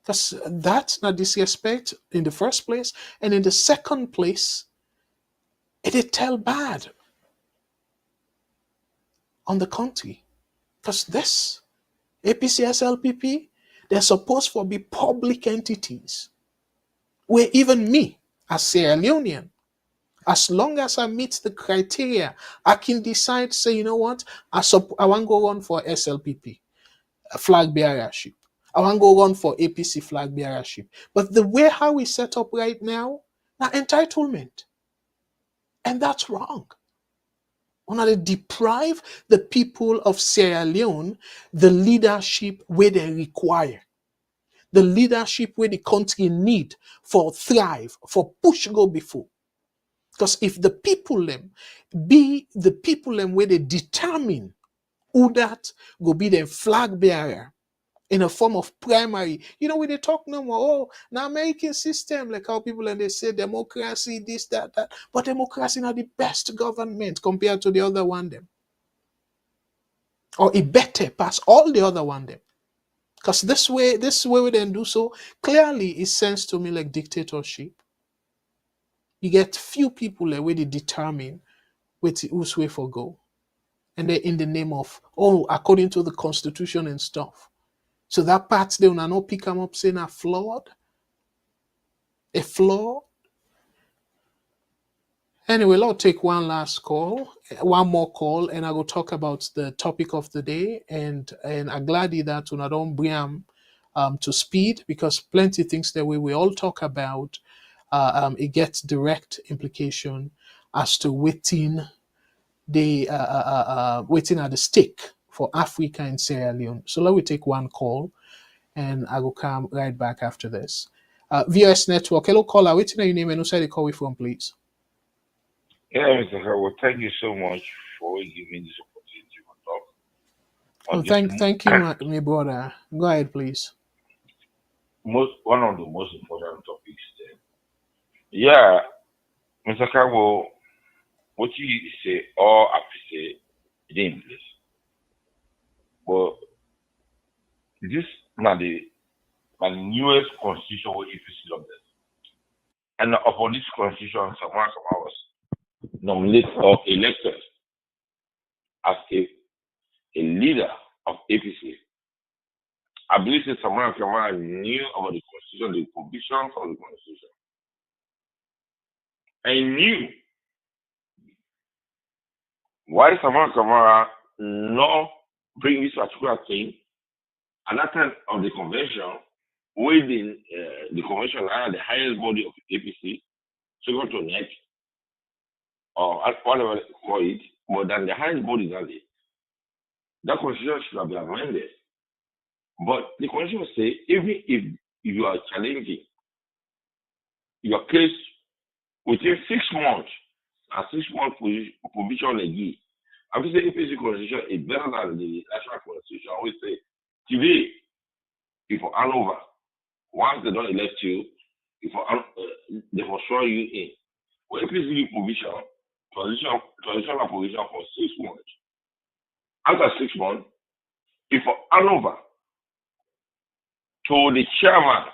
Because that's not disrespect in the first place. And in the second place, it tell bad on the country. Because this, APC, SLPP, they're supposed to be public entities. Where even me, as Sierra Leonean, as long as I meet the criteria, I can decide, say, you know what, I want to go on for SLPP, flag bearership. I want to go on for APC flag bearership. But the way how we set up right now, now entitlement. And that's wrong. Una they deprive the people of Sierra Leone the leadership where they require, the leadership where the country need for thrive, for push go before. Because if the people them be the people them where they determine who that go be the flag bearer in a form of primary. You know, when they talk no more, oh, now American system, like how people and they say democracy, this, that, that. But democracy not the best government compared to the other one them. Or it better pass all the other one them. Because this way we then do so, clearly it sounds to me like dictatorship. You get few people like where they determine who's way for go. And they're in the name of, oh, according to the constitution and stuff. So that part they will not pick them up saying a flaw. Anyway, I'll take one more call, and I will talk about the topic of the day. And I'm glad that I don't bring them to speed, because plenty things that we all talk about, it gets direct implication as to waiting at the stake for Africa and Sierra Leone. So let me take one call, and I will come right back after this. VOS Network, hello caller, waiting your name and who said the call we from, please. Yeah, Mr. Kargbo, thank you so much for giving this opportunity to talk. Thank you, my brother. Go ahead, please. One of the most important topics there. Yeah, Mr. Kargbo, what you say, all I say, it in place. But this now the newest constitution with APC of this. And upon this constitution, Samura was nominated or elected as a leader of APC. I believe that Samura knew about the constitution, the provisions of the constitution. I knew why Samura not bring this particular thing at that time of the convention, within the convention are the highest body of APC, second to NEC, or whatever they call it, more than the highest body that constitution should have been amended. But the constitution say even if you are challenging your case within 6 months, a 6 month provision again, I would say APC constitution is better than the national constitution. I always say today, if you hand over, once they don't elect you, they will throw you in. Well, APC transitional provision for 6 months. After 6 months, if you hand over to the chairman,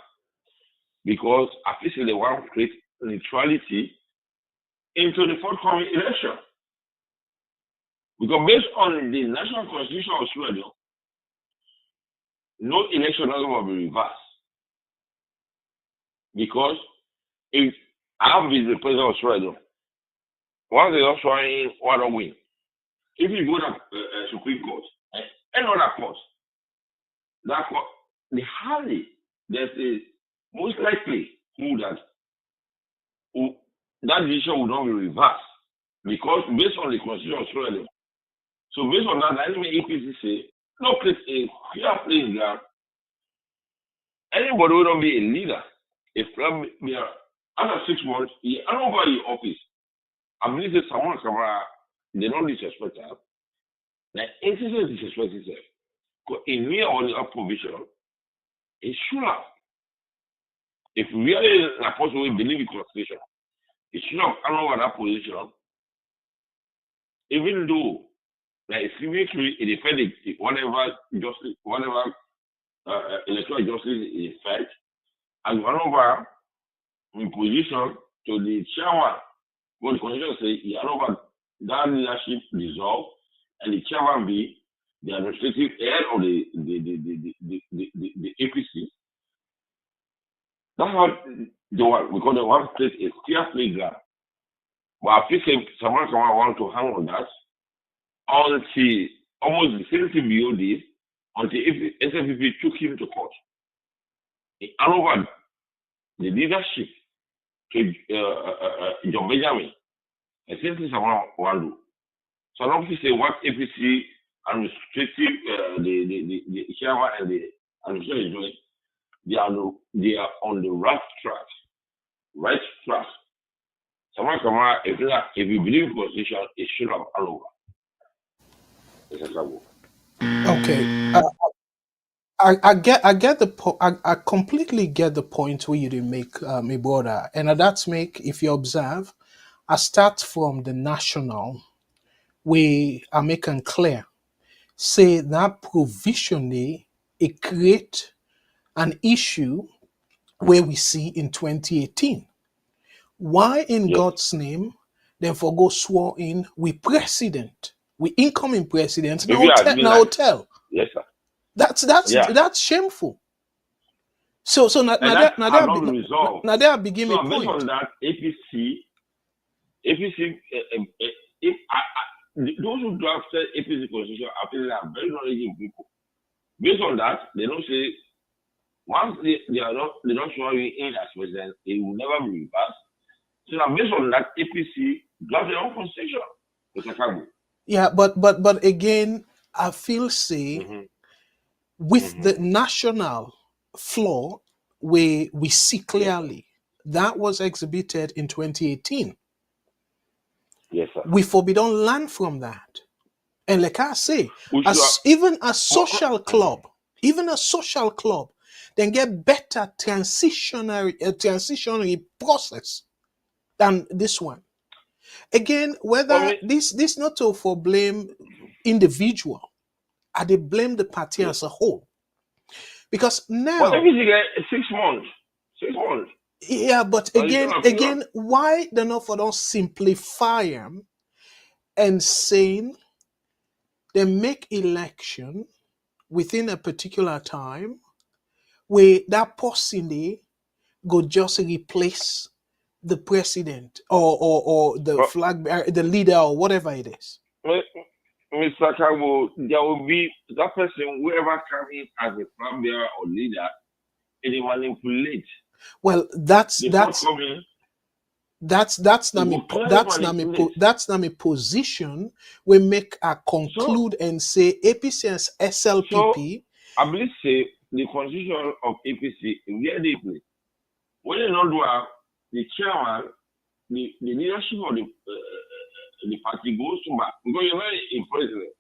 because officially they want to create neutrality into the forthcoming election. Because based on the national constitution of Sierra Leone, no election will be reversed. Because if I have been the president of Sierra Leone, once they are showing what I win, if you go to Supreme Court, any other court, that court, the highly, there's a most likely that decision will not be reversed. Because based on the constitution of Sierra Leone, so based on that, anyway, APC say, no place a clear playing ground. Anybody will not be a leader. If after 6 months, he hand over the office. I believe that someone they don't disrespect her. Like, incident disrespect itself. Because in mere only provision, it should have. If really a person will believe in constitution, it should have hand over that position. Even though, like, civilly, it depends whatever justice, whatever electoral justice is felt, and hand over in position to the chairman. But the constitution says he hand over that leadership dissolved, and the chairman be the administrative head of the APC. That's how they want, because they want to create a clear playground. But I think someone want to hang on that until almost the same thing beyond this, until SFPP took him to court. He hand over the leadership to John Benjamin. The same thing someone want to do. So I don't say what APC administrative, the chairman and the administration is doing. They are on the right track. Right track. Samura Kamara, if you believe in constitution, it should have all over. It's a trouble. Okay. I get the I completely get the point where you didn't make my brother, and that's make if you observe, I start from the national where I make it clear, say that provision it create an issue where we see in 2018. Why in Yes. God's name then for go swore in we president, we incoming president, If you are doing now like, hotel. yes, sir. Yeah. That's shameful. So now And that has not been resolved. now there begin So my based point. on that, APC, if those who drafted APC constitution, I feel they are very knowledgeable people. Based on that, they don't say once they don't show you in as president, it will never be reversed. So now based on that, APC drafted their own constitution. Mr. Kargbo. Yeah, but again, I feel say with the national flaw where we see clearly that was exhibited in 2018. Yes, sir. We forbidden learn from that. And like I say, We should have, even a social club, then get better transitionary process than this one. Again, whether this not to for blame individual, I they blame the party as a whole. Because but now, APC get 6 months. 6 months. yeah, but So you cannot figure again, why they not for don't simplify them and saying they make election within a particular time where that person they go just replace the president or the But, flag bearer, the leader or whatever it is. Mr. Kargbo, there will be that person, whoever comes in as a flag bearer or leader, and they manipulate. Well, that's They that's come in, that's they not me will clearly that's not me manipulate. that's not me position. We make a conclude and say APC and So SLPP. I believe say the constitution of APC very deeply. When they not do the chairman, the leadership of the party goes to back because you're not a president.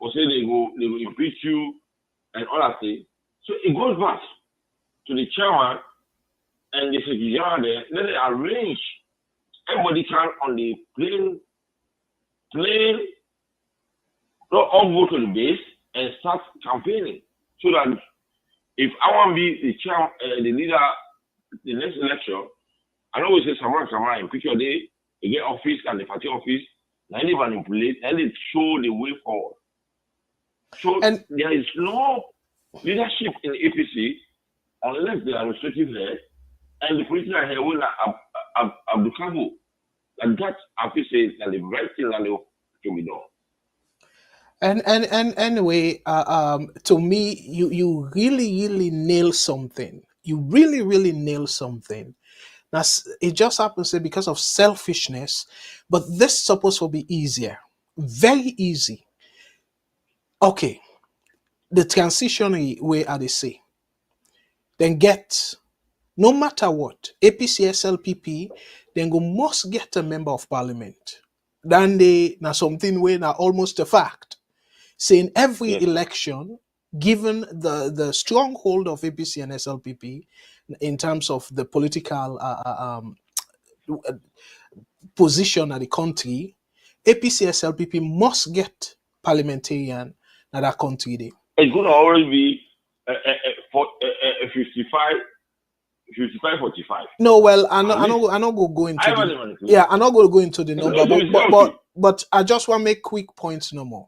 Or say they will impeach you and all that thing. So it goes back to the chairman and the secretary general there. Then they arrange everybody can on the plane, not all go to the base and start campaigning. So that if I want to be the chair, the leader, the next election, I know we say Samura in picture day, you get office and the party office, then they manipulate, then they show the way forward. So And there is no leadership in APC unless the administrative head and the political head will Abdul Karim. And that I feel say that the right thing that to be done. and anyway, to me, you really nail something. You really nail something. That's it. Just happens to because of selfishness, but this supposed to be easier, very easy. Okay, the transitionary way I they say, then get no matter what APC SLPP, then go must get a member of parliament. Then they now something where now almost a fact. Saying every Yes. election, given the stronghold of APC and SLPP in terms of the political position of the country, APC SLPP must get parliamentarian in that country. There. It's going to always be 55, 45. No, well, I'm At least. not going to go into I want the to manipulate. yeah, I'm not going to go into the number, No, but I just want to make quick points no more.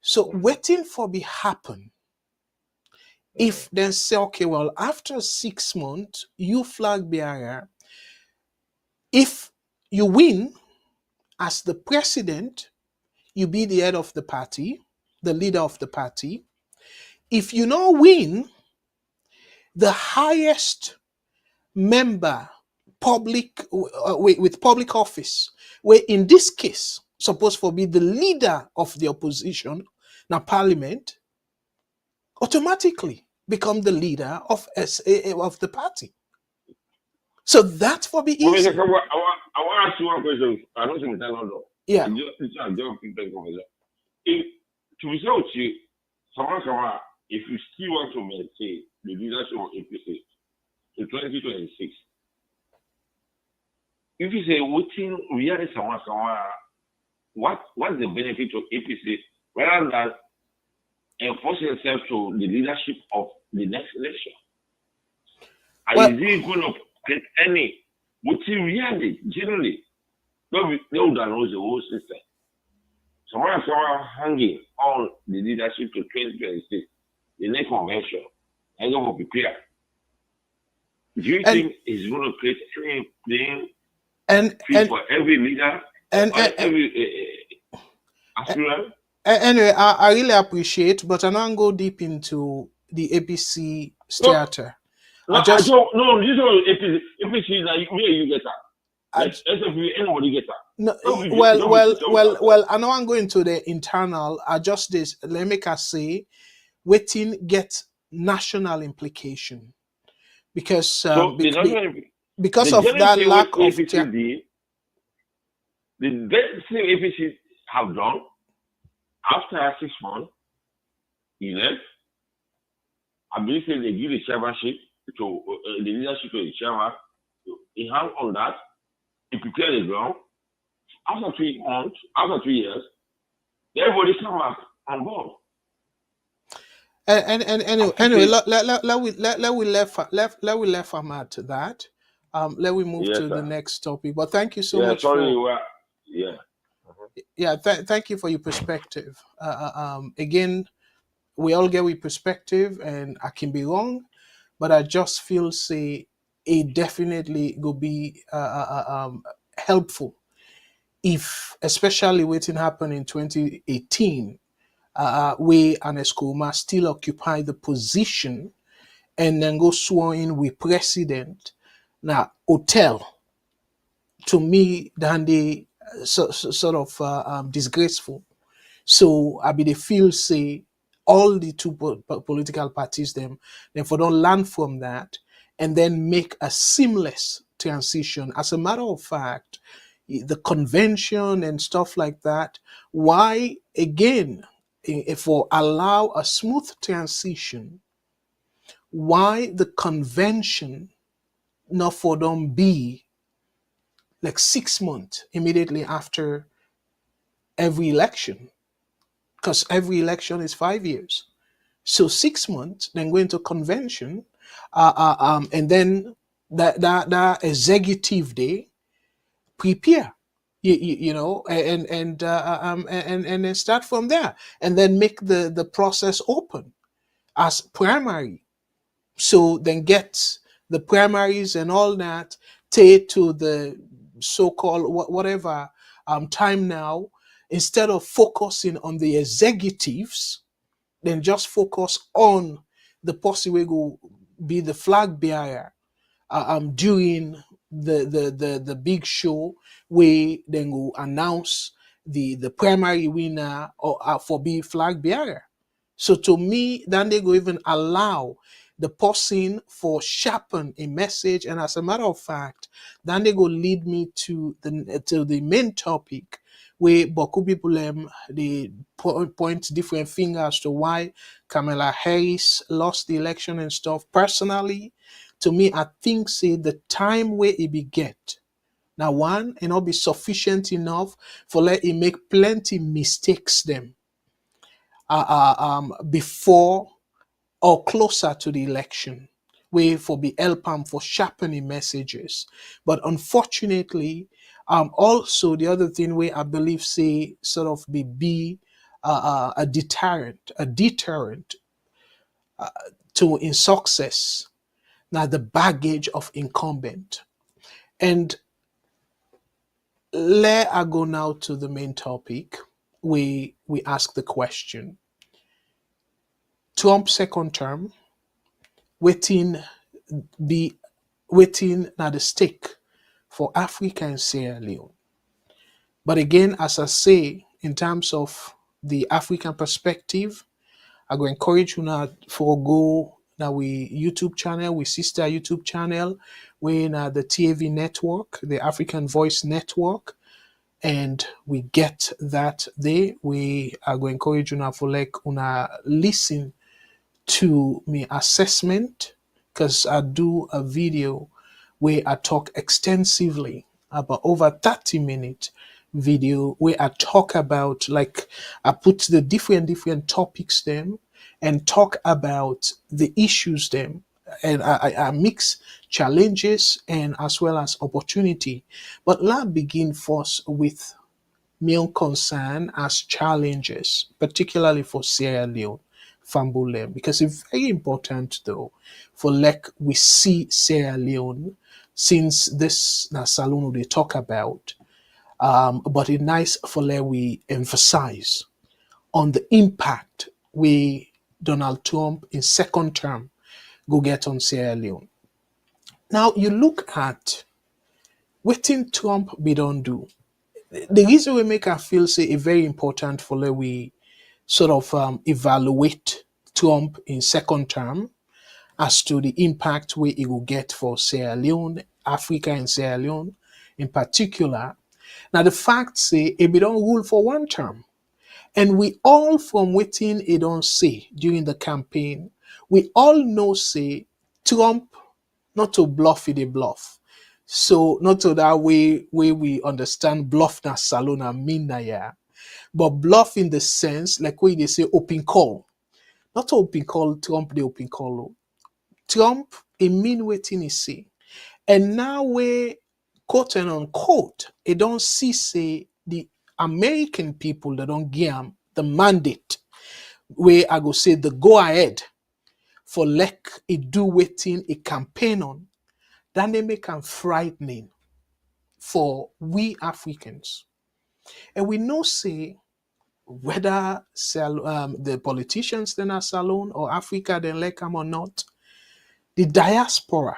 So waiting for the happen. If then say, okay, well, after 6 months, you flag bearer, if you win as the president, you be the head of the party, the leader of the party. If you not win, the highest member public with public office, where in this case, supposed to be the leader of the opposition, now parliament, automatically become the leader of the party. So that for be Professor easy. Kargbo, I want to ask you one question. I don't think that long. Yeah. It's a job, Professor. If, to be so with you, Samura, if you still want to maintain the leadership of APC to 2026, if you say waiting really Samura, what's the benefit of APC rather than enforcing itself to the leadership of the next election? Well, Is it going to create any waiting really, generally? They would know the whole system. Someone hanging on the leadership to 2026, the next convention, and going to prepare. Do you think it's going to create any playing field for every leader and every aspirant? Anyway, I really appreciate, but I don't go deep into the APC theater. No, this is APC. Where you get that? Anybody get that? No, well. I know I'm going to the internal. I just this. Let me say, waiting get national implication because because of that lack of the best thing APC have done after 6 months, he left. I believe they give the chairmanship to the leadership of the chairman. He hung on that. He prepared the ground. After 3 months, after 3 years, everybody come back on board. Anyway, let we left Ahmad to that. Let we move to the next topic. But thank you so much. Thank you for your perspective. Again, we all get with perspective, and I can be wrong, but I just feel say it definitely will be helpful if, especially waiting happen in 2018, we and Escoma still occupy the position and then go sworn in with president. Now, hotel, to me, then they sort of disgraceful. So I be the feel say all the two political parties then for don't learn from that and then make a seamless transition. As a matter of fact, the convention and stuff like that, why again, if we allow a smooth transition, why the convention not for them be like 6 months immediately after every election? Because every election is 5 years. So 6 months, then go into convention, and then that executive day, prepare, you know, and then start from there, and then make the process open as primary. So then get the primaries and all that, take to the so-called whatever time now, instead of focusing on the executives, then just focus on the person who will be the flag bearer during the big show, where then will announce the primary winner or for being flag bearer. So to me, then they go even allow the person for sharpen a message, and as a matter of fact, then they go lead me to the main topic, where Boku people they point different fingers to why Kamala Harris lost the election and stuff. Personally, to me, I think say the time where it be get. Now one, it not be sufficient enough for let it make plenty mistakes them before or closer to the election, way for be help for sharpening messages. But unfortunately, also the other thing where I believe say sort of be a deterrent to in success. Now the baggage of incumbent. And let I go now to the main topic. We ask the question: Trump's second term, waiting now the stake for Africa and Sierra Leone. But again, as I say, in terms of the African perspective, I go encourage you now for go now we YouTube channel, we sister YouTube channel, we in the TAV network, the African Voice Network, and we get that there. We are going to encourage you now for like una listen to me assessment, because I do a video where I talk extensively about over 30-minute video where I talk about, like, I put the different topics them and talk about the issues them, and I mix challenges and as well as opportunity. But let's begin first with main concern as challenges, particularly for Sierra Leone, Fambulem, because it's very important though for like we see Sierra Leone, since this na salon they talk about, but it's nice for like we emphasize on the impact we Donald Trump in second term go get on Sierra Leone. Now you look at what Trump be don't do. The reason we make I feel say it very important for like we sort of evaluate Trump in second term as to the impact we it will get for Sierra Leone, Africa and Sierra Leone in particular. Now the fact say it be don't rule for one term. And we all from waiting it don't say during the campaign, we all know say Trump not to bluff it a bluff. So not to that way we understand bluff na salona mean na yeah. But bluff in the sense, like when they say open call. Not open call, Trump the open call. Oh. Trump, it mean waiting he say. And now we quote and unquote, it don't see say the American people that don't give them the mandate where I go say the go ahead for like it do waiting a campaign on, then they make them frightening for we Africans. And we know say whether the politicians then are Salon or Africa then like them or not, the diaspora,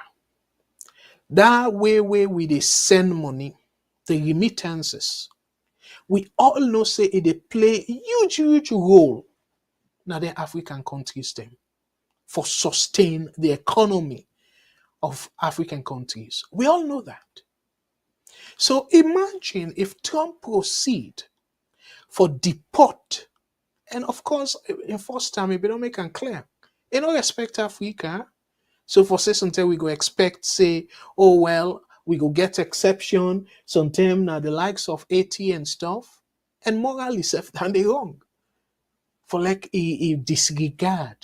that way where we they send money, the remittances, we all know say it they play huge role now the African countries them for sustain the economy of African countries. We all know that. So imagine if Trump proceed for deport, and of course in first time if they don't make it clear, they don't respect Africa. So for say sometimes we go expect say, oh well, we go get exception, sometimes now the likes of AT and stuff, and morally self than they wrong. For like a disregard,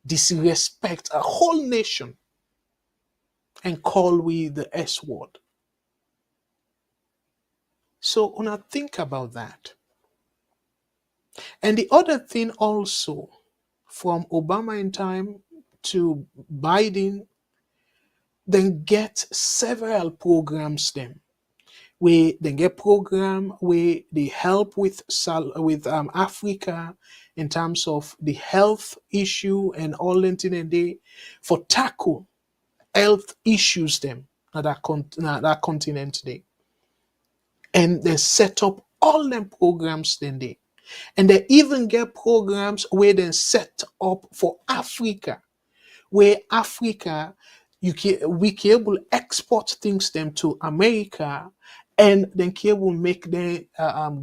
disrespect a whole nation and call we the S word. So when I think about that. And the other thing also, from Obama in time to Biden, then get several programs them where they get program where they help with Africa in terms of the health issue and all that and they for tackle health issues them at that continent today. And they set up all them programs then they. And they even get programs where they set up for Africa, where Africa we can able export things them to America, and then can able make their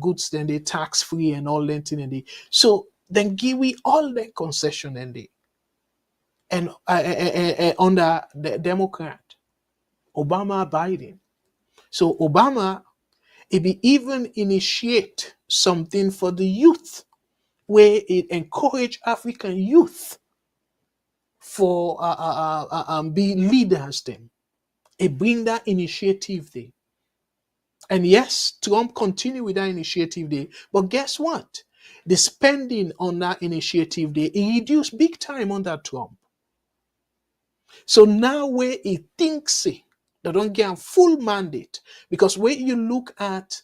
goods then they tax free and all that and they. So then give we all the concession and they. And under the Democrat, Obama, Biden. So Obama, it be even initiate something for the youth, where it encourage African youth for be leaders them. It bring that initiative there. And yes, Trump continue with that initiative there. But guess what? The spending on that initiative there, it reduced big time under Trump. So now where he thinks they don't get a full mandate, because when you look at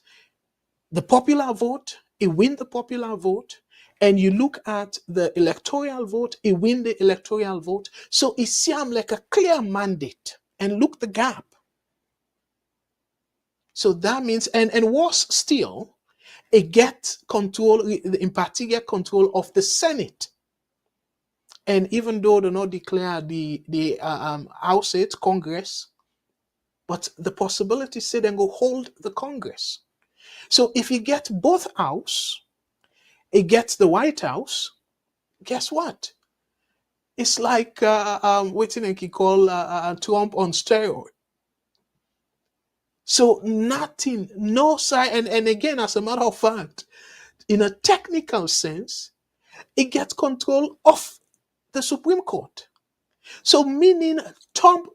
the popular vote, he win the popular vote, and you look at the electoral vote, he win the electoral vote. So it seems like a clear mandate. And look the gap. So that means, and worse still, It gets control, in particular control of the Senate. And even though they not declare the House it, Congress, but the possibility say then go hold the Congress. So if you get both house, it gets the White House, guess what? It's like what you call Trump on steroid. So nothing, no side, and again, as a matter of fact, in a technical sense, it gets control of the Supreme Court. So meaning Trump,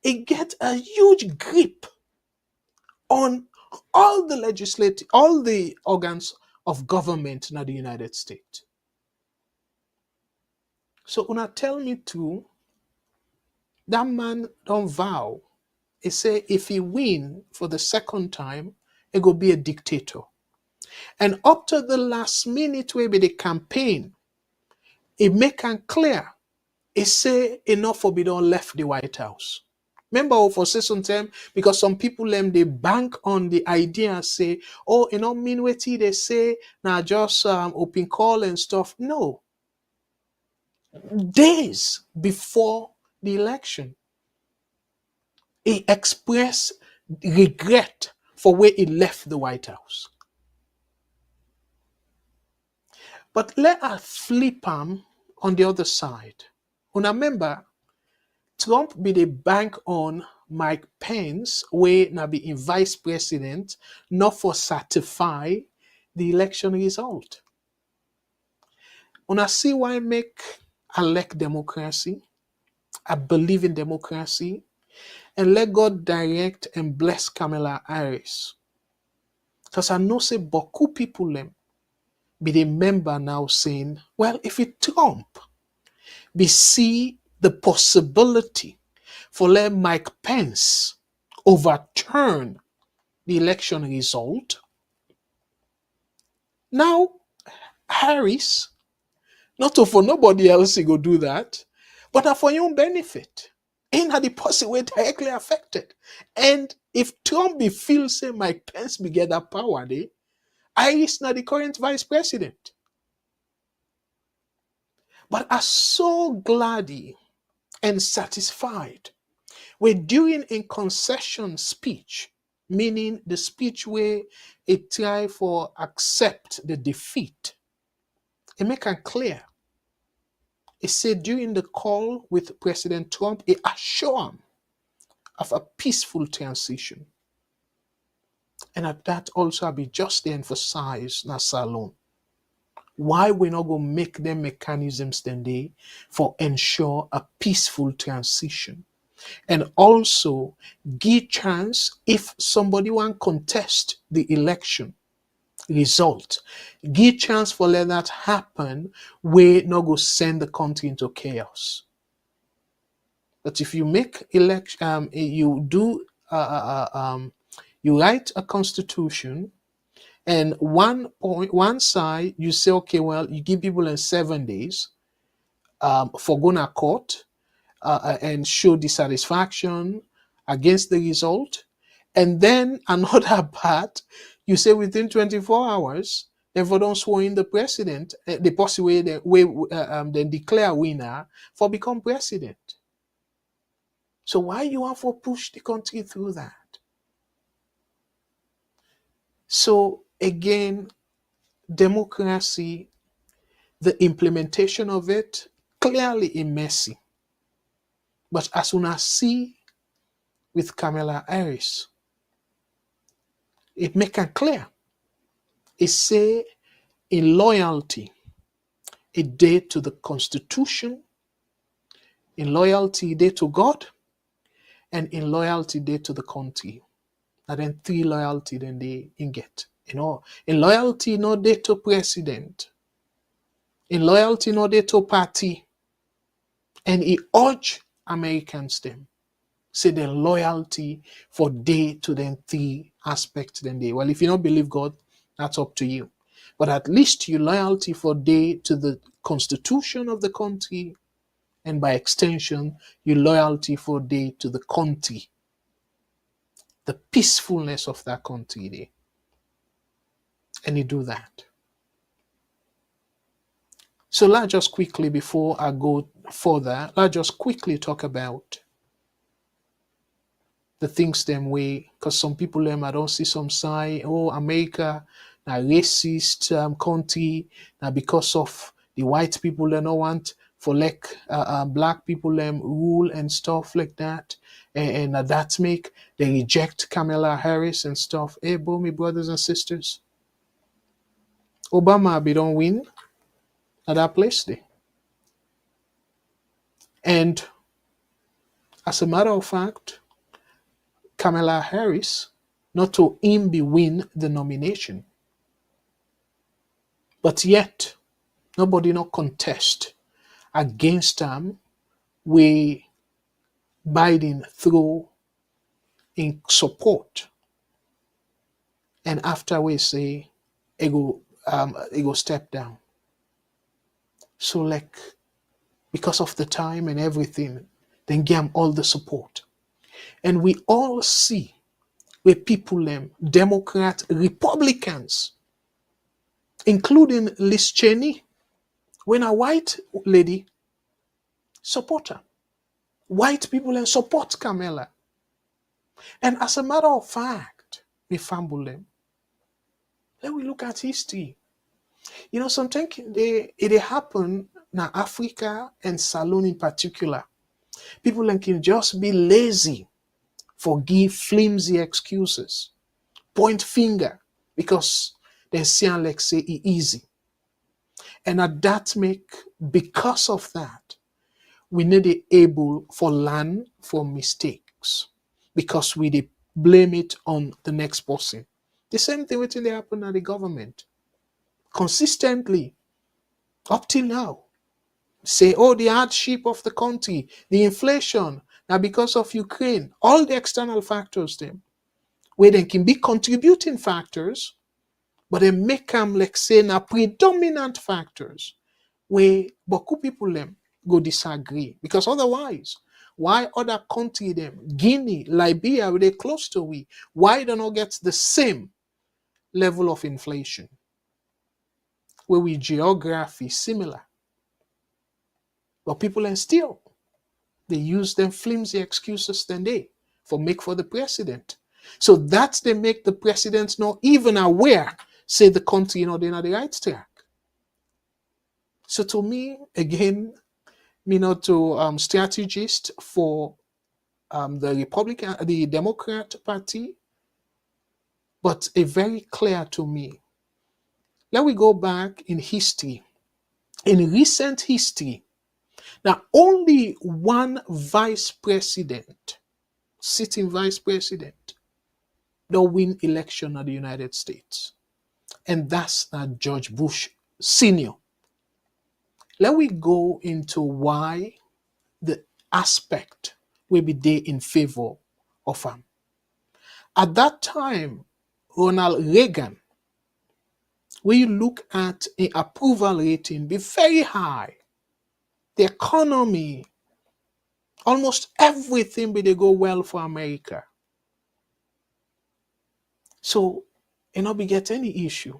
it gets a huge grip on all the organs of government in the United States. So when I tell me to, that man don't vow. He say if he win for the second time, it will be a dictator. And up to the last minute where be the campaign, it make it clear. It say enough for be done left the White House. Remember for some time, because some people they bank on the idea say, oh, mean what they say, now just open call and stuff. No. Days before the election, he expressed regret for where he left the White House. But let us flip him on the other side. Remember, Trump be the bank on Mike Pence, where now be in vice president, not for certify the election result. When I see why I make elect democracy, I believe in democracy, and let God direct and bless Kamala Harris. Because I know say beaucoup people be the member now saying, well, if it Trump, we see the possibility for let Mike Pence overturn the election result. Now, Harris, not for nobody else he go do that, but for your own benefit. In the person way directly affected. And if Trump be feel say Mike Pence be get that power, Harris not the current vice president. But I'm so glad and satisfied with during a concession speech, meaning the speech where it try for accept the defeat. It make it clear. It said during the call with President Trump, it assured him of a peaceful transition. And at that also I be just to emphasize Nasa alone. Why we not going to make them mechanisms then they for ensure a peaceful transition. And also give chance if somebody want contest the election result. Give chance for let that happen, we not go send the country into chaos. But if you make election, you do you write a constitution, and one side you say, okay, well, you give people in 7 days for going to court and show dissatisfaction against the result. And then another part, you say within 24 hours, if they don't swear in the president, the possible then declare winner for become president. So why you want to push the country through that? So again, democracy, the implementation of it, clearly a messy. But as soon as see with Kamala Harris, it make it clear. It say in loyalty, a day to the Constitution, in loyalty, a day to God, and in loyalty, a day to the country. And then 3 loyalty then they get. In loyalty, no day to president. In loyalty, no day to party. And he urge Americans them. Say their loyalty for day to them 3 aspects then they. Well, if you don't believe God, that's up to you. But at least your loyalty for day to the Constitution of the country, and by extension, your loyalty for day to the country. The peacefulness of that country there. And he do that. So let's just quickly, before I go further, let's just quickly talk about the things them way, because some people them I don't see some sign, oh, America, a racist country, now because of the white people they don't want for like black people them rule and stuff like that. And that make they reject Kamala Harris and stuff. Hey, boy, me brothers and sisters, Obama be don't win at that place there. And as a matter of fact, Kamala Harris, not to him be win the nomination. But yet, nobody not contest against him we Biden through in support. And after we say it go step down. So like because of the time and everything, then give him all the support. And we all see where people them, Democrat, Republicans, including Liz Cheney, when a white lady support her. White people and support Kamala. And as a matter of fact, we fumble them. Then we look at history. You know, sometimes it happen in Africa and Salon in particular. People can just be lazy, forgive flimsy excuses, point finger, because they see like say it easy. And at that make, because of that, we need to able for learn from mistakes, because we dey blame it on the next person. The same thing waiting they happen at the government. Consistently, up till now, say, oh, the hardship of the country, the inflation, now because of Ukraine, all the external factors them, where they can be contributing factors, but they make them like say now predominant factors, where beaucoup people them go disagree. Because otherwise, why other country them, Guinea, Liberia, where they close to we, why they not get the same level of inflation? Where we geography similar. But people and still they use them flimsy excuses than they for make for the president. So that's they make the president not even aware, say the country, they're not the right track. So to me, again, me not to strategist for the Democrat Party, but a very clear to me. Let we go back in history. In recent history, now only one vice president, sitting vice president, don't win election at the United States. And that's George Bush Sr. Let we go into why the aspect will be there in favor of him. At that time, Ronald Reagan, when you look at an approval rating, be very high. The economy, almost everything be they go well for America. So, be get any issue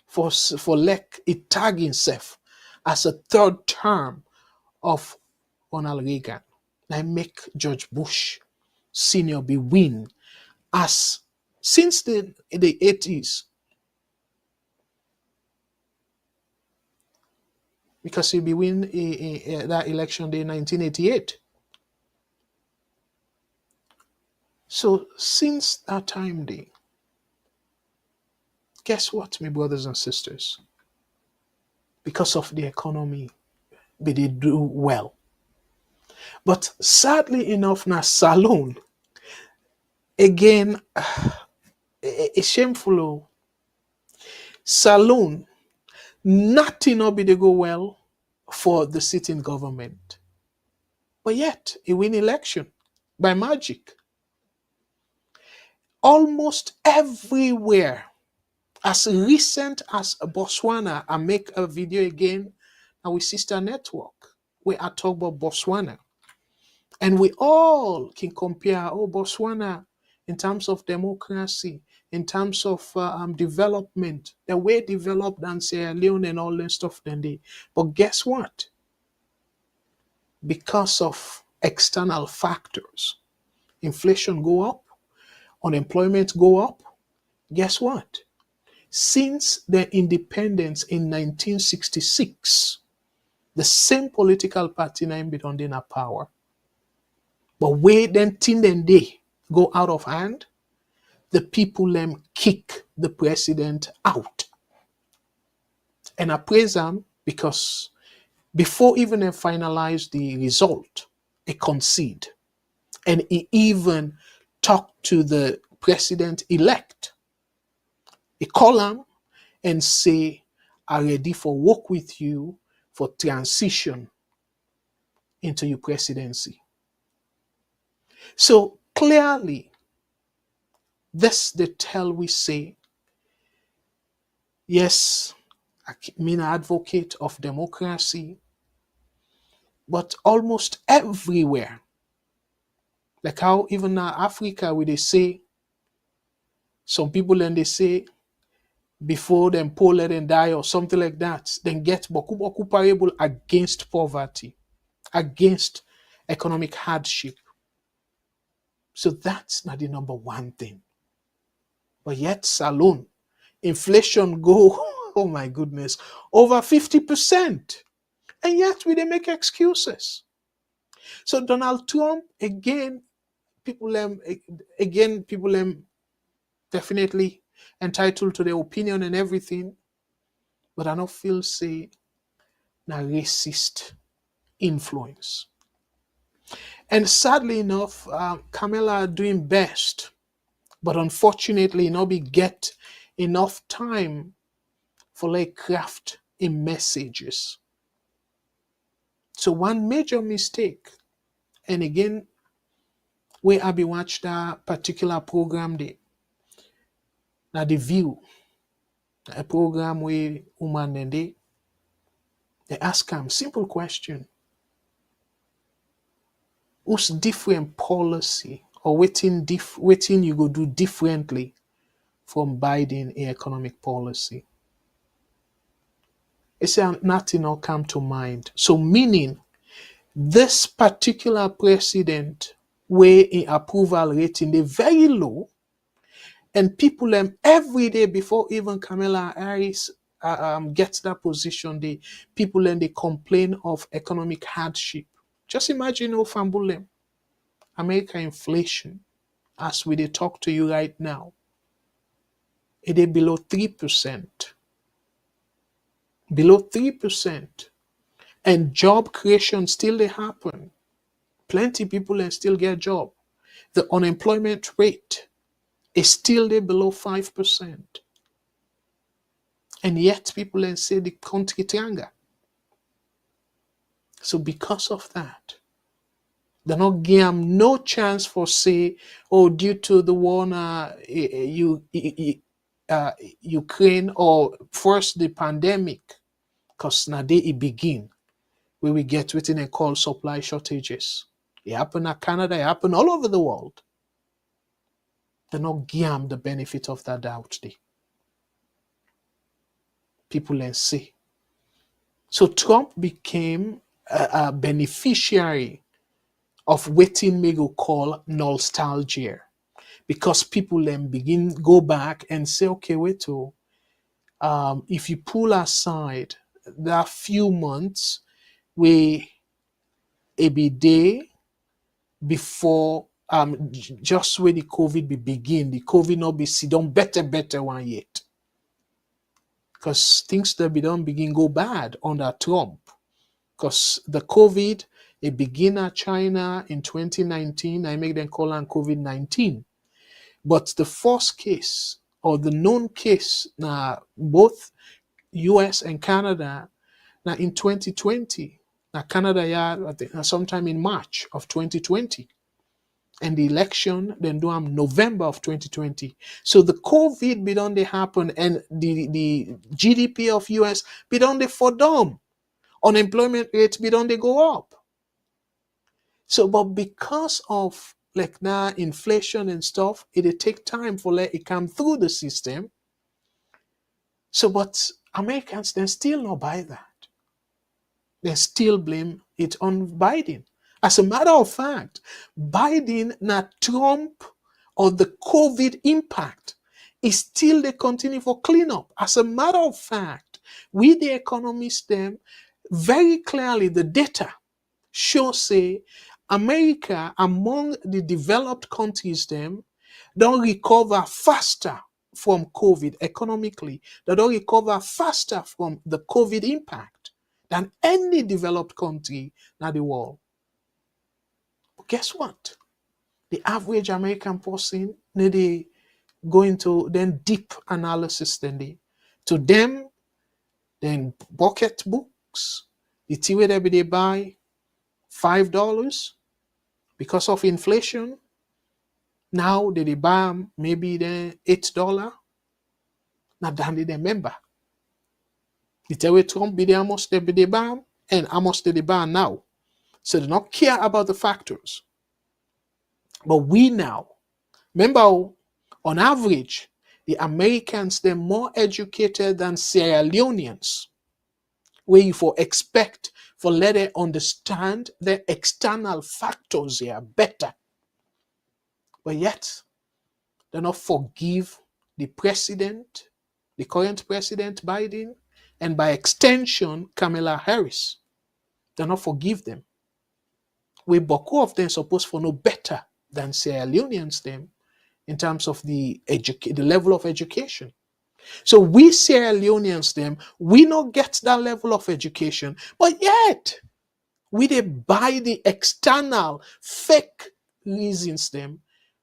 for like it tag himself as a third term of Ronald Reagan. I make George Bush Sr. be win as since the 80s, because he be win that election day in 1988. So since that time day, guess what, my brothers and sisters? Because of the economy, they do well. But sadly enough, now Salon, again, it's shameful. Salon, nothing will be they go well for the sitting government. But yet, he win election by magic. Almost everywhere, as recent as Botswana, I make a video again our sister network where I talk about Botswana. And we all can compare, Botswana in terms of democracy, in terms of development. They're way developed than Sierra Leone and all that stuff than they. But guess what? Because of external factors, inflation go up, unemployment go up. Guess what? Since their independence in 1966, the same political party now been under power. But wait then till then they go out of hand, the people kick the president out. And I praise them because before even they finalize the result, they concede. And he even talked to the president-elect. He call him and say, I'm ready for work with you for transition into your presidency. So clearly, this the tell we say, yes, I'm an advocate of democracy, but almost everywhere, like how even now Africa, where they say, some people and they say, before them poor let them die or something like that, then get boku parable against poverty, against economic hardship. So that's not the number one thing. But yet alone, inflation go, oh my goodness, over 50%. And yet we they make excuses. So Donald Trump, again, people definitely entitled to their opinion and everything, but I don't feel say na racist influence. And sadly enough, Kamala are doing best, but unfortunately, be get enough time for like craft in messages. So one major mistake, and again, where I be watch that particular program there, now the View, a program where woman and they ask them simple question. What's different policy or waiting you go do differently from Biden in economic policy? It's nothing will come to mind. So meaning this particular president where in approval rating they very low, and people every day before even Kamala Harris gets that position, people they complain of economic hardship. Just imagine how fambulem America inflation, as we talk to you right now, it is below 3%. Below 3%. And job creation still they happen. Plenty people still get job. The unemployment rate is still there below 5%. And yet people say the country trianga. So because of that, they not give them no chance for say, due to the war Ukraine or first the pandemic, because now it begin where we get within and call supply shortages. It happen in Canada, it happen all over the world. They not give them the benefit of that doubt. People say. So Trump became a beneficiary of waiting me go call nostalgia, because people then begin go back and say, okay, wait if you pull aside that few months where it be day before just where the COVID be begin, the COVID not be see done better one yet, because things that be done begin go bad under Trump. Because the COVID, it began at China in 2019. I make them call on COVID-19. But the first case, or the known case, now both US and Canada, now in 2020. Now Canada, I think, sometime in March of 2020. And the election then do November of 2020. So the COVID be done they happen, and the GDP of US be done they for them. Unemployment rates be done they go up. So, but because of like now inflation and stuff, it'll take time for let it come through the system. So, but Americans, they still not buy that. They still blame it on Biden. As a matter of fact, Biden, not Trump or the COVID impact is still they continue for cleanup. As a matter of fact, we the economists them very clearly the data show say America among the developed countries them don't recover faster from COVID economically. They don't recover faster from the COVID impact than any developed country in the world. But guess what? The average American person, they go into then deep analysis to them, then bucket books, the tea where they buy $5 because of inflation. Now they buy maybe then $8. Now then they remember. The tell way Trump be there almost they be the buy and almost they buy now. So they don't care about the factors. But we now, remember, on average, the Americans, they're more educated than Sierra Leoneans, where you for expect for let them understand the external factors here better. But yet, they not forgive the president, the current president Biden, and by extension, Kamala Harris. They not forgive them. We both of them supposed for no better than Sierra Leoneans them in terms of the level of education. So we Sierra Leoneans them, we not get that level of education, but yet we they buy the external fake reasons them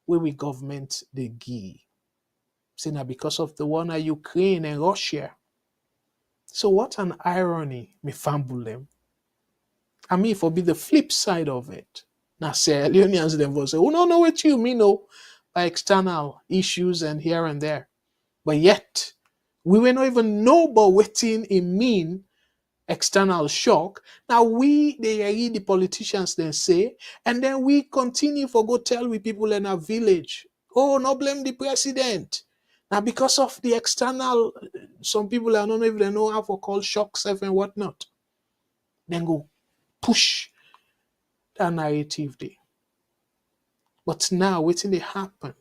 where we government the give. See now because of the one of Ukraine and Russia. So what an irony, me fumble them. I mean, for be the flip side of it. Now, Sierra Leoneans them will say, oh, no, what you mean, no, by external issues and here and there. But yet, we will not even know about what it mean external shock. Now, they read the politicians then say, and then we continue for go tell we people in our village, oh, no blame the president. Now, because of the external, some people, I don't know if they know how to call shocks and whatnot. Then go push that narrative there. But now, waiting they happen.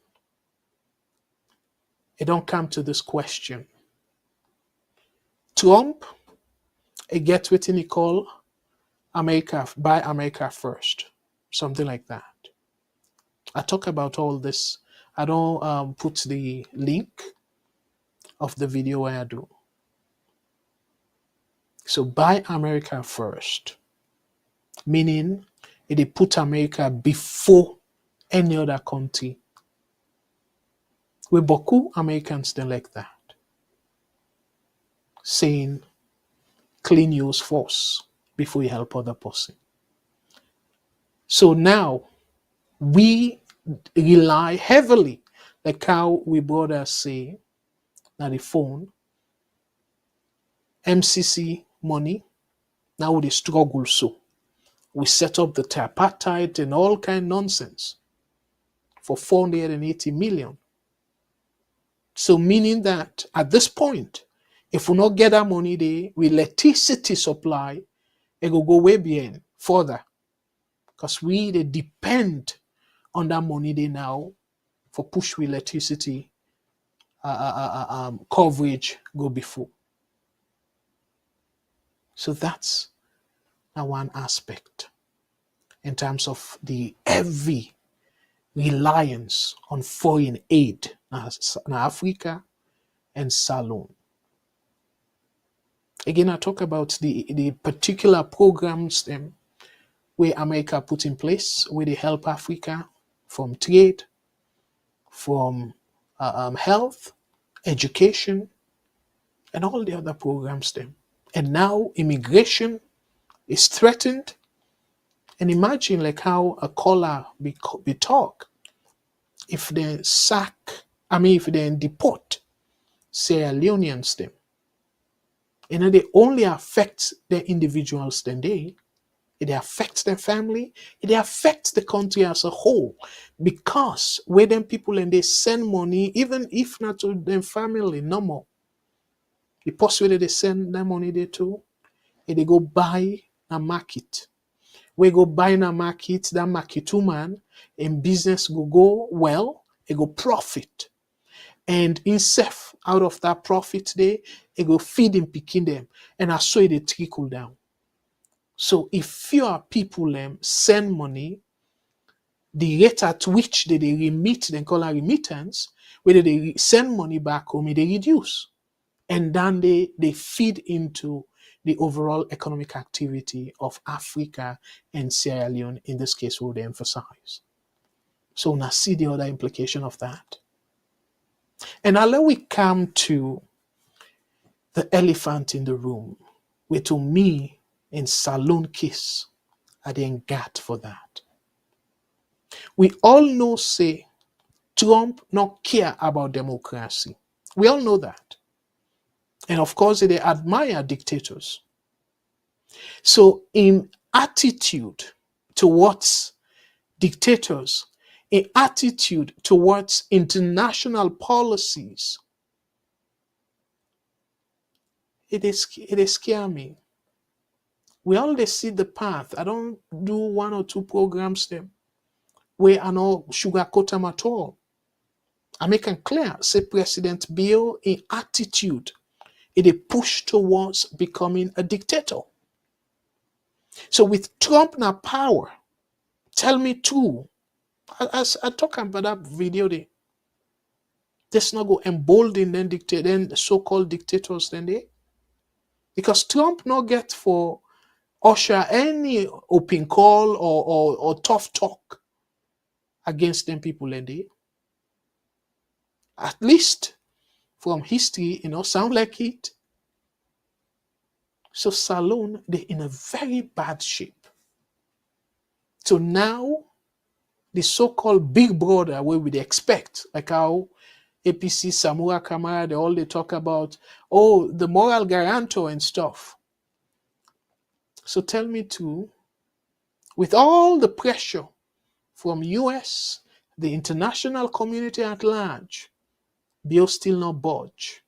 It don't come to this question. Trump, it gets within he call America, buy America first. Something like that. I talk about all this. I don't put the link of the video where I do. So buy America first. Meaning, it put America before any other country. We beaucoup Americans don't like that. Saying, clean yours first before you help other person. So now, we rely heavily, like how we brothers say, na the phone, MCC money, now we struggle so. We set up the tripartite and all kind of nonsense for 480 million. So meaning that at this point, if we not get that money there, with electricity supply, it will go way beyond further. Because we they depend on that money there now for push with electricity coverage go before. So that's one aspect in terms of the heavy reliance on foreign aid in Africa and Salon. Again, I talk about the particular programs where America put in place, where they help Africa from trade, from health, education, and all the other programs them. And now immigration is threatened. And imagine like how a caller be talk if they if they deport Sierra Leoneans them. And they only affect the individuals then they, it affects their family, it affects the country as a whole. Because where them people and they send money, even if not to them family, no more. The possibility they send them money there too, and they go buy a market. We go buy in a market, that market woman in business go well, it go profit. And himself, out of that profit there, it go feed him, picking them. And I saw it trickle down. So if fewer people send money, the rate at which they remit, they call a remittance, whether they send money back home, they reduce. And then they feed into the overall economic activity of Africa and Sierra Leone, in this case, would emphasize. So now see the other implication of that. And now let we come to the elephant in the room, where to me, in Salone case, I didn't get for that. We all know, say, Trump not care about democracy. We all know that. And of course, they admire dictators. So in attitude towards dictators, in attitude towards international policies, it is scare me. We already see the path. I don't do one or two programs them where I know sugarcoat them at all. I make it clear, say President Bill in attitude, it is push towards becoming a dictator. So with Trump now power, tell me too, as I talk about that video there, this not go embolden then so-called dictators then they, because Trump not get for usher any open call or tough talk against them people and they, at least from history, sound like it. So Salone, they're in a very bad shape. So now the so-called big brother, where we'd expect, like how APC, Samura, Kamara, they talk about, oh, the moral guarantor and stuff. So tell me too, with all the pressure from US, the international community at large, Bill still not budge.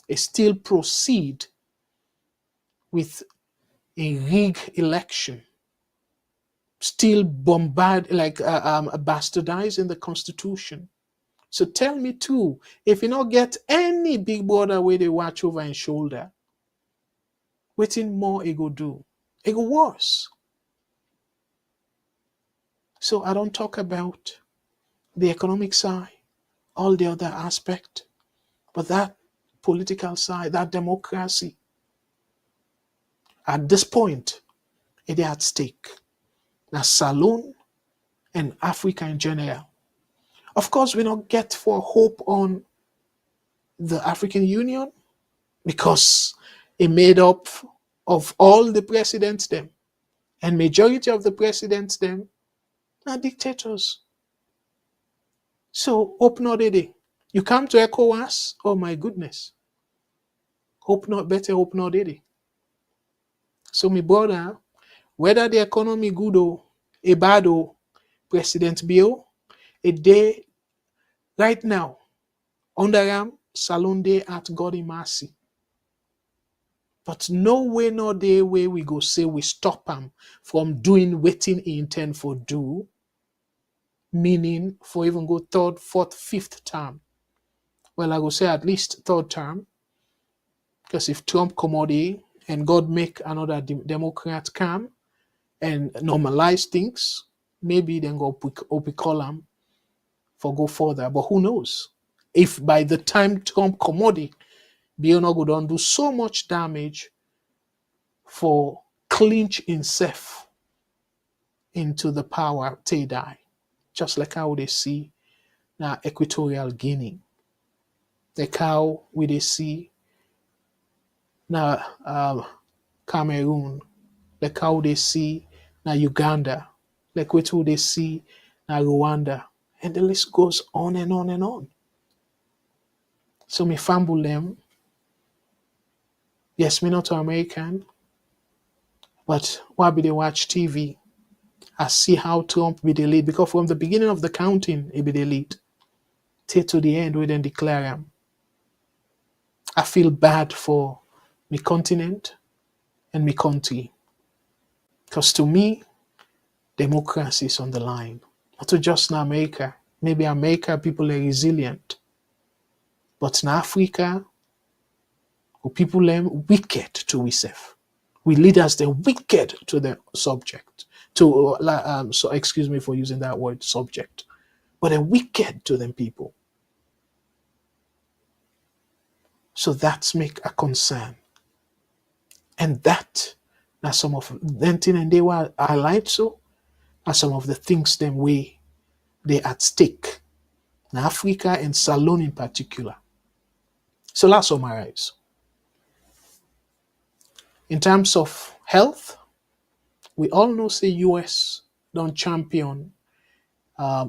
It still proceed with a rigged election, still bastardizing the Constitution. So tell me too, if you not get any big brother where they watch over and shoulder, waiting more it go do? It go worse. So I don't talk about the economic side, all the other aspect, but that political side, that democracy, at this point, it is at stake. Now, Salone and Africa in general. Of course, we don't get for hope on the African Union because it made up of all the presidents them, and majority of the presidents them are dictators. So hope not day. You come to ECOWAS, oh my goodness. Hope not better, hope not day. So my brother, whether the economy good or a bad or President Bill, a day right now, under him, Salone day at God in mercy. But no way, no day way we go say we stop him from doing waiting he intend for do, meaning for even go third, fourth, fifth term. Well, I go say at least third term, because if Trump come out and God make another Democrat come and normalize things, maybe then go up column for go further. But who knows? If by the time Trump come out, Bill not go down do so much damage for clinch himself into the power they die, just like how they see now Equatorial Guinea, like how we they see now Cameroon, like how they see now Uganda, like what they see now Rwanda, and the list goes on and on and on. So me fumble them. Yes, me not American, But why be they watch TV? I see how Trump be the lead, because from the beginning of the counting, he be the lead. Till to the end, we then declare him. I feel bad for my continent and my country. Because to me, democracy is on the line. Not just in America. Maybe America people are resilient. But in Africa, people are wicked to ourselves. We leaders, they're wicked to the subject. So excuse me for using that word, subject. But they're wicked to them people. So that's make a concern. And that, now some of them things and they were highlight so, are some of the things them way they at stake in Africa and Salon in particular. So let's summarize. In terms of health, we all know say US don't champion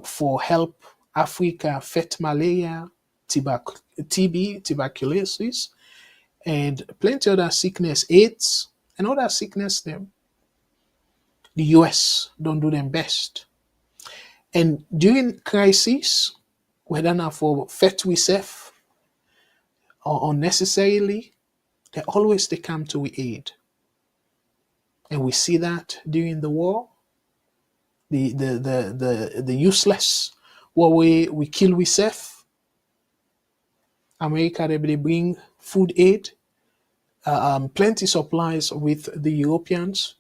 for help Africa fight malaria, TB, tuberculosis, and plenty other sickness, AIDS, and other sickness them. The US don't do them best. And during crisis, whether not for fight we safe or unnecessarily, they always they come to aid. And we see that during the war, the useless war we kill we safe. America they bring food aid, plenty supplies with the Europeans,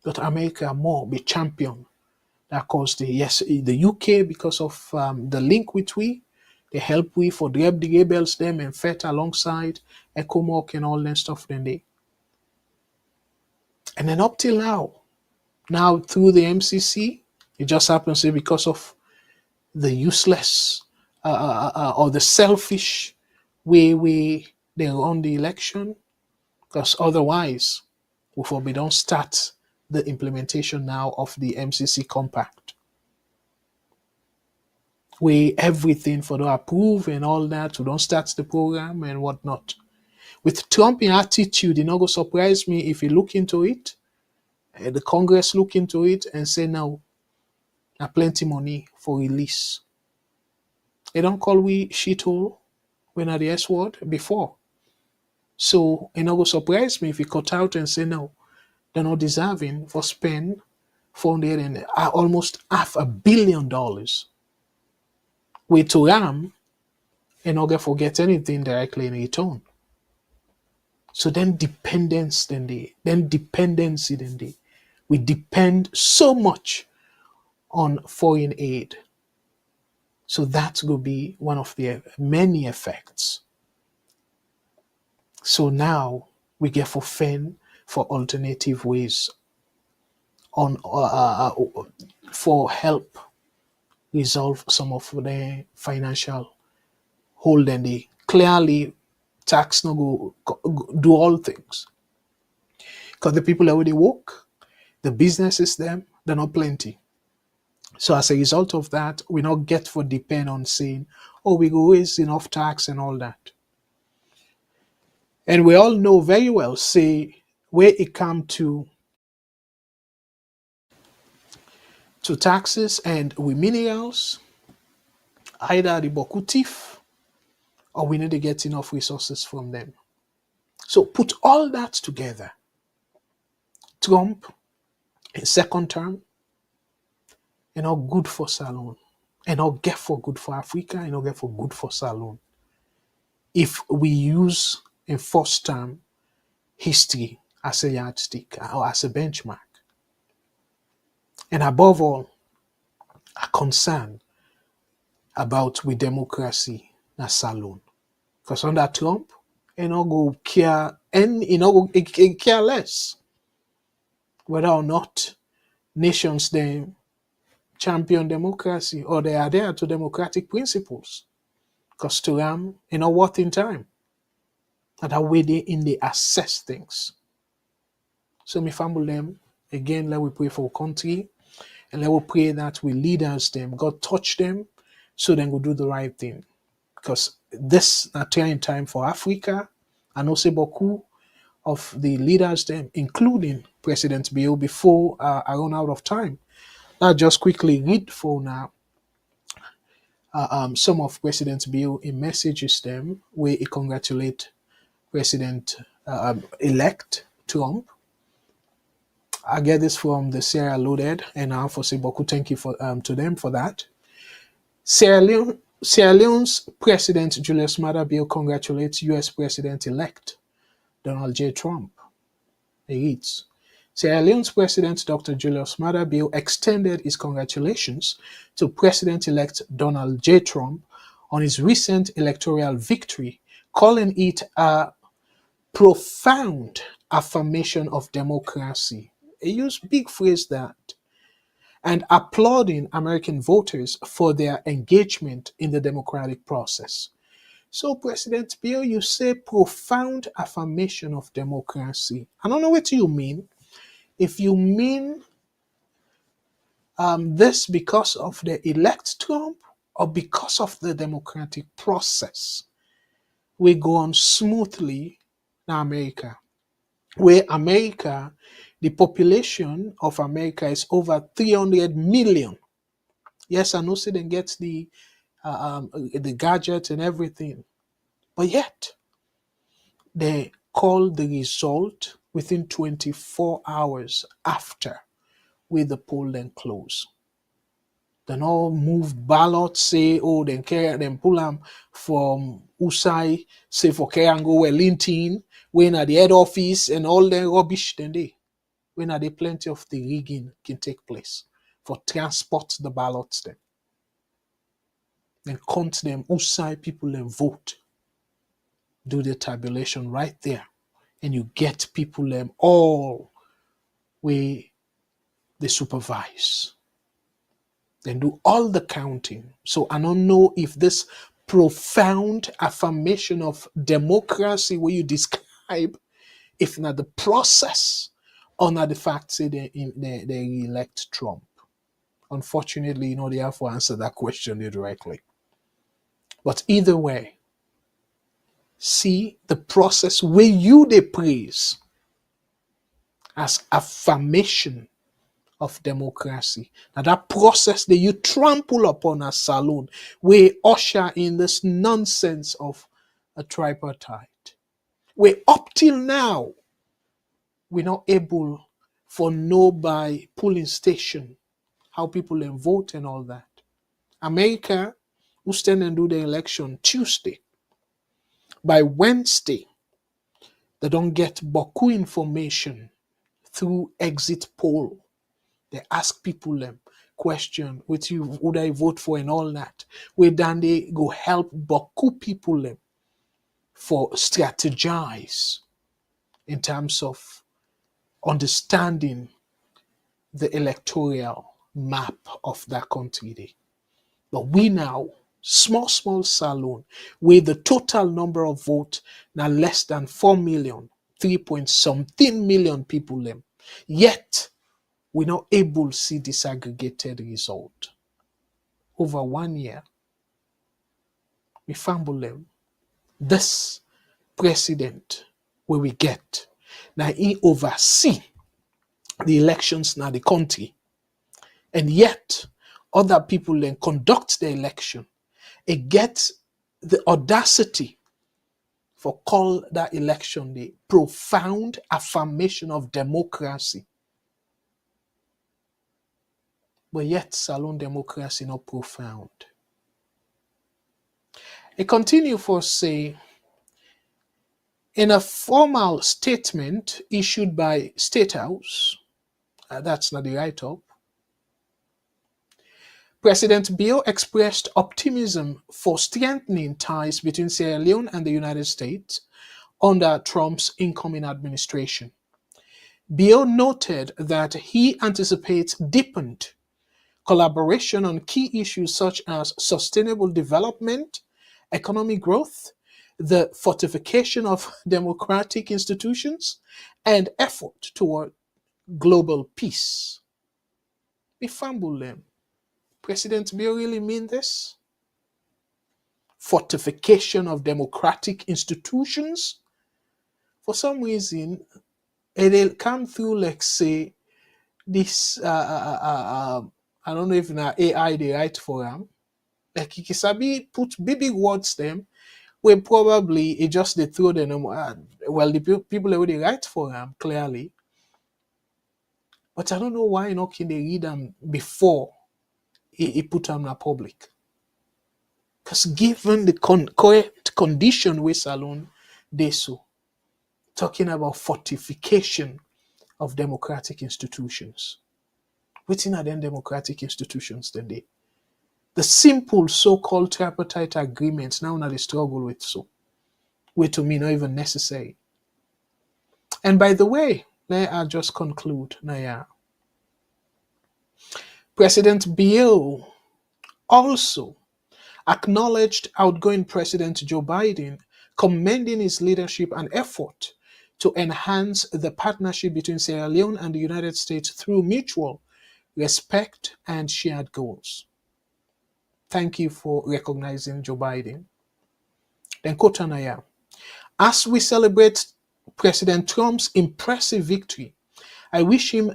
but America more be champion. That caused the UK because of the link with they help we for the rebels them and fight alongside ECOWAS and all that stuff then they. And then up till now through the MCC, it just happens to be because of the useless or the selfish way they run the election, because otherwise we don't start the implementation now of the MCC compact, where everything for the approve and all that, we don't start the program and whatnot. With Trump in attitude, it not go surprise me if he look into it, the Congress look into it and say no, plenty money for release. They don't call we shithole when at the S word before. So it not go surprise me if he cut out and say no, they're not deserving for spend $400 and almost $500 million. With to Ram and not forget anything directly in return. So then dependency we depend so much on foreign aid. So that will be one of the many effects. So now we get for fend for alternative ways on for help resolve some of the financial hold, and they clearly tax no go do all things. Because the people that already work, the businesses them, they're not plenty. So as a result of that, we not get for depend on saying, oh, we go raise enough tax and all that. And we all know very well, say, where it come to taxes and with minerals, either the bokutif or we need to get enough resources from them. So put all that together. Trump, in second term, and not good for Salon, and not get for good for Africa, and not get for good for Salon. If we use in first term history as a yardstick or as a benchmark. And above all, a concern about with democracy na Salon. Because under Trump, you know go care and you know go care less whether or not nations they champion democracy or they adhere to democratic principles. Because to them, you know what in time. And that way they assess things. So me family them, again, let we pray for our country and let we pray that we leaders them, God touch them so then we'll do the right thing. Because this is a trying time for Africa and also beaucoup of the leaders, them, including President Bill, before I run out of time. I'll just quickly read for now some of President Bill in messages them where he congratulate President elect Trump. I get this from the Sierra Leone and enforceability. Thank you for to them for that. Sierra Leone's President Julius Maada Bio congratulates U.S. President-elect Donald J. Trump. He reads, Sierra Leone's President Dr. Julius Maada Bio extended his congratulations to President-elect Donald J. Trump on his recent electoral victory, calling it a profound affirmation of democracy. He used big phrase that, and applauding American voters for their engagement in the democratic process. So, President Bill, you say profound affirmation of democracy. I don't know what you mean. If you mean this because of the elect Trump or because of the democratic process, we go on smoothly in America, where America, the population of America is over 300 million. Yes, I know they get the gadgets and everything, but yet they call the result within 24 hours after with the poll then close. Then all move ballots, say, oh, then carry them pull them from Usai, say for Kerango, Wellington, when at the head office and all the rubbish, then they, when are they plenty of the rigging can take place for transport the ballots then. Then count them, Usai people then vote. Do the tabulation right there. And you get people them all where they supervise. Then do all the counting. So I don't know if this profound affirmation of democracy where you describe, if not the process or not the fact say they elect Trump. Unfortunately, they have to answer that question directly. But either way, see the process where you they praise as affirmation of democracy. Now that process that you trample upon as saloon, we usher in this nonsense of a tripartite. We up till now, we're not able for know by polling station how people then vote and all that. America will stand and do the election Tuesday. By Wednesday, they don't get Boku information through exit poll. They ask people them question, which you would I vote for and all that. Where then they go help Boku people them for strategize in terms of understanding the electoral map of that country. But we now, small saloon, with the total number of votes now less than 4 million, 3 point something million people them. Yet, we're not able to see disaggregated result. Over 1 year, we fumble them. This president, where we get, now he oversee the elections now the country. And yet, other people then conduct the election. It gets the audacity for call that election the profound affirmation of democracy. But yet, salon democracy not profound. It continue for say, in a formal statement issued by State House, that's not the write-up, President Bill expressed optimism for strengthening ties between Sierra Leone and the United States under Trump's incoming administration. Bill noted that he anticipates deepened collaboration on key issues such as sustainable development, economic growth, the fortification of democratic institutions, and effort toward global peace. We fumble them. President Bill really mean this? Fortification of democratic institutions For some reason, it'll come through like say this I don't know if now AI they write for them. Like Kisabi put big words them where probably it just they throw the number well the people already write for them clearly. But I don't know why not can they read them before he put them in the public. Because given the correct condition with Salon they so talking about fortification of democratic institutions. Within are then democratic institutions then they. The simple so-called tripartite agreements now they struggle with so. Way to me not even necessary. And by the way, let I just conclude. Now, yeah. President Bill also acknowledged outgoing President Joe Biden, commending his leadership and effort to enhance the partnership between Sierra Leone and the United States through mutual respect and shared goals. Thank you for recognizing Joe Biden. Then Kotanaya. As we celebrate President Trump's impressive victory, I wish him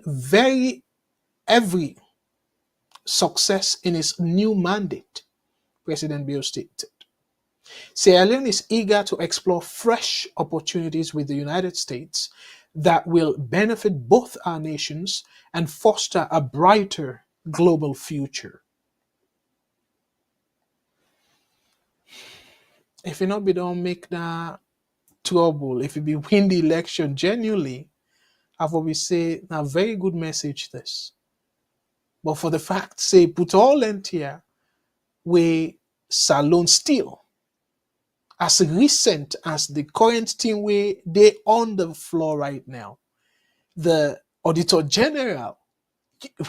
every success in his new mandate, President Bill stated. Sierra Leone is eager to explore fresh opportunities with the United States that will benefit both our nations and foster a brighter global future. If it not be don't make that trouble, if it be win the election genuinely, I've always say a very good message this. But for the fact say put all in here where Salon still as recent as the current team where they on the floor right now, the Auditor General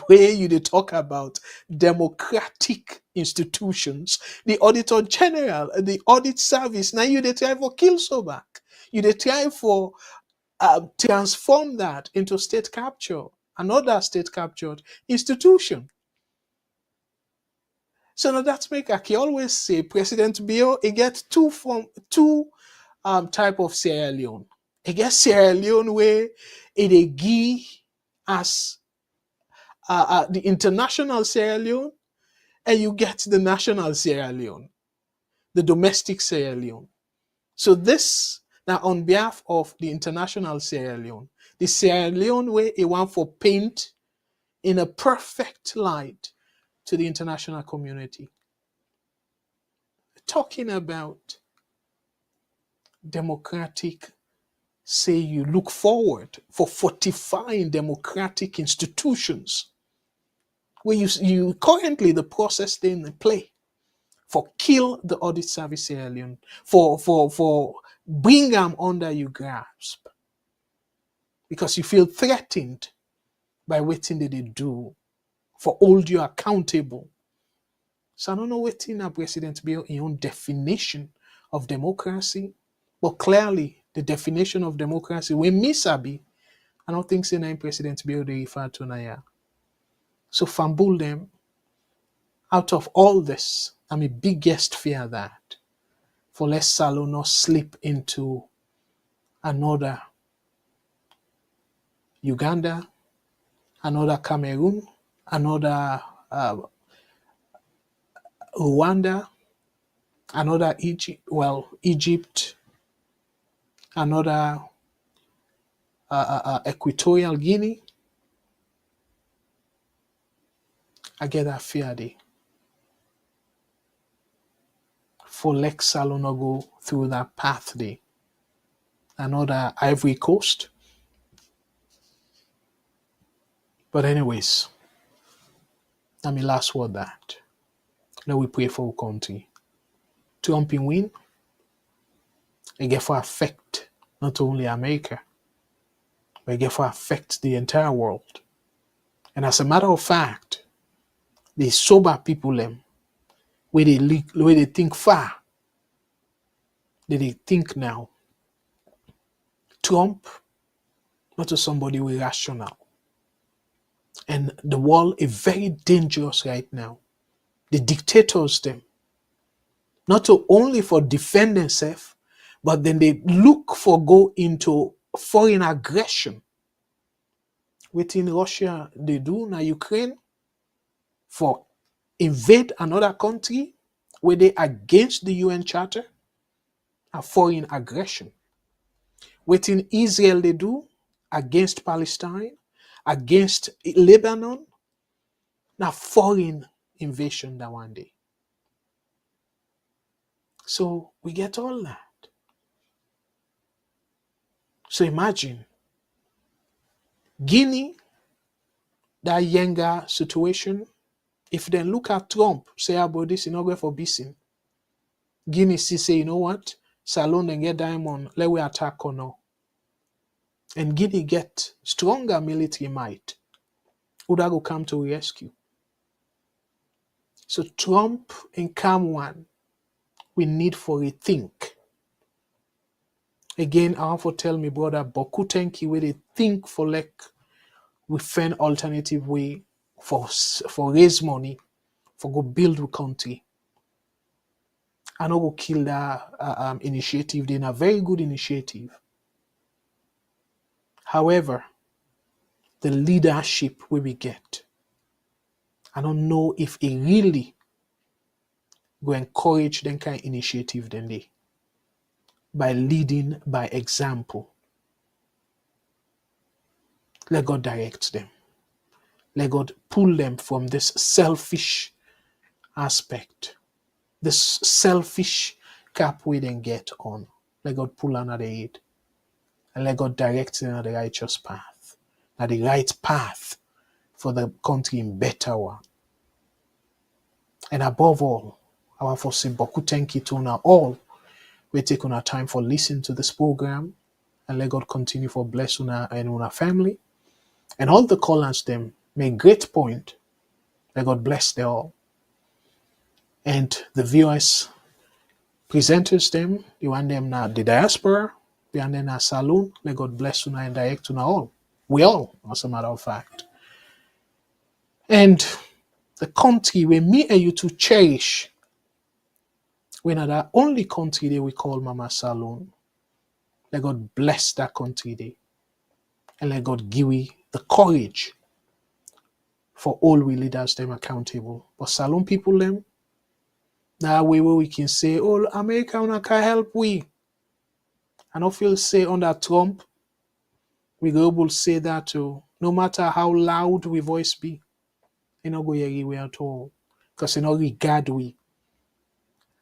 where you they talk about democratic institutions, the Auditor General, the Audit Service, now you they try for kill so back. You they try for transform that into state capture, another state captured institution. So now that's make I always say President Bill, it gets two type of Sierra Leone. It gets Sierra Leone where it give as the international Sierra Leone, and you get the national Sierra Leone, the domestic Sierra Leone. So this now on behalf of the international Sierra Leone, the Sierra Leone where it want for paint in a perfect light to the international community. Talking about democratic, say you look forward for fortifying democratic institutions where you currently the process they in play for kill the Audit Service Sierra Leone, for bring them under your grasp because you feel threatened by what thing they do for hold you accountable. So I don't know what thing a President Bill in own definition of democracy, but clearly the definition of democracy when me sabi, I don't think say President Bill they refer to now. So fumble them out of all this. I'm a biggest fear that for less Salo not slip into another Uganda, another Cameroon, another Rwanda, another Egypt, another Equatorial Guinea. I get that fear there. For Lex Salono go through that path there. Another Ivory Coast. But anyways, let me last word that. Let we pray for our country. Trump in win. It get for affect not only America, but it get for affect the entire world. And as a matter of fact, the sober people them, where they think far, they think now. Trump, not to somebody who is rational. And the world is very dangerous right now. The dictators them, not to only for defend themselves, But then they look for go into foreign aggression. Within Russia, they do now Ukraine for invade another country where they against the UN Charter, a foreign aggression. Within Israel, they do against Palestine, against Lebanon, now foreign invasion that one day. So we get all that. So imagine Guinea, that younger situation. If they look at Trump, say about this, you know, go for Bissing. Guinea say, you know what? Salon and get diamond, let we attack or no. And Guinea get stronger military might. Who that go come to rescue? So Trump and Kamwan, we need for a think. Again, I want to tell me brother, Boku Tenki where they think for like we find alternative way for raise money, for go build a country. I know go kill that initiative. They're a very good initiative. However, the leadership we get, I don't know if it really will encourage them kind of initiative then they by leading by example. Let God direct them. Let God pull them from this selfish aspect, this selfish cap we then get on. Let God pull another head. And let God direct them on the righteous path. Now the right path for the country in better one. And above all, I want to say Boku thank you to now all. We take on our time for listening to this program. And let God continue for bless una and una family. And all the callers them make great point. Let God bless them all. And the VOS presenters them, you want them now the diaspora, we want them now saloon. Let God bless una and direct una all. We all, as a matter of fact. And the country where me and you to cherish, we are the only country that we call Mama Saloon. Let God bless that country day. And let God give we the courage for all we leaders them accountable. But Saloon people them, that way where we can say, oh, America can help we. I don't feel say under Trump, we go able to say that too. No matter how loud we voice be, you know go anywhere at all. Because you know regard we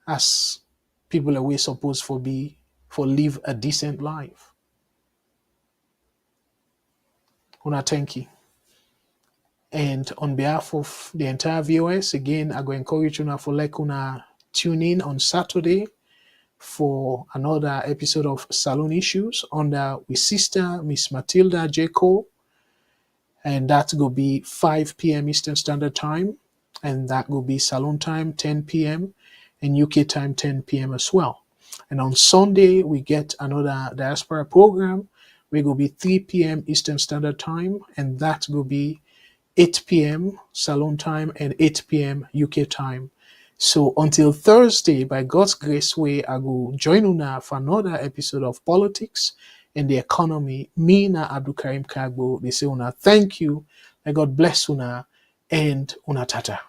as people that we supposed for live a decent life. Una thank you. And on behalf of the entire VOS, again, I go encourage you for like una tune in on Saturday for another episode of Saloon Issues under with sister Miss Matilda J. Cole. And that will be 5 p.m. Eastern Standard Time. And that will be Saloon time, 10 p.m. and UK time, 10 p.m. as well. And on Sunday, we get another diaspora program. We will be 3 p.m. Eastern Standard Time. And that will be 8 p.m. Saloon time and 8 p.m. UK time. So until Thursday, by God's grace, I will join una for another episode of Politics and the Economy. Me na Abdul Karim Kargbo. They say una thank you. May God bless una and una tata.